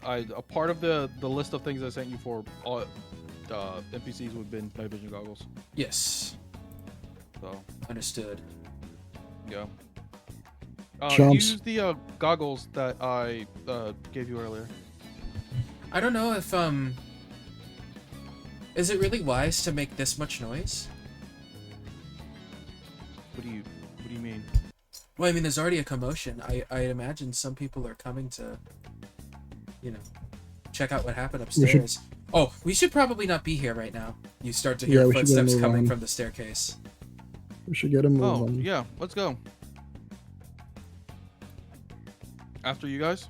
A part of the list of things I sent you for all NPCs would have been night vision goggles.
Yes.
So
Understood.
yeah.
Chumps.
Use the goggles that I gave you earlier.
I don't know if is it really wise to make this much noise?
What do you mean?
Well, I mean, there's already a commotion. I imagine some people are coming to, check out what happened upstairs. We should probably not be here right now. You start to hear
Yeah, we should
footsteps
move
coming
on.
from the staircase.
We should get a move
Oh
on.
yeah, let's go. After you guys.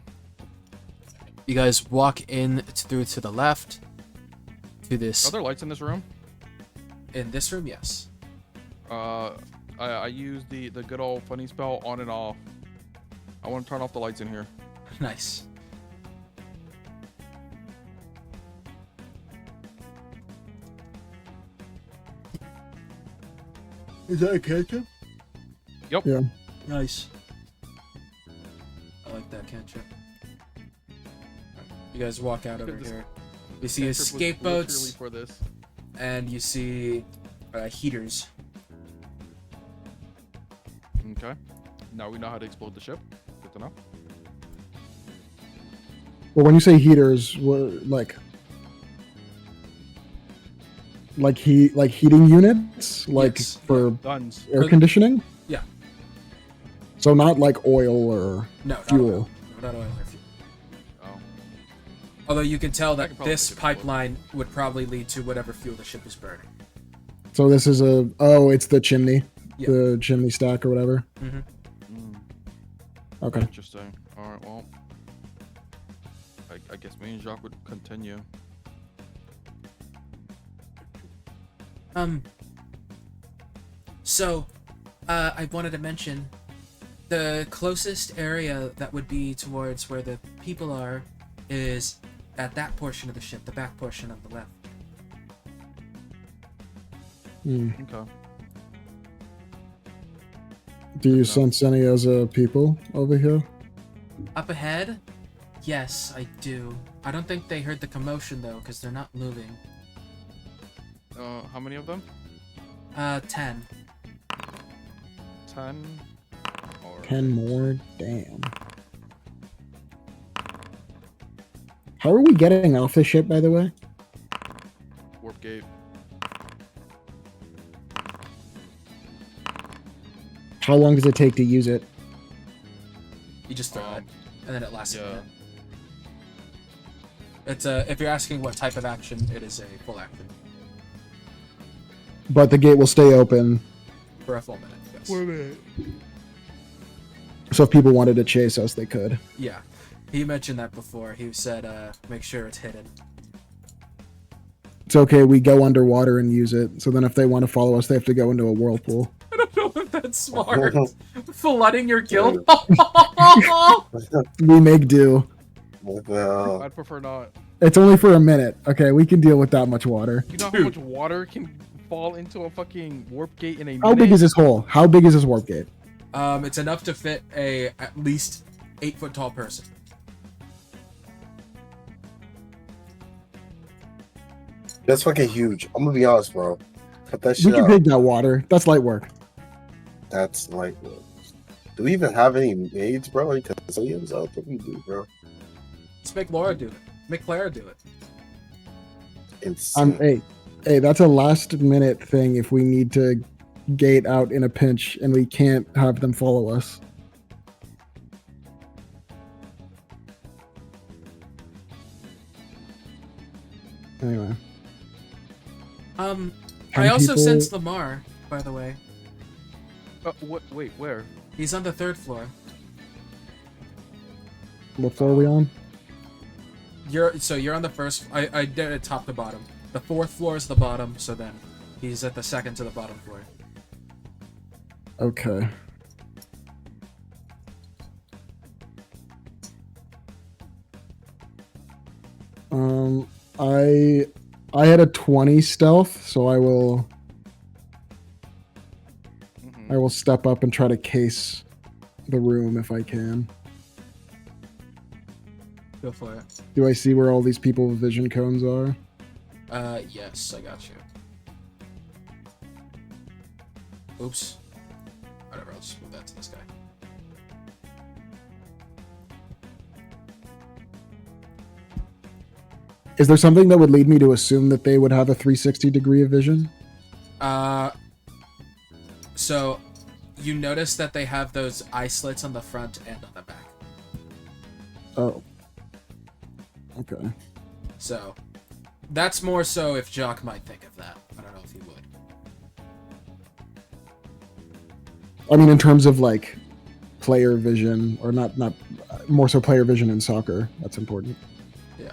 You guys walk in through to the left to this.
Are there lights in this room?
In this room, yes.
I use the good old funny spell on and off. I want to turn off the lights in here.
Nice. Is that a cantrip?
Yep.
Yeah.
Nice. I like that cantrip. You guys walk out over
This
here. You see
Cantrip was
escape
literally
boats,
for this.
and you see heaters.
Okay. Now we know how to explode the ship. Good to know.
Well, when you say heaters, what like heating units, like
Yes.
for
Guns.
air conditioning?
Yeah.
So not like oil or
No, not
fuel.
oil. No, not oil or fuel.
Oh.
Although you can tell
I
that
can probably
this
make it explode.
pipeline would probably lead to whatever fuel the ship is burning.
So this is it's the chimney,
Yeah.
the chimney stack or whatever.
Mm-hmm.
Okay.
Interesting. All right. Well, I guess me and Jacques would continue.
So, I wanted to mention the closest area that would be towards where the people are is at that portion of the ship, the back portion of the left.
Hmm.
Okay.
Do you sense any as people over here?
Up ahead? Yes, I do. I don't think they heard the commotion though, because they're not moving.
How many of them?
10.
10? Or...
10 more? Damn. How are we getting off the ship, by the way?
Warp gate.
How long does it take to use it?
You just throw it, and then it lasts a
yeah.
minute. It's if you're asking what type of action, it is a full action.
But the gate will stay open.
For a full minute, yes.
1 minute.
So if people wanted to chase us, they could.
Yeah. He mentioned that before. He said, make sure it's hidden.
It's okay, we go underwater and use it. So then if they want to follow us, they have to go into a whirlpool.
I don't know if that's smart. Flooding your guild?
We make do.
What the hell?
I'd prefer not.
It's only for a minute. Okay, we can deal with that much water.
You know how much water can fall into a fucking warp gate in a minute?
How big is this hole? How big is this warp gate?
It's enough to fit a at least 8-foot tall person.
That's fucking huge. I'm gonna be honest, bro. Cut that
We
shit
can
out.
take that water. That's light work.
That's like, do we even have any maids, bro? Any custodians out? What do we do, bro?
Let's make Laura do it. Make Clara do it.
Insane.
Hey, that's a last minute thing if we need to gate out in a pinch and we can't have them follow us. Anyway.
10
10
I also
people-
sensed Lamar, by the way.
Wait, where?
He's on the 3rd floor.
What floor are we on?
You're on the first. I did it top to bottom. The 4th floor is the bottom, so then he's at the 2nd to the bottom floor.
Okay. I had a 20 stealth, so I will step up and try to case the room if I can.
Go for it.
Do I see where all these people with vision cones are?
Yes, I got you. Oops. Whatever, I'll just move that to this guy.
Is there something that would lead me to assume that they would have a 360 degree of vision?
So you notice that they have those eye slits on the front and on the back.
Oh. Okay.
So that's more so if Jock might think of that. I don't know if he would.
I mean, in terms of like player vision, or not more so player vision in soccer. That's important.
Yeah.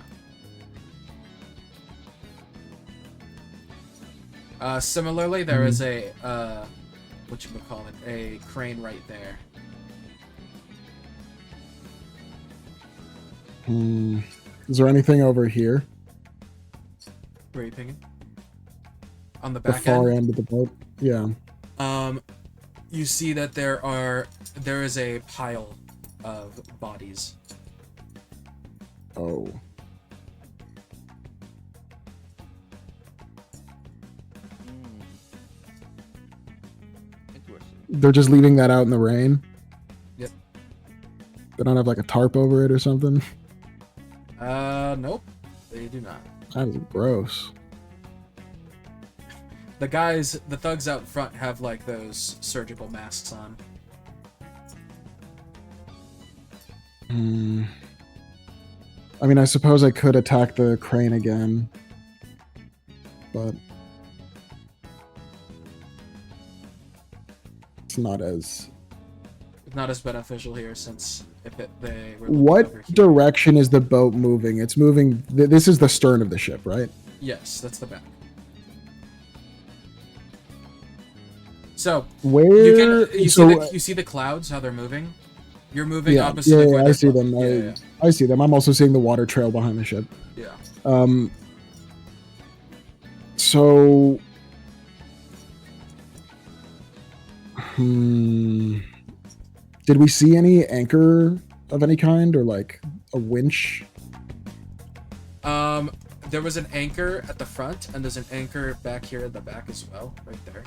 Similarly, there is a whatchamacallit, a crane right there.
Is there anything over here?
Where are you pinging? On the
The
back
far
end?
end of the boat? Yeah.
You see that there is a pile of bodies.
Oh.
Interesting.
They're just leaving that out in the rain?
Yep.
They don't have like a tarp over it or something?
Nope. They do not.
That is gross.
The thugs out front have like those surgical masks on.
I mean, I suppose I could attack the crane again, but it's not as...
It's not as beneficial here since they were looking over
What
here.
direction is the boat moving? It's moving... This is the stern of the ship, right?
Yes, that's the back. So
Where...
you see the clouds, how they're moving? You're moving opposite of where
I
they're
see
from.
them.
Yeah.
I see them. I'm also seeing the water trail behind the ship.
Yeah.
So... Did we see any anchor of any kind, or like a winch?
There was an anchor at the front, and there's an anchor back here in the back as well, right there.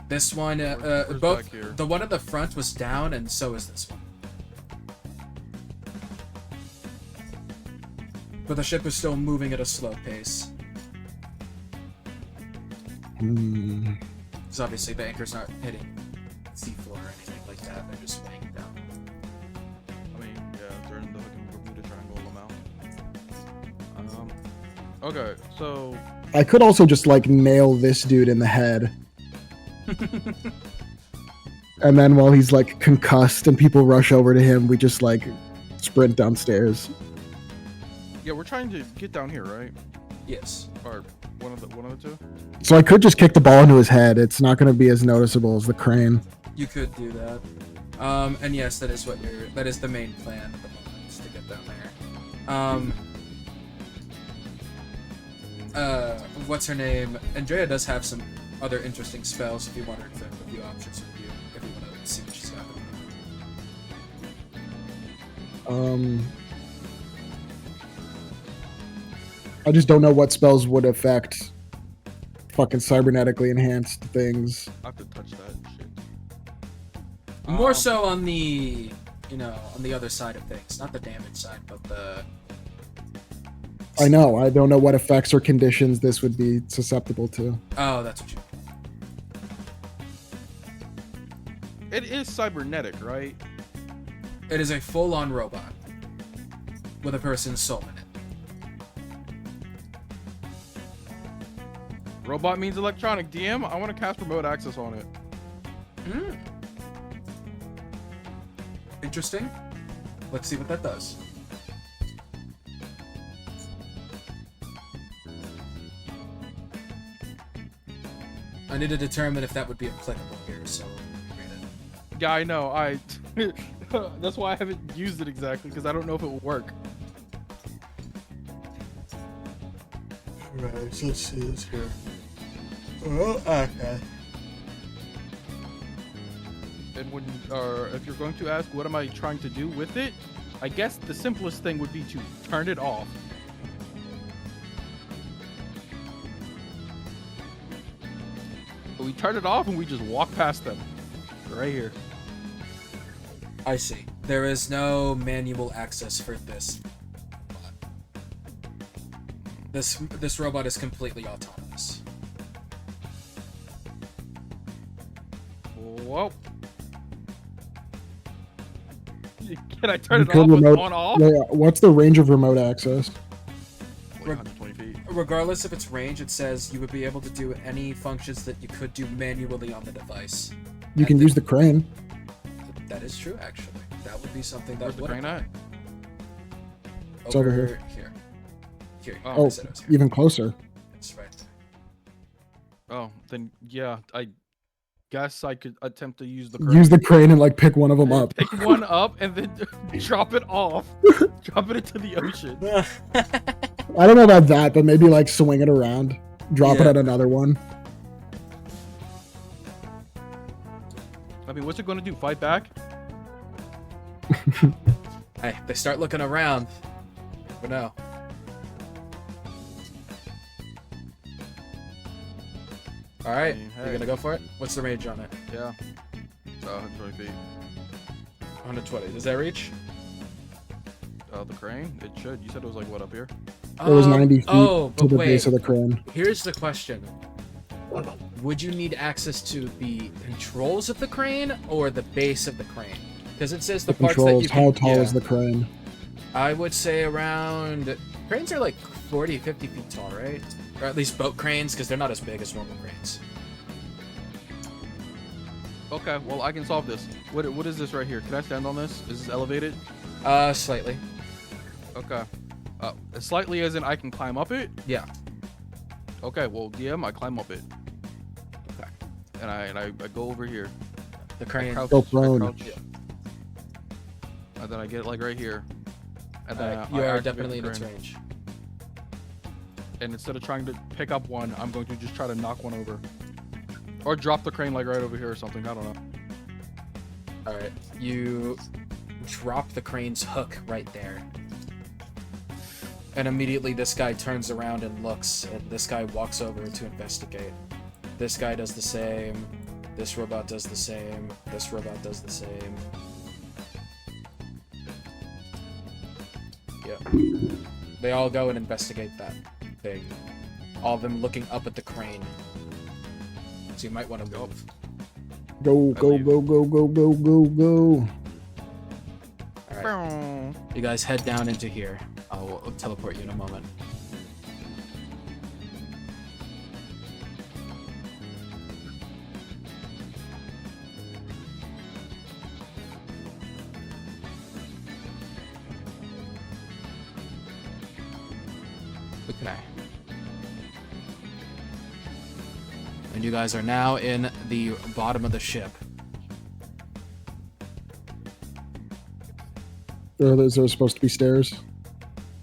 This one,
Where's
both
back here?
the one at the front was down, and so is this one. But the ship is still moving at a slow pace. Because obviously the anchor's not hitting seafloor or anything like that. They're just weighing it down.
I mean, yeah, they're in the fucking Bermuda Triangle amount. Okay, so
I could also just like nail this dude in the head. And then while he's like concussed and people rush over to him, we just like sprint downstairs.
yeah, we're trying to get down here, right?
Yes.
Or one of the two.
So I could just kick the ball into his head. It's not going to be as noticeable as the crane.
You could do that. And yes, that is that is the main plan at the moment, is to get down there. What's her name? Andrea does have some other interesting spells if you want her to a few options with you, if you want to see what she's got.
I just don't know what spells would affect fucking cybernetically enhanced things.
I have to touch that shit.
More so on the, on the other side of things, not the damage side, but the.
I know. I don't know what effects or conditions this would be susceptible to.
Oh, that's what you.
It is cybernetic, right?
It is a full-on robot with a person's soul in it.
Robot means electronic. DM, I want to cast remote access on it.
Interesting. Let's see what that does. I need to determine if that would be applicable here, so read it.
Yeah, I know. That's why I haven't used it exactly, because I don't know if it will work.
Right, so let's see this here. Oh, okay.
And when, if you're going to ask what am I trying to do with it, I guess the simplest thing would be to turn it off. But we turn it off and we just walk past them. Right here.
I see. There is no manual access for this robot. This robot is completely autonomous.
Whoa. Can I turn
You
it
could
off with
remote-
on off?
Yeah, what's the range of remote access?
Like 120 feet.
Regardless of its range, it says you would be able to do any functions that you could do manually on the device.
You can use the crane.
That is true, actually. That would be something that
Where's the
would.
crane at?
It's over here.
Here.
Oh,
Oh,
I said it was here.
even closer.
It's right there.
Oh, then yeah, I guess I could attempt to use the crane.
Use the crane and like pick one of them up.
Pick one up and then drop it off. Drop it into the ocean.
I don't know about that, but maybe like swing it around, drop it
Yeah.
at another one.
I mean, what's it gonna do? Fight back?
Hey, they start looking around. Never know. All right,
I mean,
you
hey.
gonna go for it? What's the range on it?
Yeah. 120 feet.
120. Does that reach?
The crane? It should. You said it was like what up here?
It was 90 feet
Oh,
to
but
the
wait.
base of the crane.
Here's the question. Would you need access to the controls of the crane or the base of the crane? Because it says the,
The
parts
controls,
that you
how
can,
tall
yeah.
is the crane?
I would say around... Cranes are like 40, 50 feet tall, right? Or at least boat cranes, because they're not as big as normal cranes.
Okay, well I can solve this. What is this right here? Can I stand on this? Is this elevated?
Slightly.
Okay. Slightly as in I can climb up it?
Yeah.
Okay, well DM, I climb up it.
Okay.
And I go over here.
The crane...
Crouch,
Go prone.
crouch.
Yeah.
And then I get like right here. And then
you
I
are
activate
definitely in
the
its
crane.
range.
And instead of trying to pick up one, I'm going to just try to knock one over. Or drop the crane like right over here or something. I don't know.
Alright, you drop the crane's hook right there. And immediately this guy turns around and looks, and this guy walks over to investigate. This guy does the same. This robot does the same. This robot does the same. Yep. They all go and investigate that thing. All of them looking up at the crane. So you might want to move.
Go, go, go, go, go, go, go, go.
Alright. You guys head down into here. I'll teleport you in a moment. Okay. And you guys are now in the bottom of the ship.
Is there supposed to be stairs?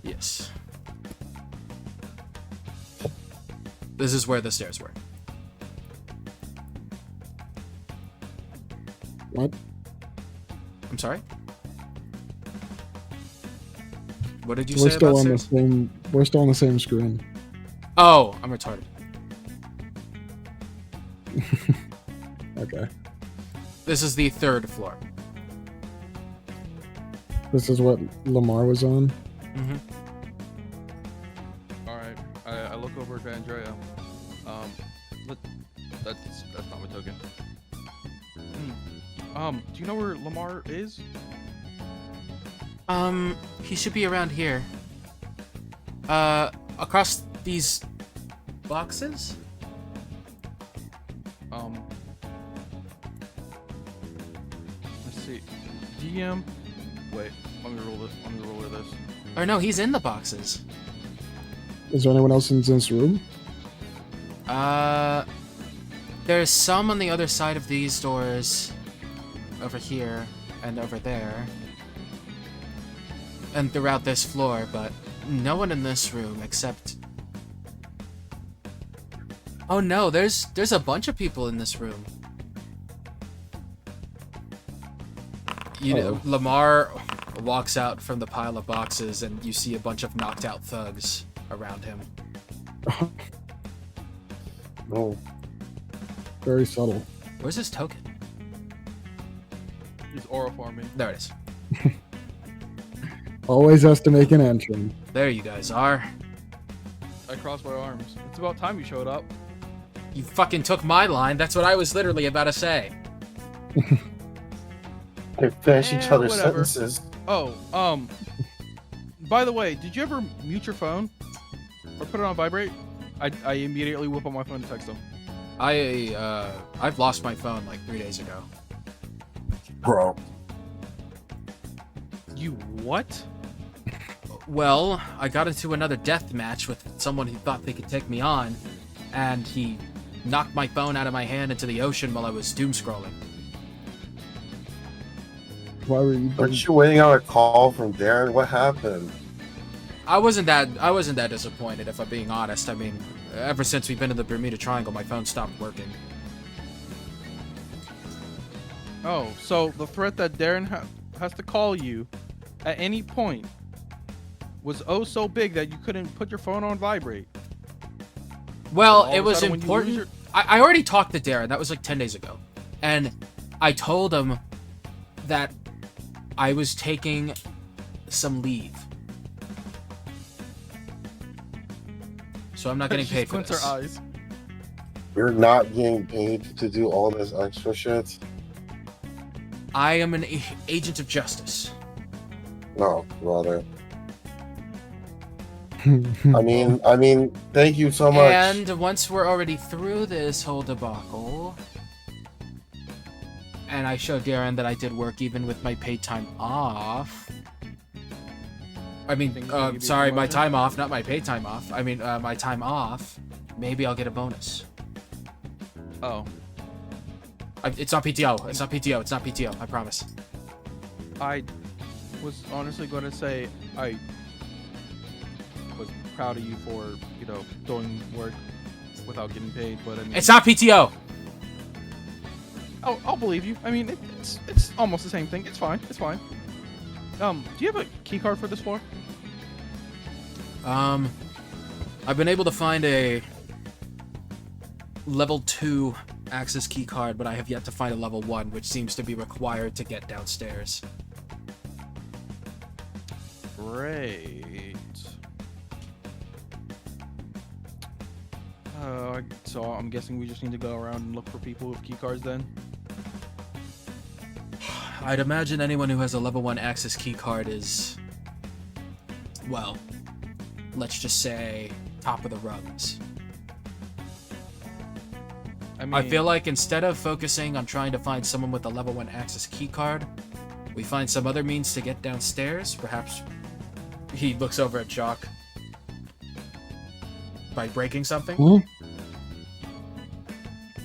Yes. This is where the stairs were.
What?
I'm sorry? What did you
We're
say
still
about
on the
stairs?
same. We're still on the same screen.
Oh, I'm retarded.
Okay.
This is the 3rd floor.
This is what Lamar was on.
Mm-hmm.
All right. I look over to Andrea. That's not my token. Do you know where Lamar is?
He should be around here. Across these boxes?
Let's see. DM. Wait. Let me roll this. Let me roll this.
Or no, he's in the boxes.
Is there anyone else in this room?
There's some on the other side of these doors. Over here and over there. And throughout this floor, but no one in this room except... Oh no, there's a bunch of people in this room. You know, Lamar walks out from the pile of boxes and you see a bunch of knocked out thugs around him.
No.
Very subtle.
Where's his token?
He's aura farming.
There it is.
Always has to make an entrance.
There you guys are.
I crossed my arms. It's about time you showed up.
You fucking took my line. That's what I was literally about to say.
They finish each other's
whatever.
sentences.
Oh, by the way, did you ever mute your phone or put it on vibrate? I immediately whip up my phone to text them.
I've lost my phone like 3 days ago.
Bro.
You what?
Well, I got into another death match with someone who thought they could take me on, and he knocked my phone out of my hand into the ocean while I was doom scrolling.
Why were you?
Aren't you waiting on a call from Darren? What happened?
I wasn't that disappointed, if I'm being honest. I mean, ever since we've been in the Bermuda Triangle, my phone stopped working.
Oh, so the threat that Darren has to call you at any point was oh so big that you couldn't put your phone on vibrate.
Well,
All
it
of a
was
sudden when you lose
important.
your-
I already talked to Darren. That was like 10 days ago. And I told him that I was taking some leave. So I'm not getting
She
paid for
squints
this.
her eyes.
You're not getting paid to do all this extra shit?
I am an agent of justice.
No, brother. I mean, thank you so much.
And once we're already through this whole debacle, and I showed Darren that I did work even with my paid time off. I mean,
Think I'll give you a
sorry, my
promotion?
time off, not my paid time off. I mean, my time off. Maybe I'll get a bonus.
Oh,
It's not PTO. It's not PTO. It's not PTO. I promise.
I was honestly going to say I was proud of you for, doing work without getting paid, but I mean,
It's not PTO.
I'll believe you. I mean, it's almost the same thing. It's fine. It's fine. Do you have a key card for this floor?
I've been able to find a level 2 access key card, but I have yet to find a level 1, which seems to be required to get downstairs.
Great. So I'm guessing we just need to go around and look for people with key cards then?
I'd imagine anyone who has a level 1 access key card is, well, let's just say top of the rungs. I feel like instead of focusing on trying to find someone with a level 1 access key card, we find some other means to get downstairs. Perhaps he looks over at Jock. By breaking something?
Huh?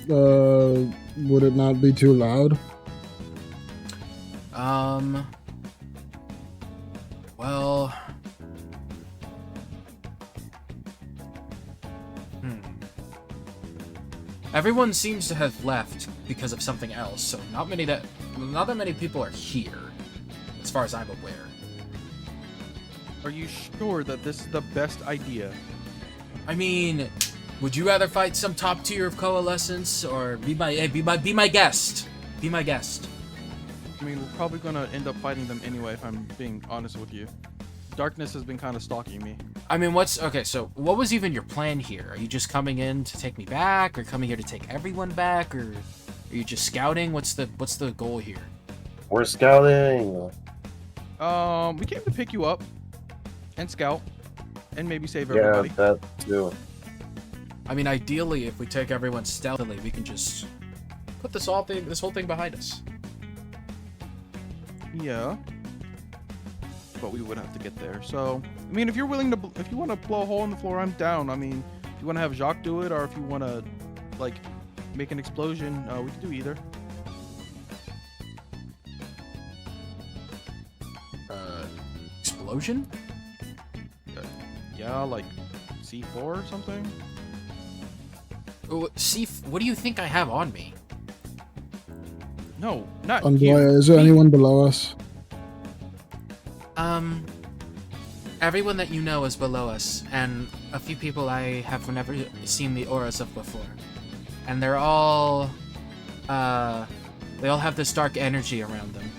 Would it not be too loud?
Well... Everyone seems to have left because of something else, so not that many people are here, as far as I'm aware.
Are you sure that this is the best idea?
I mean, would you rather fight some top tier of Coalescence, or be my guest? Be my guest.
I mean, we're probably gonna end up fighting them anyway, if I'm being honest with you. Darkness has been kind of stalking me.
I mean, so what was even your plan here? Are you just coming in to take me back, or coming here to take everyone back, or are you just scouting? What's the goal here?
We're scouting.
We came to pick you up and scout and maybe save everybody.
Yeah, that too.
I mean, ideally, if we take everyone stealthily, we can just put this whole thing behind us.
Yeah. But we would have to get there. So, I mean, if you're willing to, if you want to blow a hole in the floor, I'm down. I mean, if you want to have Jacques do it, or if you want to, like, make an explosion, we can do either.
Explosion?
Yeah, like C4 or something.
What do you think I have on me?
No, not
And
you.
is there anyone below us?
Everyone that you know is below us, and a few people I have never seen the auras of before. And they're all, they all have this dark energy around them.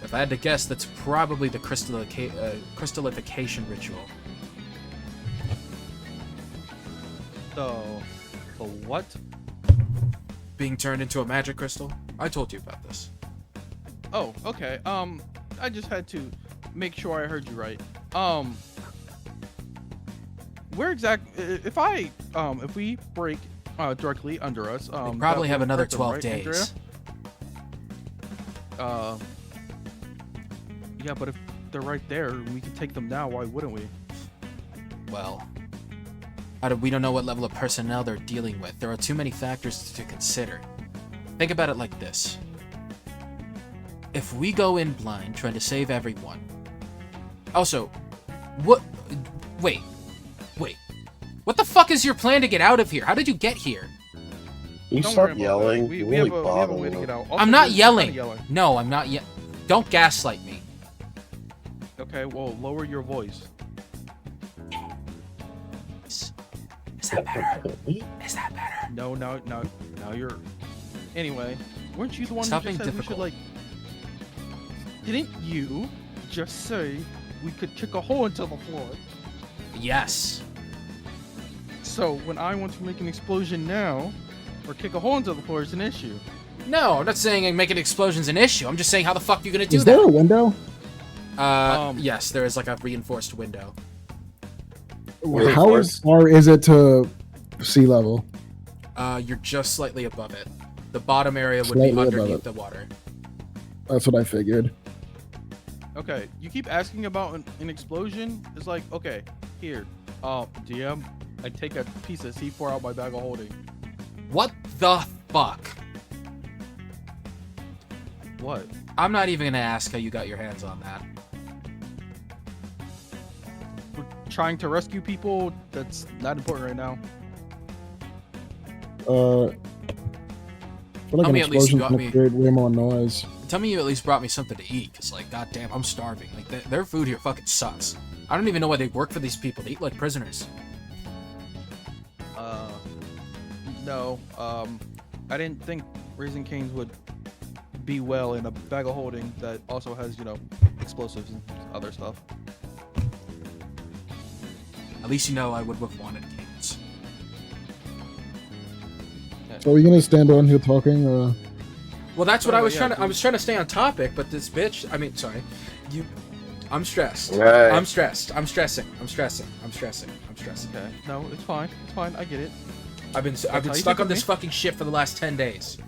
If I had to guess, that's probably the crystallification ritual.
The what?
Being turned into a magic crystal? I told you about this.
Oh, okay. I just had to make sure I heard you right. Where if we break directly under us,
They probably have another 12 days.
Andrea? Yeah, but if they're right there, we can take them now. Why wouldn't we?
Well, we don't know what level of personnel they're dealing with. There are too many factors to consider. Think about it like this. If we go in blind trying to save everyone... Also, what... Wait. What the fuck is your plan to get out of here? How did you get here?
You
Don't
stop
worry about
yelling.
that. We
You
have
really
a way to get out. Also,
I'm not
you're
yelling.
kinda
No, I'm not Don't gaslight me.
Okay, well, lower your voice.
Is that better? Is that better?
No, now you're... Anyway, weren't you the one
Stop
who just
being
said
difficult.
we should, like... Didn't you just say we could kick a hole into the floor?
Yes.
So, when I want to make an explosion now, or kick a hole into the floor is an issue.
No, I'm not saying making explosions an issue. I'm just saying how the fuck you're gonna do
Is
that.
there a window?
Yes, there is like a reinforced window.
How far is it to sea level?
You're just slightly above it. The bottom area would
Slightly
be
above
underneath
it.
the water.
That's what I figured.
Okay, you keep asking about an explosion. It's like, okay, here. DM, I take a piece of C4 out my bag of holding.
What the fuck?
What?
I'm not even gonna ask how you got your hands on that.
We're trying to rescue people. That's not important right now.
I feel like
Tell
an
me at least you
explosion
got
can
me.
create way more noise.
Tell me you at least brought me something to eat, because, like, goddamn, I'm starving. Like, their food here fucking sucks. I don't even know why they work for these people. They eat like prisoners.
No. I didn't think Raising Cane's would be well in a bag of holding that also has, you know, explosives and other stuff.
At least you know I would have wanted Canes.
So are we gonna stand on here talking?
Well, that's what
Oh,
I was
yeah,
trying to. I
dude.
was trying to stay on topic, but this bitch. I mean, sorry. I'm stressed.
Right.
I'm stressed. I'm stressing. I'm stressing. I'm stressing. I'm stressing.
Okay. No, it's fine. It's fine. I get it.
I've been
how you
stuck
think
on
of
this
me?
fucking shit for the last 10 days.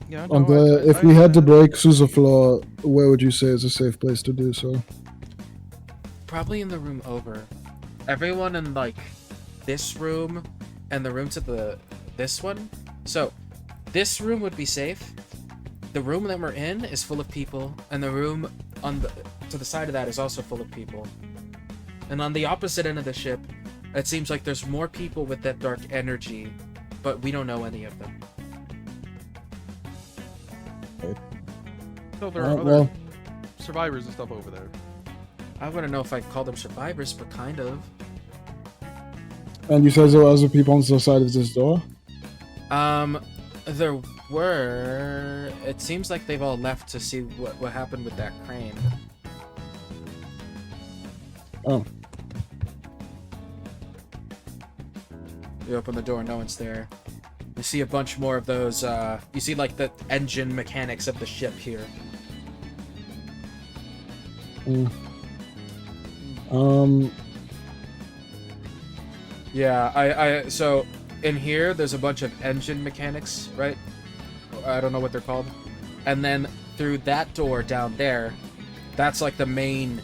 Yeah.
And
No,
if we had to break through the floor, where would you say is a safe place to do so?
Probably in the room over. Everyone in like this room and the room to this one. So this room would be safe. The room that we're in is full of people, and the room to the side of that is also full of people. And on the opposite end of the ship, it seems like there's more people with that dark energy, but we don't know any of them.
So there are other
Well,
survivors and stuff over there.
I wouldn't know if I'd call them survivors, but kind of.
and you said there were other people on the side of this door?
There were. It seems like they've all left to see what happened with that crane.
Oh.
You open the door, no one's there. You see a bunch more of those, you see like the engine mechanics of the ship here. Yeah, so in here, there's a bunch of engine mechanics, right? I don't know what they're called. And then through that door down there, that's like the main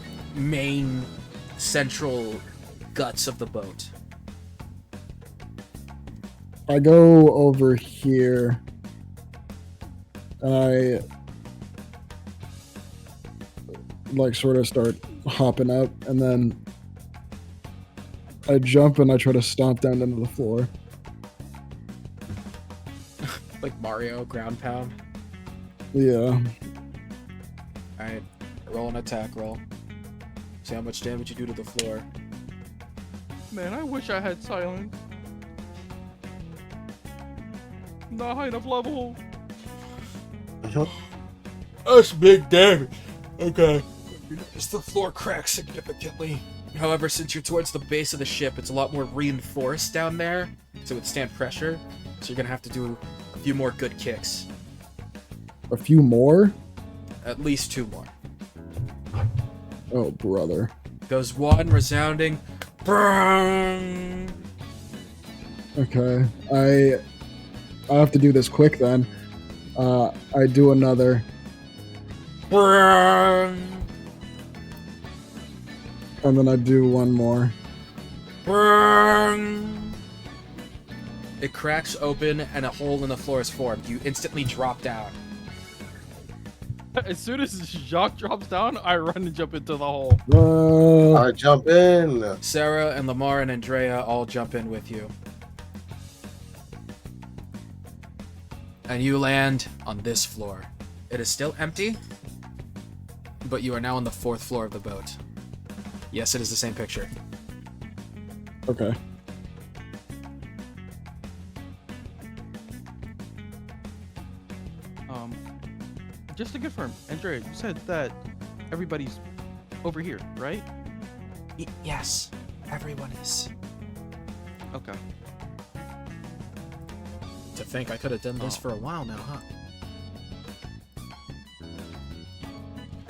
central guts of the boat.
I go over here, and I like sort of start hopping up, and then I jump and I try to stomp down into the floor.
Like Mario, ground pound.
Yeah.
Alright, roll an attack roll. See how much damage you do to the floor.
Man, I wish I had silence. Not high enough level.
That's big damage. Okay. As the floor cracks significantly. However, since you're towards the base of the ship, it's a lot more reinforced down there to withstand pressure. So you're gonna have to do a few more good kicks.
A few more?
At least 2 more.
Oh, brother.
Goes 1 resounding. Brrrng.
Okay. I have to do this quick then. I do another.
Brrrng.
And then I do one more.
Brrrng. It cracks open and a hole in the floor is formed. You instantly drop down.
As soon as Jacques drops down, I run and jump into the hole.
I jump in.
Sarah and Lamar and Andrea all jump in with you. And you land on this floor. It is still empty, but you are now on the 4th floor of the boat. Yes, it is the same picture.
Okay.
Just to confirm, Andrea, you said that everybody's over here, right?
Yes, everyone is.
Okay.
To think I could have done this for a while now, huh?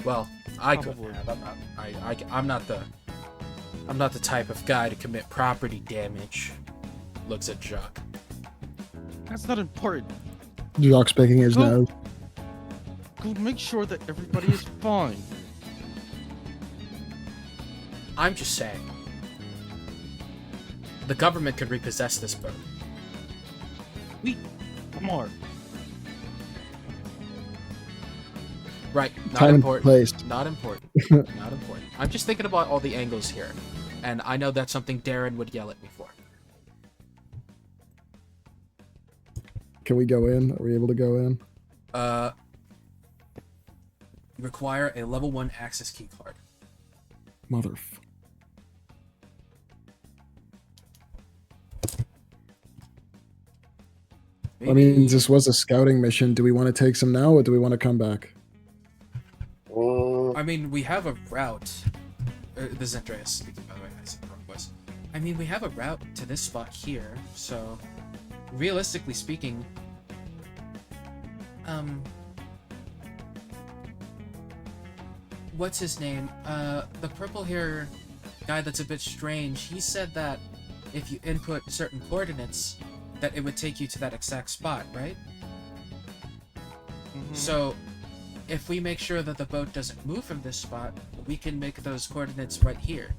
Well, I could
Probably.
have. I'm not the type of guy to commit property damage. Looks at Jacques.
That's not important.
Jock's picking his
Go.
nose.
Go make sure that everybody is fine.
I'm just saying. The government could repossess this boat.
Come on.
Right, not
Time and
important.
place.
Not important. Not important. I'm just thinking about all the angles here. And I know that's something Darren would yell at me for.
Can we go in? Are we able to go in?
You require a level 1 access key card.
I mean, this was a scouting mission. Do we want to take some now, or do we want to come back?
I mean, we have a route. This is Andreas speaking, by the way. I said the wrong voice. I mean, we have a route to this spot here, so realistically speaking, what's his name? The purple hair guy that's a bit strange. He said that if you input certain coordinates, that it would take you to that exact spot, right?
Mhm.
So, if we make sure that the boat doesn't move from this spot, we can make those coordinates right here.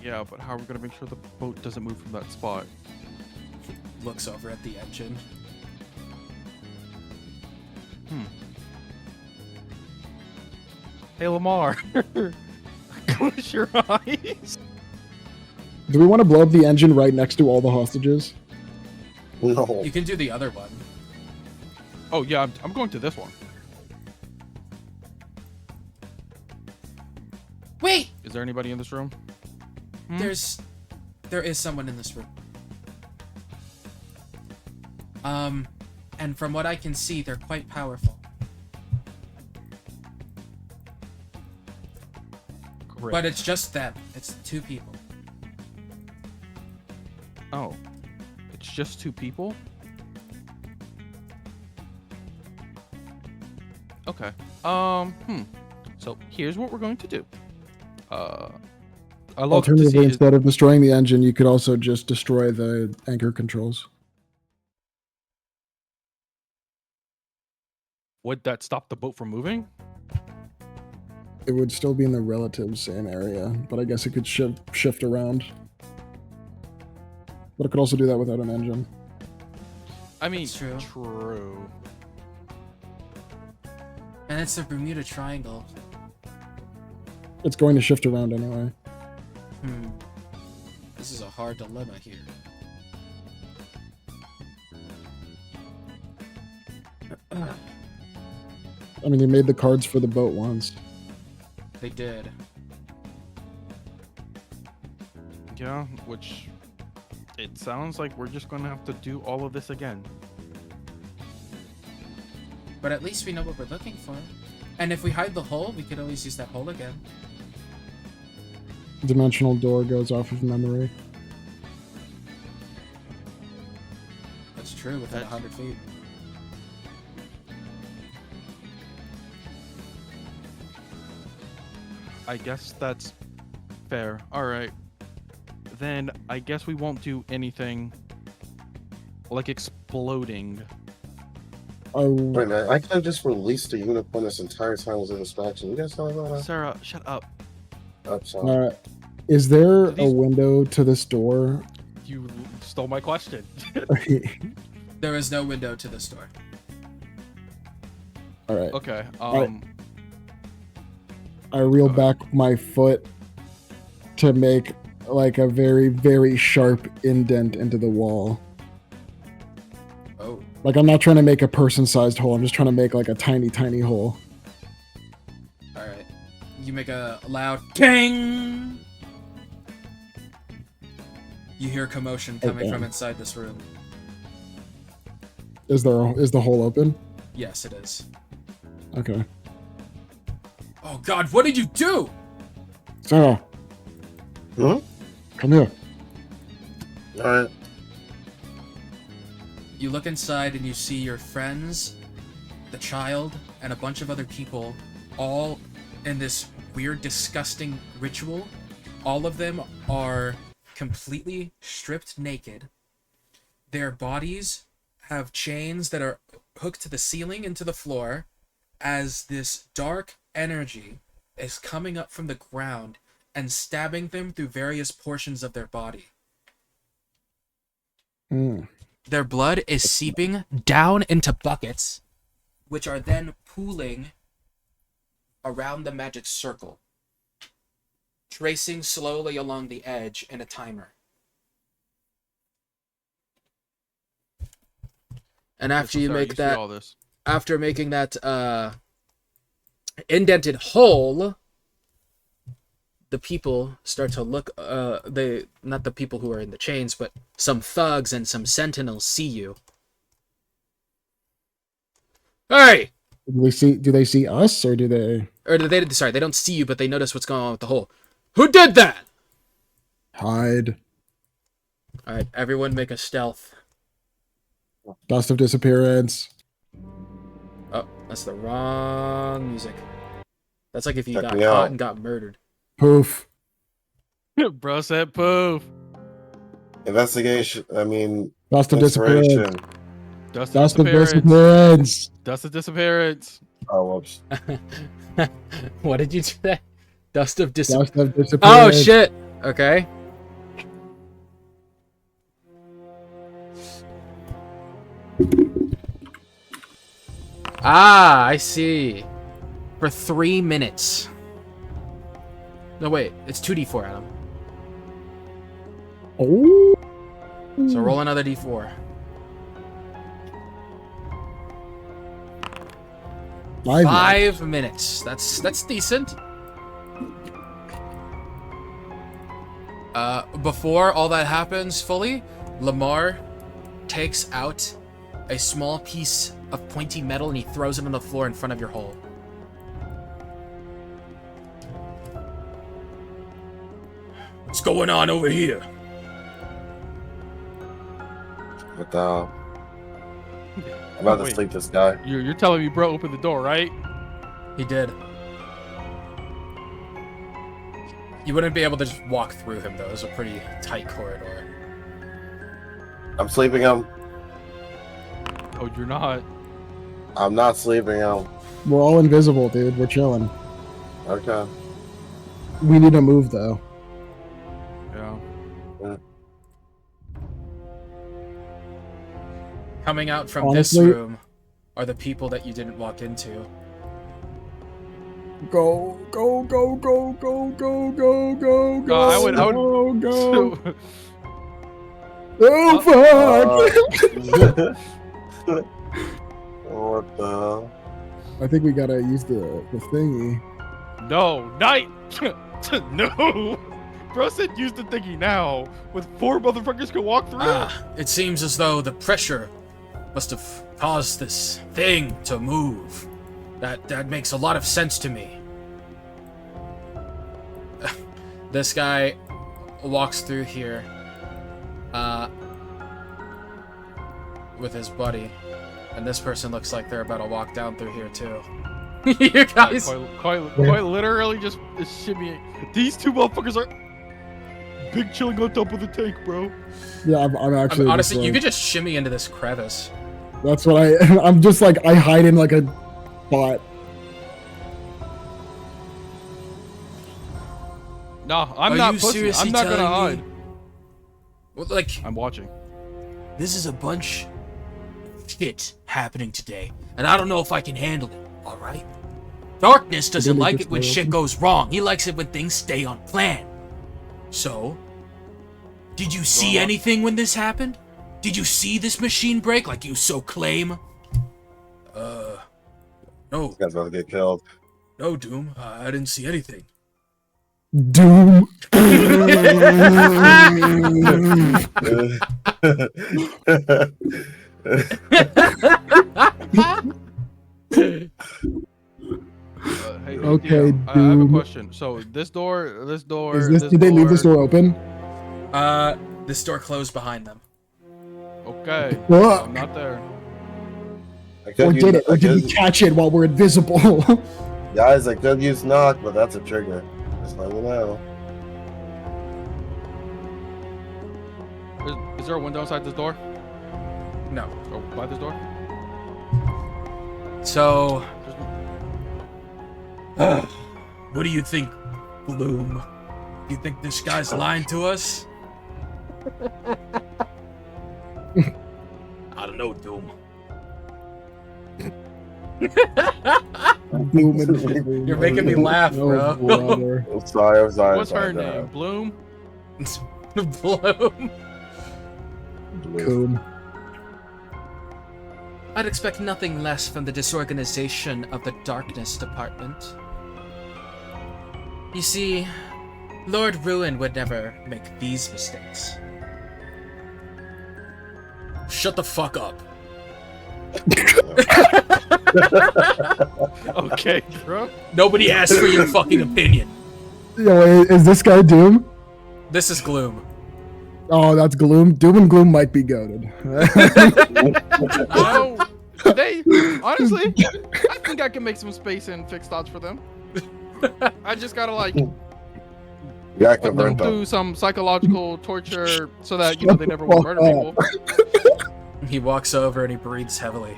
Yeah, but how are we gonna make sure the boat doesn't move from that spot?
Looks over at the engine.
Hey, Lamar. Close your eyes.
Do we want to blow up the engine right next to all the hostages?
No.
You can do the other one.
Oh yeah, I'm going to this one.
Wait!
Is there anybody in this room?
There is someone in this room. And from what I can see, they're quite powerful.
Great.
But it's just them. It's 2 people.
Oh, it's just 2 people? Okay. So here's what we're going to do. I love to
Alternatively,
see
instead of destroying the engine, you could also just destroy the anchor controls.
Would that stop the boat from moving?
It would still be in the relative same area, but I guess it could shift around. But it could also do that without an engine.
I mean,
That's true.
True.
And it's the Bermuda Triangle.
It's going to shift around anyway.
This is a hard dilemma here.
I mean, you made the cards for the boat once.
They did.
Yeah, which it sounds like we're just going to have to do all of this again.
But at least we know what we're looking for. And if we hide the hole, we could always use that hole again.
Dimensional door goes off of memory.
That's true, within
That's-
100 feet.
I guess that's fair. All right. Then I guess we won't do anything like exploding.
Oh,
Wait a minute, I could have just released the unicorn this entire time was in inspection. You guys telling me about that?
Sarah, shut up.
Oh, sorry.
is there
These-
a window to this door?
You stole my question.
There is no window to this door.
All right.
Okay.
I reel back my foot to make like a very, very sharp indent into the wall.
Oh.
Like, I'm not trying to make a person-sized hole. I'm just trying to make like a tiny, tiny hole.
Alright. You make a loud ting! You hear commotion coming from inside this room.
Is the hole open?
Yes, it is.
Okay.
Oh god, what did you do?
Sarah,
Hmm?
come here.
Alright.
You look inside and you see your friends, the child, and a bunch of other people all in this weird, disgusting ritual. All of them are completely stripped naked. Their bodies have chains that are hooked to the ceiling and to the floor as this dark energy is coming up from the ground and stabbing them through various portions of their body. Their blood is seeping down into buckets, which are then pooling around the magic circle, tracing slowly along the edge in a timer. And after
So
you
Sarah,
make
see
that,
all this.
after making that indented hole, the people start to look. They not the people who are in the chains, but some thugs and some sentinels see you. Hey!
Do they see us, or do they?
Or they sorry, they don't see you, but they notice what's going on with the hole. Who did that?
Hide.
All right, everyone, make a stealth.
Dust of disappearance.
Oh, that's the wrong music. That's like if you
Check
got
me
caught
out.
and got murdered.
Poof.
Bro said poof.
Investigation. I mean,
Dust of disappearance.
inspiration.
Dust
Dust
of
of
disappearance.
disappearance.
Dust of disappearance.
Oh, whoops.
What did you say? Dust of
Dust of
Oh
disappearance.
shit! Okay. Ah, I see. For 3 minutes. No, wait. It's 2d4, Adam.
Oh.
So roll another d4. 5 minutes. That's decent. Before all that happens fully, Lamar takes out a small piece of pointy metal and he throws it on the floor in front of your hole. What's going on over here?
What the hell? I'm about to
Wait.
sleep this guy.
You're telling me bro opened the door, right?
He did. You wouldn't be able to just walk through him, though. It was a pretty tight corridor.
I'm sleeping him.
Oh, you're not.
I'm not sleeping him.
We're all invisible, dude. We're chilling.
Okay.
We need to move though.
Yeah.
Coming out from
Honestly-
this room are the people that you didn't walk into.
Go, go, go, go, go, go, go, go, go.
I would-
go, go.
So,
Oh fuck!
What the hell?
I think we gotta use the thingy.
no, night. No. Bro said use the thingy now. With 4 motherfuckers can walk through.
It seems as though the pressure must have caused this thing to move. That makes a lot of sense to me. This guy walks through here with his buddy, and this person looks like they're about to walk down through here too. You guys,
Quite literally just is shimmying. These 2 motherfuckers are big chilling on top of the tank, bro.
Yeah, I'm actually.
honestly,
just
you
like-
could just shimmy into this crevice.
That's what I'm just like I hide in like a spot.
No, I'm
Are
not
you
pussy.
seriously
I'm not gonna
telling
hide.
me- Well, like,
I'm watching.
this is a bunch of shit happening today, and I don't know if I can handle it, alright? Darkness doesn't
Really
like
just
it when
go
shit
open?
goes wrong. He likes it when things stay on plan. So, did you see
Go on.
anything when this happened? Did you see this machine break like you so claim? No,
This guy's about to get killed.
no, Doom. I didn't see anything.
Doom.
Hey,
Okay,
Theo, I have a
dude.
question. So this door,
Is this? Did they leave this door open?
This door closed behind them.
Okay,
Fuck.
I'm not there.
I could
Or
use-
did it? Or
I
did we
could-
catch it while we're invisible?
Guys, I could use knock, but that's a trigger. Just let me know.
Is there a window inside this door?
No.
Or by this door?
So,
There's-
what do you think, Bloom? You think this guy's lying to us? I don't know, Doom.
Doom and Doom.
You're making me laugh,
Oh,
bro.
brother.
I'm sorry. I'm sorry.
What's
I'm
her
sorry.
name? Bloom?
Bloom.
Coom.
I'd expect nothing less from the disorganization of the Darkness Department. You see, Lord Ruin would never make these mistakes. Shut the fuck up.
Okay, bro.
Nobody asked for your fucking opinion.
Yo, is this guy Doom?
This is Gloom.
Oh, that's Gloom. Doom and Gloom might be goated.
Oh, they honestly, I think I can make some space and fix thoughts for them. I just gotta like
Yeah,
put them through some psychological torture so that they never will murder people.
He walks over and he breathes heavily.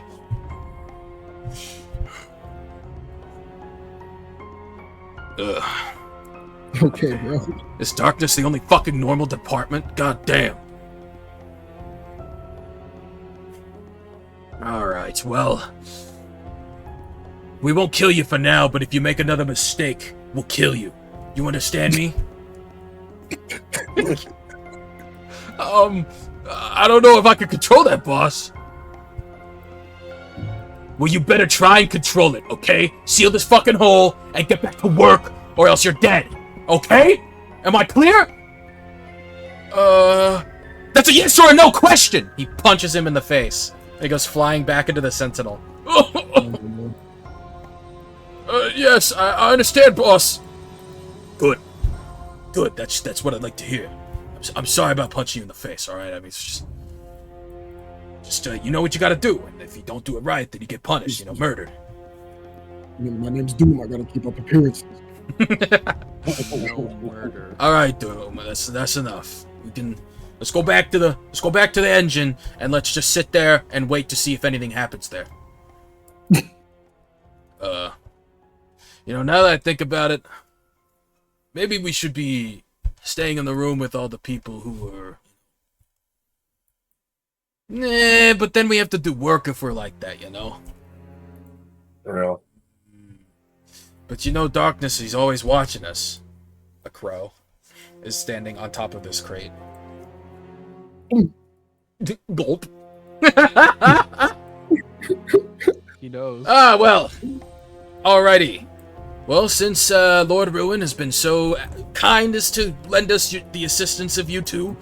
Ugh.
Okay, bro.
Is Darkness the only fucking normal department? God damn. Alright, well. We won't kill you for now, but if you make another mistake, we'll kill you. You understand me? I don't know if I can control that, boss. Well, you better try and control it, okay? Seal this fucking hole and get back to work, or else you're dead. Okay? Am I clear? That's a yes or a no question! He punches him in the face. He goes flying back into the Sentinel. Yes, I understand, boss. Good. Good, that's what I'd like to hear. I'm sorry about punching you in the face, alright? I mean, it's just, you know what you gotta do. And if you don't do it right, then you get punished, murdered.
I mean, my name's Doom. I gotta keep up appearances.
No murder.
All right, Doom. That's enough. Let's go back to the engine and let's just sit there and wait to see if anything happens there. Now that I think about it, maybe we should be staying in the room with all the people who are. Nah, but then we have to do work if we're like that,
Real.
But Darkness, he's always watching us. A crow is standing on top of this crate. Gulp.
He knows.
Well. Alrighty. Well, since Lord Ruin has been so kind as to lend us the assistance of you two,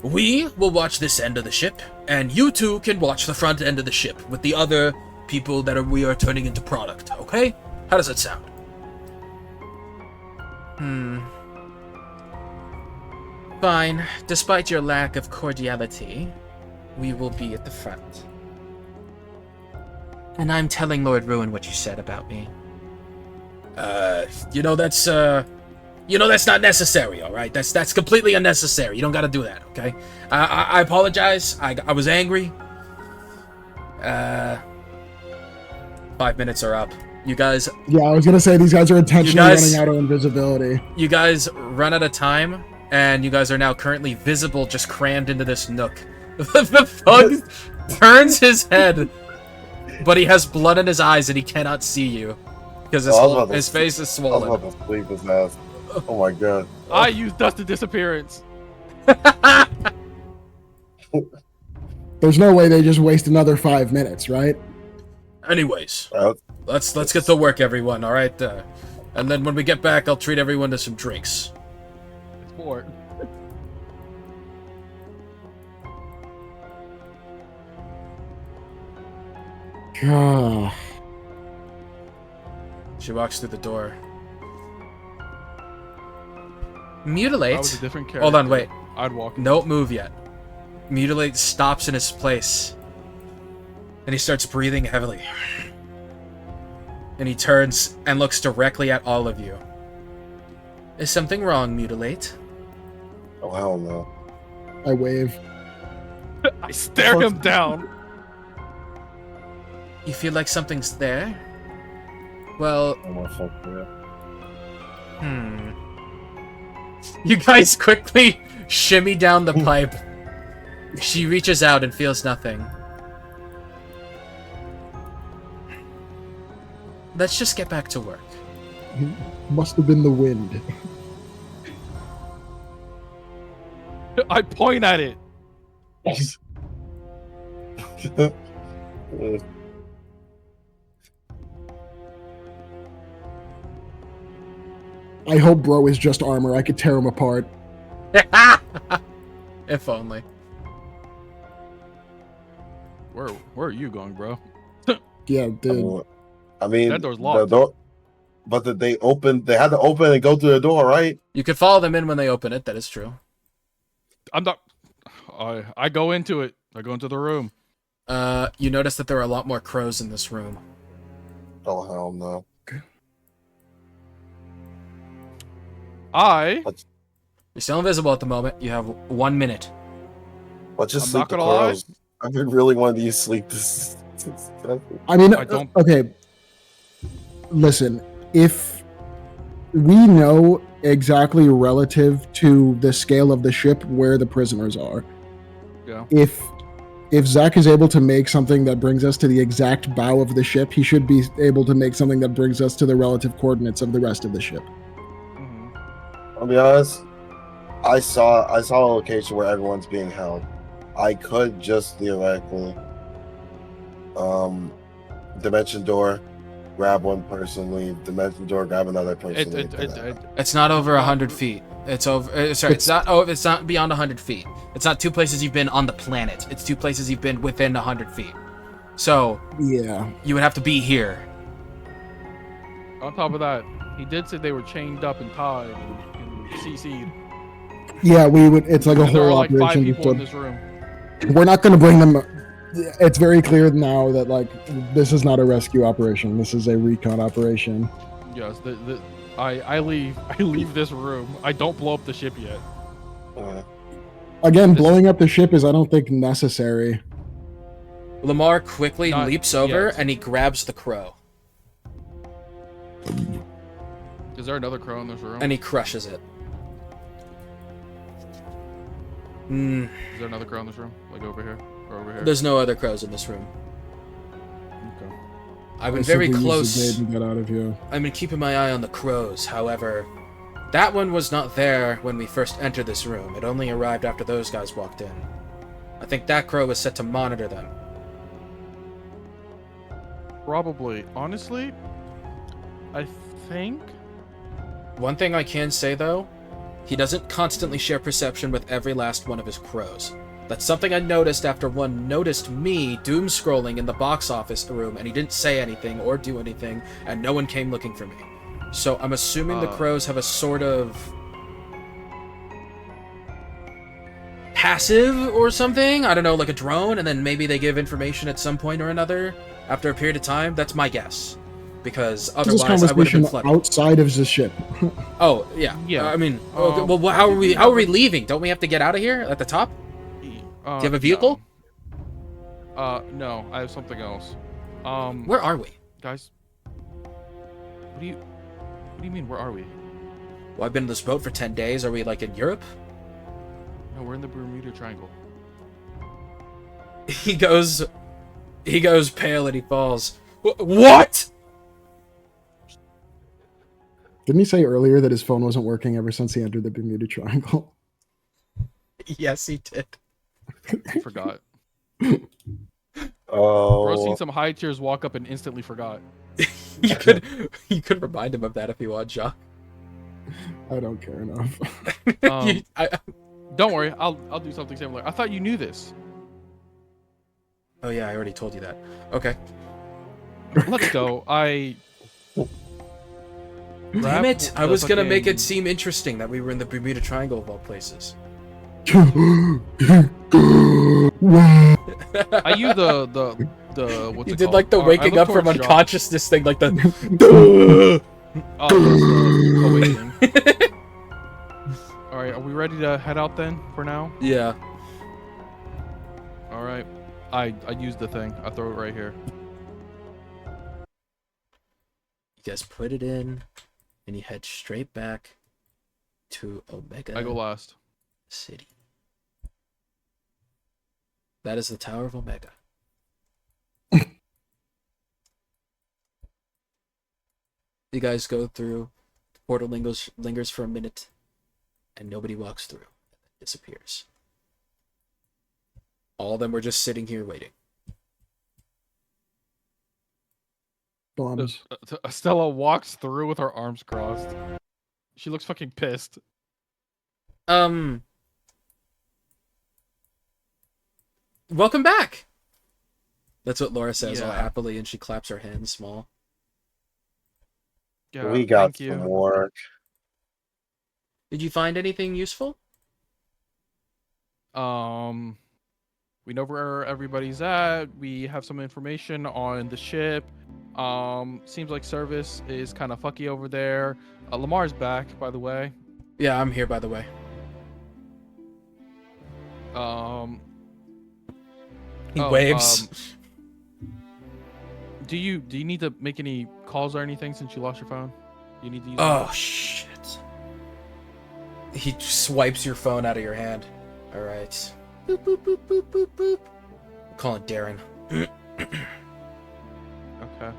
we will watch this end of the ship, and you two can watch the front end of the ship with the other people that we are turning into product, okay? How does that sound? Fine. Despite your lack of cordiality, we will be at the front. And I'm telling Lord Ruin what you said about me. That's not necessary, alright? That's completely unnecessary. You don't gotta do that, okay? I apologize. I was angry. 5 minutes are up. You guys...
Yeah, I was gonna say, these guys are intentionally running out of invisibility.
You guys run out of time, and you guys are now currently visible, just crammed into this nook. The thug turns his head, but he has blood in his eyes and he cannot see you. Because his face is swollen.
I was about to sleep his ass. Oh my god.
I used Dusted Disappearance.
There's no way they just waste another 5 minutes, right?
Anyways, let's get to work, everyone. All right, and then when we get back, I'll treat everyone to some drinks.
Sport.
God.
She walks through the door.
I was
Mutilate.
a different character.
Hold on, wait.
I'd walk.
Don't move yet. Mutilate stops in his place, and he starts breathing heavily. And he turns and looks directly at all of you. Is something wrong, Mutilate?
Oh hell no.
I wave.
I stare him down.
You feel like something's there? Well,
Oh my fuck yeah.
You guys quickly shimmy down the pipe. She reaches out and feels nothing. Let's just get back to work.
Must have been the wind.
I point at it.
Mm.
I hope bro is just armor. I could tear him apart.
If only.
Where are you going, bro?
Yeah, dude.
I mean,
That door's
the
locked.
door, but they had to open and go through the door, right?
You could follow them in when they open it. That is true.
I'm not. I go into it. I go into the room.
You notice that there are a lot more crows in this room.
Oh hell no!
You're still invisible at the moment. You have 1 minute.
Let's just
I'm
sleep
not
the
gonna lie.
crows. I've been really wanting to use sleep this.
I mean,
I don't-
okay. Listen, if we know exactly relative to the scale of the ship where the prisoners are,
Yeah.
if Zach is able to make something that brings us to the exact bow of the ship, he should be able to make something that brings us to the relative coordinates of the rest of the ship.
Mhm.
I'll be honest. I saw a location where everyone's being held. I could just theoretically, dimension door, grab one person, leave. Dimension door, grab another person, leave.
It's not over 100 feet. It's over. Sorry, it's not. Oh, it's not beyond 100 feet. It's not 2 places you've been on the planet. It's 2 places you've been within 100 feet. So
Yeah.
you would have to be here.
On top of that, he did say they were chained up and tied and CC'd.
Yeah, we would. It's like a
And there are
whole
like 5
operation.
people in this room.
We're not going to bring them. It's very clear now that like this is not a rescue operation. This is a recon operation.
Yes. I leave this room. I don't blow up the ship yet.
Again, blowing up the ship is, I don't think, necessary.
Lamar quickly
Not
leaps over
yet.
and he grabs the crow
Is there another crow in this room?
and he crushes it.
Is there another crow in this room? Like over here or over here?
There's no other crows in this room.
Okay.
I've been very
Simply use the
close.
blade and get out of here.
I've been keeping my eye on the crows. However, that one was not there when we first entered this room. It only arrived after those guys walked in. I think that crow was set to monitor them.
Probably. Honestly, I think.
One thing I can say, though, he doesn't constantly share perception with every last one of his crows. That's something I noticed after one noticed me doom scrolling in the box office room, and he didn't say anything or do anything, and no one came looking for me. So I'm assuming the crows have a sort of passive or something. I don't know, like a drone, and then maybe they give information at some point or another after a period of time. That's my guess, because
This
otherwise I would have been
conversation
flooded.
outside of the ship.
Oh yeah,
Yeah.
I mean, okay, well, how are we leaving? Don't we have to get out of here at the top? Do you have a vehicle?
No, I have something else.
Where are we?
Guys, what do you mean? Where are we?
Well, I've been in this boat for 10 days. Are we like in Europe?
No, we're in the Bermuda Triangle.
He goes pale and he falls. What?
Didn't he say earlier that his phone wasn't working ever since he entered the Bermuda Triangle?
Yes, he did.
I forgot.
Oh,
Bro, seen some high tiers walk up and instantly forgot.
you could remind him of that if you want, Jacques.
I don't care enough.
Don't worry, I'll do something similar. I thought you knew this.
Oh yeah, I already told you that. Okay.
Let's go.
Damn it! I was gonna make it seem interesting that we were in the Bermuda Triangle of all places.
Are you the what's
You
it
did
called?
like the
I
waking
look
up from
towards Jacques.
unconsciousness thing, like the.
Oh, that's the awakening. All right, are we ready to head out then? For now.
Yeah.
All right. I used the thing. I throw it right here.
You guys put it in, and you head straight back to Omega
I go last.
City. That is the Tower of Omega. You guys go through. The portal lingers for a minute, and nobody walks through. It disappears. All of them were just sitting here waiting.
Thumbs.
Estella walks through with her arms crossed. She looks fucking pissed.
Welcome back. That's what Laura says all
Yeah.
happily, and she claps her hands small.
Yeah,
We got
thank you.
some work.
Did you find anything useful?
We know where everybody's at. We have some information on the ship. Seems like service is kind of fucky over there. Lamar's back, by the way.
Yeah, I'm here, by the way. He waves.
Do you need to make any calls or anything since you lost your phone? You need to use
Oh, shit. He swipes your phone out of your hand. All right. Boop, boop, boop, boop, boop, boop. I'm calling Darren.
Okay.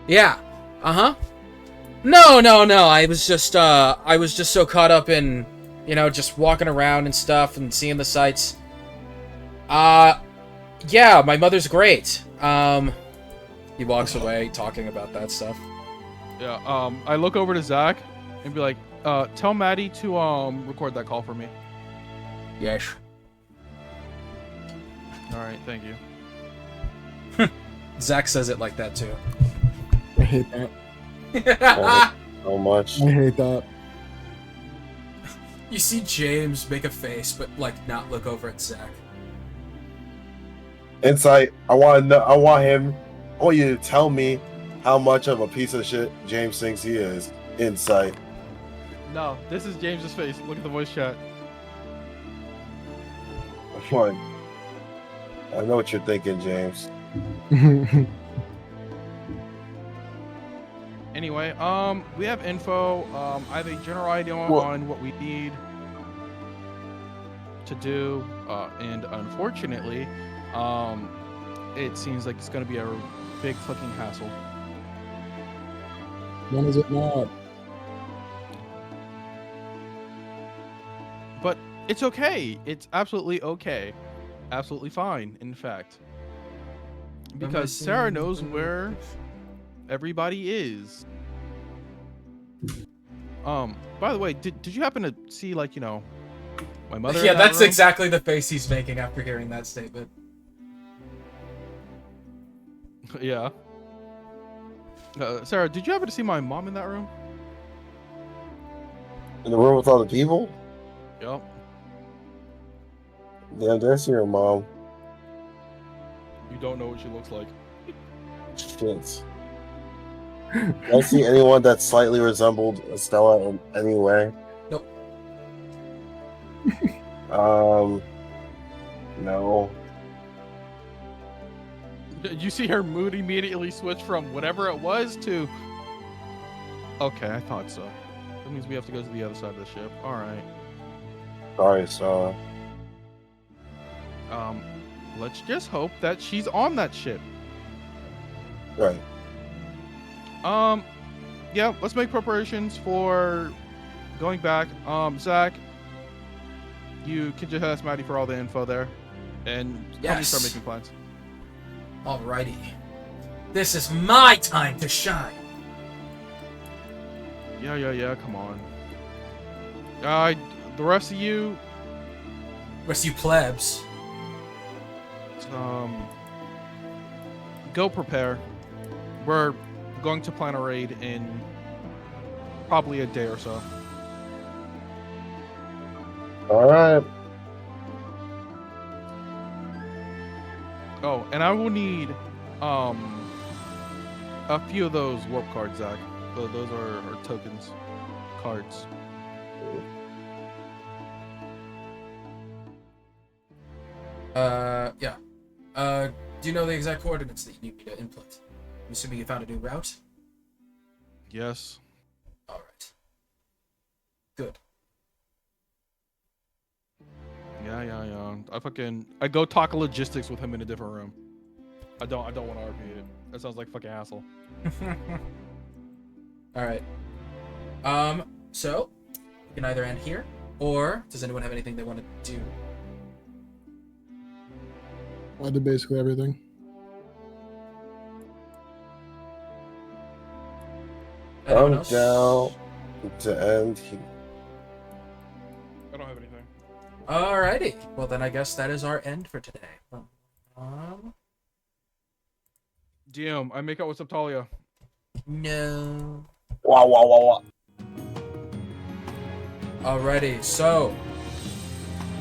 Yeah. Uh-huh. No. I was just so caught up in, just walking around and stuff and seeing the sights. Yeah, my mother's great. He walks away talking about that stuff.
Yeah, I look over to Zach and be like, tell Maddie to record that call for me.
Yes.
All right, thank you.
Zach says it like that too.
I hate that.
So much.
I hate that.
You see James make a face, but not look over at Zach.
Insight. I want you to tell me how much of a piece of shit James thinks he is. Insight.
No, this is James's face. Look at the voice chat.
Fine. I know what you're thinking, James.
Anyway, we have info. I have a general idea on what we need to do, and unfortunately, it seems like it's gonna be a big fucking hassle.
When is it not?
But it's okay. It's absolutely okay. Absolutely fine, in fact. Because Sarah knows where everybody is. By the way, did you happen to see, my mother?
Yeah,
in that
that's
room?
exactly the face he's making after hearing that statement.
Yeah. Sarah, did you happen to see my mom in that room?
In the room with all the people?
Yep.
Yeah, that's your mom.
You don't know what she looks like.
Shit. Did I see anyone that slightly resembled Estella in any way?
Nope.
No.
You see her mood immediately switch from whatever it was to... Okay, I thought so. That means we have to go to the other side of the ship. Alright.
Sorry, Estella.
Let's just hope that she's on that ship.
Right.
Yeah, let's make preparations for going back. Zach, you can just ask Maddie for all the info there. And help me start
Yes.
making plans.
Alrighty. This is my time to shine.
Yeah, come on. The rest of you,
Rest of you plebs.
go prepare. We're going to plan a raid in probably a day or so.
Alright.
Oh, and I will need a few of those warp cards, Zach. Those are tokens, cards.
Yeah. Do you know the exact coordinates that you need me to input? I'm assuming you found a new route?
Yes.
Alright. Good.
Yeah. I go talk logistics with him in a different room. I don't want to RP it. That sounds like fucking hassle.
Alright. So, we can either end here, or does anyone have anything they want to do?
I did basically everything.
Anyone
I'm
else?
down to end here.
I don't have anything.
Alrighty. Well, then I guess that is our end for today.
DM, I make out with Subtalia.
No.
Wow, wow, wow, wow.
Alrighty, so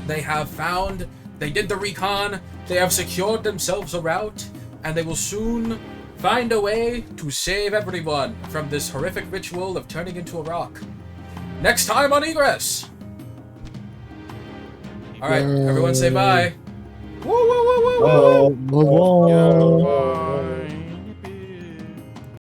they did the recon, they have secured themselves a route, and they will soon find a way to save everyone from this horrific ritual of turning into a rock. Next time on Egress! Alright, everyone say bye. Woo, woo, woo, woo, woo!
Bye.
Yeah, bye.